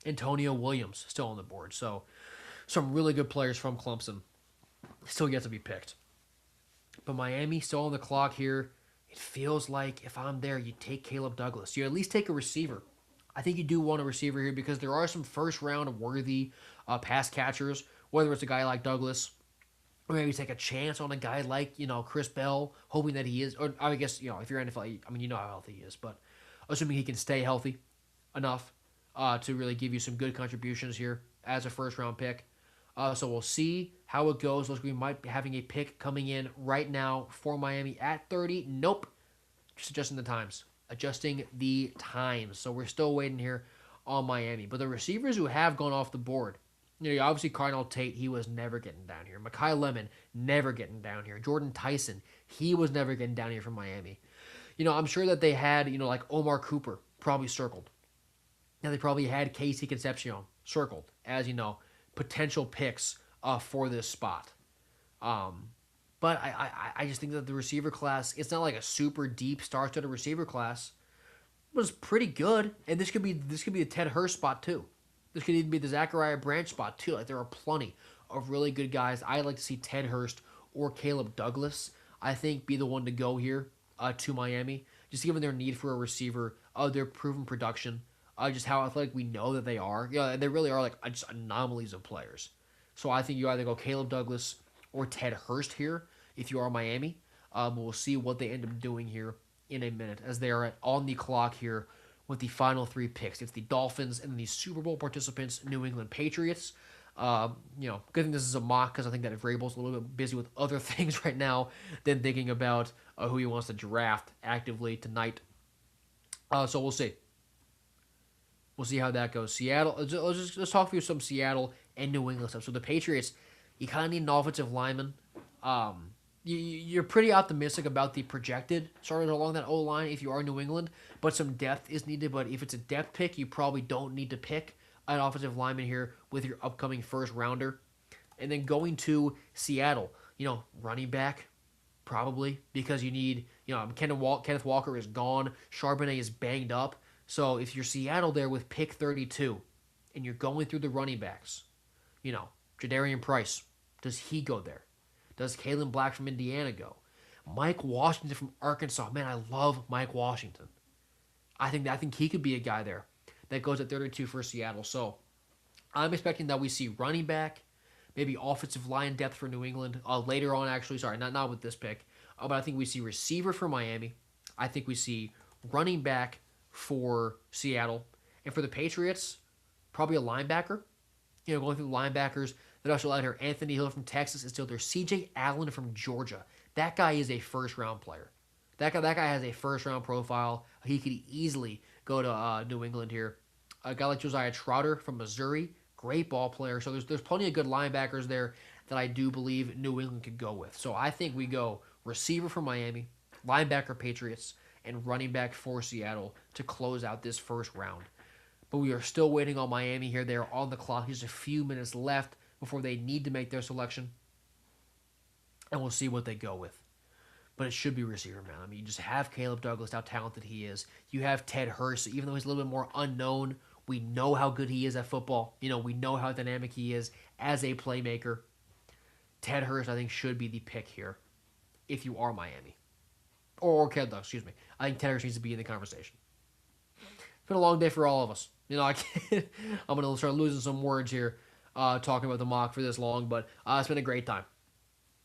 Antonio Williams still on the board. So some really good players from Clemson still yet to be picked. But Miami still on the clock here. It feels like if I'm there, you take Caleb Douglas. You at least take a receiver. I think you do want a receiver here because there are some first-round worthy pass catchers, whether it's a guy like Douglas or maybe take a chance on a guy like, you know, Chris Bell, hoping that he is, or I guess, you know, if you're NFL, I mean, you know how healthy he is, but assuming he can stay healthy enough to really give you some good contributions here as a first-round pick. So we'll see how it goes. Looks like we might be having a pick coming in right now for Miami at 30. Nope. Just adjusting the times. Adjusting the times. So we're still waiting here on Miami. But the receivers who have gone off the board, obviously Cardinal Tate, he was never getting down here. Mekhi Lemon, never getting down here. Jordan Tyson, he was never getting down here from Miami. I'm sure that they had, like Omar Cooper probably circled. Now they probably had Casey Concepcion circled as, potential picks for this spot. But I just think that the receiver class, it's not like a super deep star-studded receiver class. It was pretty good, and this could be the Ted Hurst spot too. This could even be the Zachariah Branch spot too. Like there are plenty of really good guys. I'd like to see Ted Hurst or Caleb Douglas, I think, be the one to go here to Miami, just given their need for a receiver, their proven production, just how athletic we know that they are. They really are like just anomalies of players. So I think you either go Caleb Douglas or Ted Hurst here if you are Miami. We'll see what they end up doing here in a minute as they are on the clock here with the final 3 picks. It's the Dolphins and the Super Bowl participants, New England Patriots. Good thing this is a mock because I think that Vrabel's a little bit busy with other things right now than thinking about who he wants to draft actively tonight. So we'll see. We'll see how that goes. Seattle. Let's talk through some Seattle and New England stuff. So the Patriots, you kind of need an offensive lineman. You're pretty optimistic about the projected starters along that O-line if you are New England, but some depth is needed. But if it's a depth pick, you probably don't need to pick an offensive lineman here with your upcoming first rounder. And then going to Seattle, running back, probably, because you need, Kenneth Walker is gone. Charbonnet is banged up. So if you're Seattle there with pick 32 and you're going through the running backs, Jadarian Price, does he go there? Does Kalen Black from Indiana go? Mike Washington from Arkansas. Man, I love Mike Washington. I think he could be a guy there that goes at 32 for Seattle. So I'm expecting that we see running back, maybe offensive line depth for New England later on. Actually, sorry, not with this pick, but I think we see receiver for Miami. I think we see running back for Seattle, and for the Patriots, probably a linebacker. Going through the linebackers. That also out here, Anthony Hill from Texas is still there. C.J. Allen from Georgia. That guy is a first-round player. That guy has a first-round profile. He could easily go to New England here. A guy like Josiah Trotter from Missouri, great ball player. So there's plenty of good linebackers there that I do believe New England could go with. So I think we go receiver for Miami, linebacker Patriots, and running back for Seattle to close out this first round. But we are still waiting on Miami here. They are on the clock. Just a few minutes left before they need to make their selection. And we'll see what they go with. But it should be receiver, man. I mean, you just have Caleb Douglas, how talented he is. You have Ted Hurst, even though he's a little bit more unknown. We know how good he is at football. We know how dynamic he is as a playmaker. Ted Hurst, I think, should be the pick here if you are Miami. Or Caleb Douglas, excuse me. I think Ted Hurst needs to be in the conversation. It's been a long day for all of us. I'm going to start losing some words here talking about the mock for this long, but it's been a great time.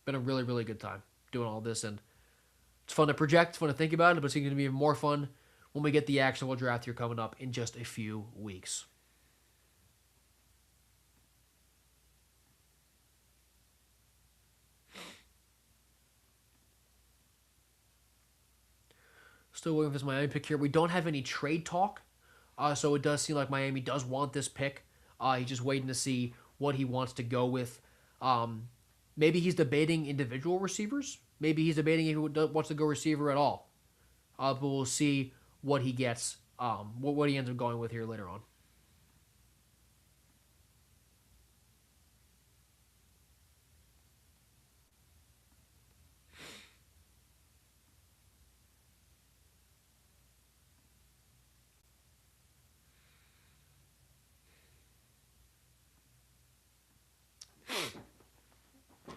Been a really, really good time doing all this, and it's fun to project, it's fun to think about it, but it's going to be even more fun when we get the actual draft here coming up in just a few weeks. Still waiting for this Miami pick here. We don't have any trade talk, so it does seem like Miami does want this pick. He's just waiting to see what he wants to go with. Maybe he's debating individual receivers. Maybe he's debating if he wants to go receiver at all. But we'll see what he gets, what he ends up going with here later on.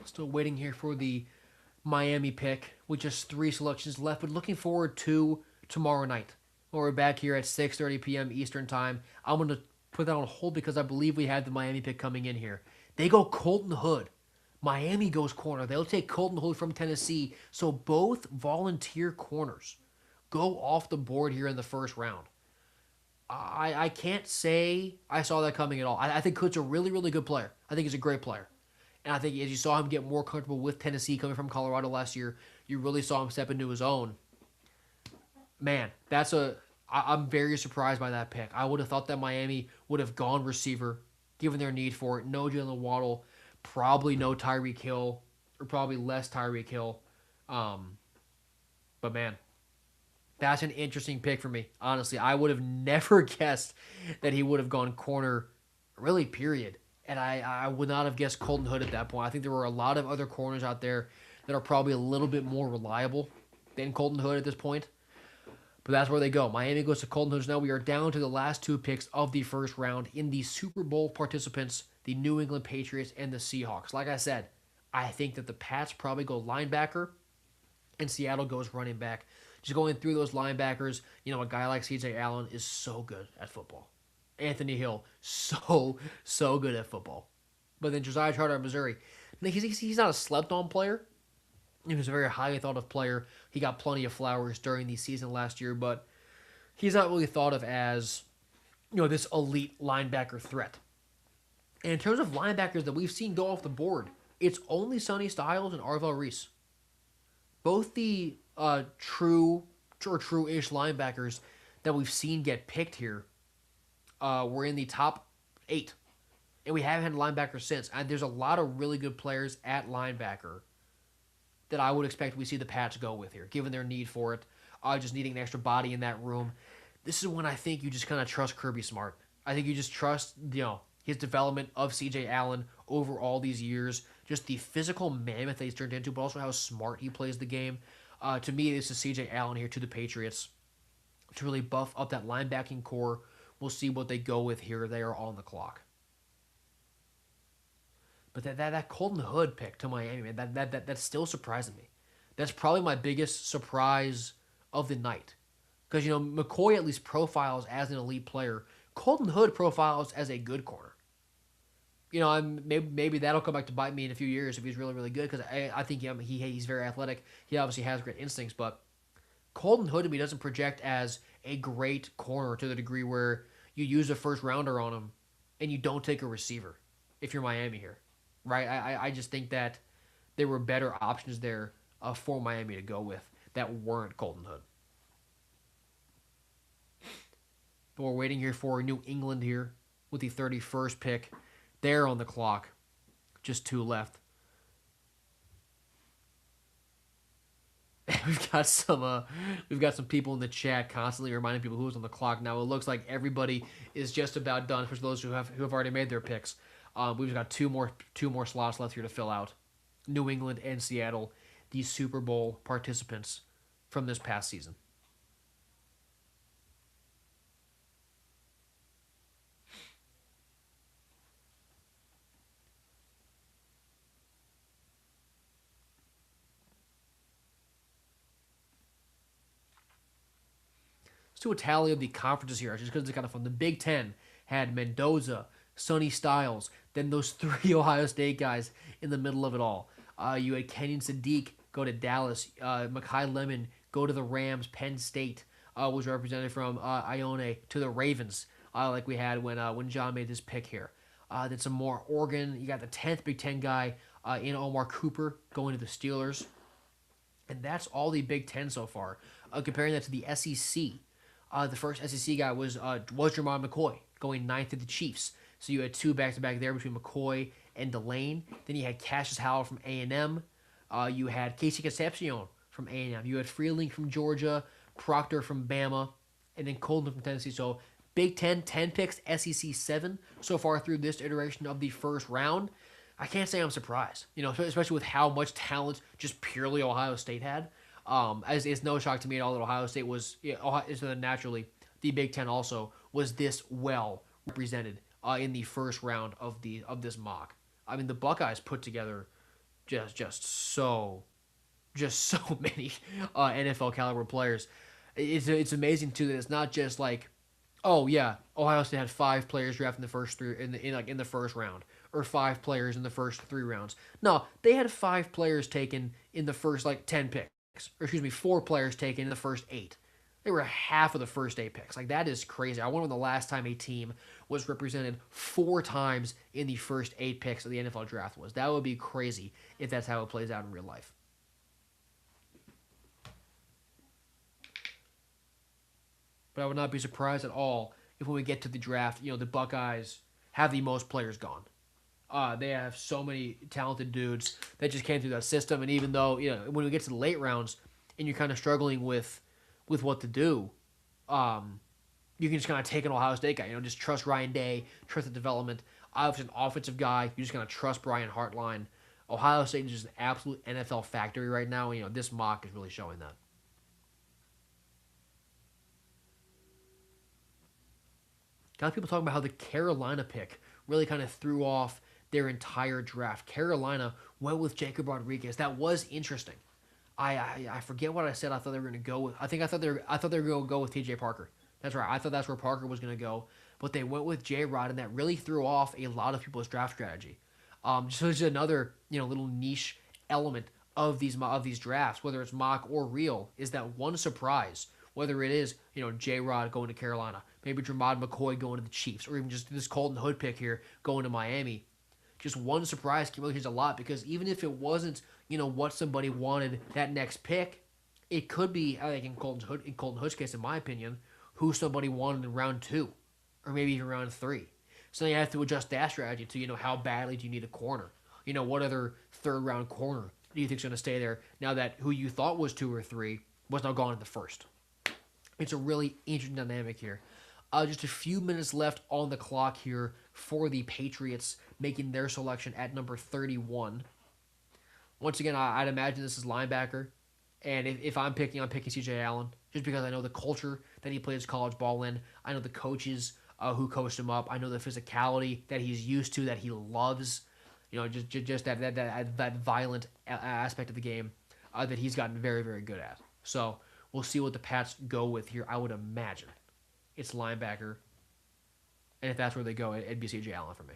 Still waiting here for the Miami pick with just 3 selections left, but looking forward to tomorrow night. We're back here at 6:30 p.m. Eastern Time. I'm going to put that on hold because I believe we have the Miami pick coming in here. They go Colton Hood. Miami goes corner. They'll take Colton Hood from Tennessee. So both volunteer corners go off the board here in the first round. I can't say I saw that coming at all. I think Hood's a really, really good player. I think he's a great player. And I think as you saw him get more comfortable with Tennessee coming from Colorado last year, you really saw him step into his own. Man, I'm very surprised by that pick. I would have thought that Miami would have gone receiver, given their need for it. No Jalen Waddle, probably no Tyreek Hill, or probably less Tyreek Hill. Um, but man, that's an interesting pick for me. Honestly, I would have never guessed that he would have gone corner, really, period. And I would not have guessed Colton Hood at that point. I think there were a lot of other corners out there that are probably a little bit more reliable than Colton Hood at this point. But that's where they go. Miami goes to Colton Hood. Now we are down to the last two picks of the first round in the Super Bowl participants, the New England Patriots and the Seahawks. Like I said, I think that the Pats probably go linebacker and Seattle goes running back. Just going through those linebackers, a guy like CJ Allen is so good at football. Anthony Hill, so good at football. But then Josiah Trotter of Missouri, he's not a slept on player. He was a very highly thought of player. He got plenty of flowers during the season last year, but he's not really thought of as, this elite linebacker threat. And in terms of linebackers that we've seen go off the board, it's only Sonny Styles and Arvell Reese. Both the true or true-ish linebackers that we've seen get picked here were in the top 8. And we haven't had linebackers since. And there's a lot of really good players at linebacker that I would expect we see the Pats go with here, given their need for it, just needing an extra body in that room. This is when I think you just kind of trust Kirby Smart. I think you just trust, his development of C.J. Allen over all these years, just the physical mammoth that he's turned into, but also how smart he plays the game. To me, this is C.J. Allen here to the Patriots to really buff up that linebacking core. We'll see what they go with here. They are on the clock. But that Colton Hood pick to Miami, man, that's still surprising me. That's probably my biggest surprise of the night. Because, McCoy at least profiles as an elite player. Colton Hood profiles as a good corner. Maybe that'll come back to bite me in a few years if he's really, really good. Because I think he's very athletic. He obviously has great instincts. But Colton Hood to me doesn't project as a great corner to the degree where you use a first rounder on him and you don't take a receiver if you're Miami here. Right? I just think that there were better options there for Miami to go with that weren't Colton Hood. But we're waiting here for New England here with the 31st pick. They're on the clock. Just 2 left. We've got some people in the chat constantly reminding people who's on the clock. Now it looks like everybody is just about done, especially those who have already made their picks. We've got two more slots left here to fill out. New England and Seattle, the Super Bowl participants from this past season. Let's do a tally of the conferences here, just because it's kind of fun. The Big Ten had Mendoza, Sonny Styles, then those 3 Ohio State guys in the middle of it all. You had Kenyon Sadiq go to Dallas, Makai Lemon go to the Rams, Penn State was represented from Ione to the Ravens, like we had when John made this pick here. Then some more Oregon. You got the 10th Big Ten guy in Omar Cooper going to the Steelers. And that's all the Big Ten so far. Comparing that to the SEC, the first SEC guy was Jermon McCoy going 9th to the Chiefs. So you had 2 back-to-back there between McCoy and Delane. Then you had Cassius Howell from A&M. You had Casey Concepcion from A&M. You had Freeling from Georgia, Proctor from Bama, and then Colton from Tennessee. So Big Ten, 10 picks, SEC 7 so far through this iteration of the first round. I can't say I'm surprised, especially with how much talent just purely Ohio State had. As it's no shock to me at all that Ohio State was, naturally, the Big Ten also was this well represented in the first round of this mock. I mean, the Buckeyes put together just so many NFL caliber players. It's amazing too that it's not just like, oh yeah, Ohio State had 5 players drafted in the first 3 in the first round, or 5 players in the first 3 rounds. No, they had 5 players taken in the first 10 picks. Or excuse me, 4 players taken in the first 8. They were half of the first 8 picks. That is crazy. I wonder when the last time a team was represented 4 times in the first 8 picks of the NFL draft was. That would be crazy if that's how it plays out in real life. but I would not be surprised at all if when we get to the draft, the Buckeyes have the most players gone. They have so many talented dudes that just came through that system, and even though when we get to the late rounds and you're kind of struggling with what to do, um, you can just kind of take an Ohio State guy. Just trust Ryan Day, trust the development. Obviously, an offensive guy, you just kind of trust Brian Hartline. Ohio State is just an absolute NFL factory right now. This mock is really showing that. Got people talking about how the Carolina pick really kind of threw off their entire draft. Carolina went with Jacob Rodriguez. That was interesting. I forget what I said. I thought they were going to go with. I thought they were going to go with T.J. Parker. That's right. I thought that's where Parker was going to go, but they went with J. Rod, and that really threw off a lot of people's draft strategy. Just another little niche element of these drafts, whether it's mock or real, is that one surprise. Whether it is J. Rod going to Carolina, maybe Dramad McCoy going to the Chiefs, or even just this Colton Hood pick here going to Miami. Just one surprise can really change a lot, because even if it wasn't what somebody wanted that next pick, it could be, I think in Colton Hood's case, in my opinion, who somebody wanted in round 2 or maybe even round 3. So then you have to adjust that strategy to how badly do you need a corner. What other third round corner do you think is going to stay there now that who you thought was 2 or 3 was now gone in the first. It's a really interesting dynamic here. Just a few minutes left on the clock here for the Patriots making their selection at number 31. Once again, I'd imagine this is linebacker. And if I'm picking C.J. Allen, just because I know the culture that he plays college ball in. I know the coaches who coached him up. I know the physicality that he's used to, that he loves. Just that violent aspect of the game that he's gotten very, very good at. So we'll see what the Pats go with here. I would imagine it's linebacker. And if that's where they go, it'd be C.J. Allen for me.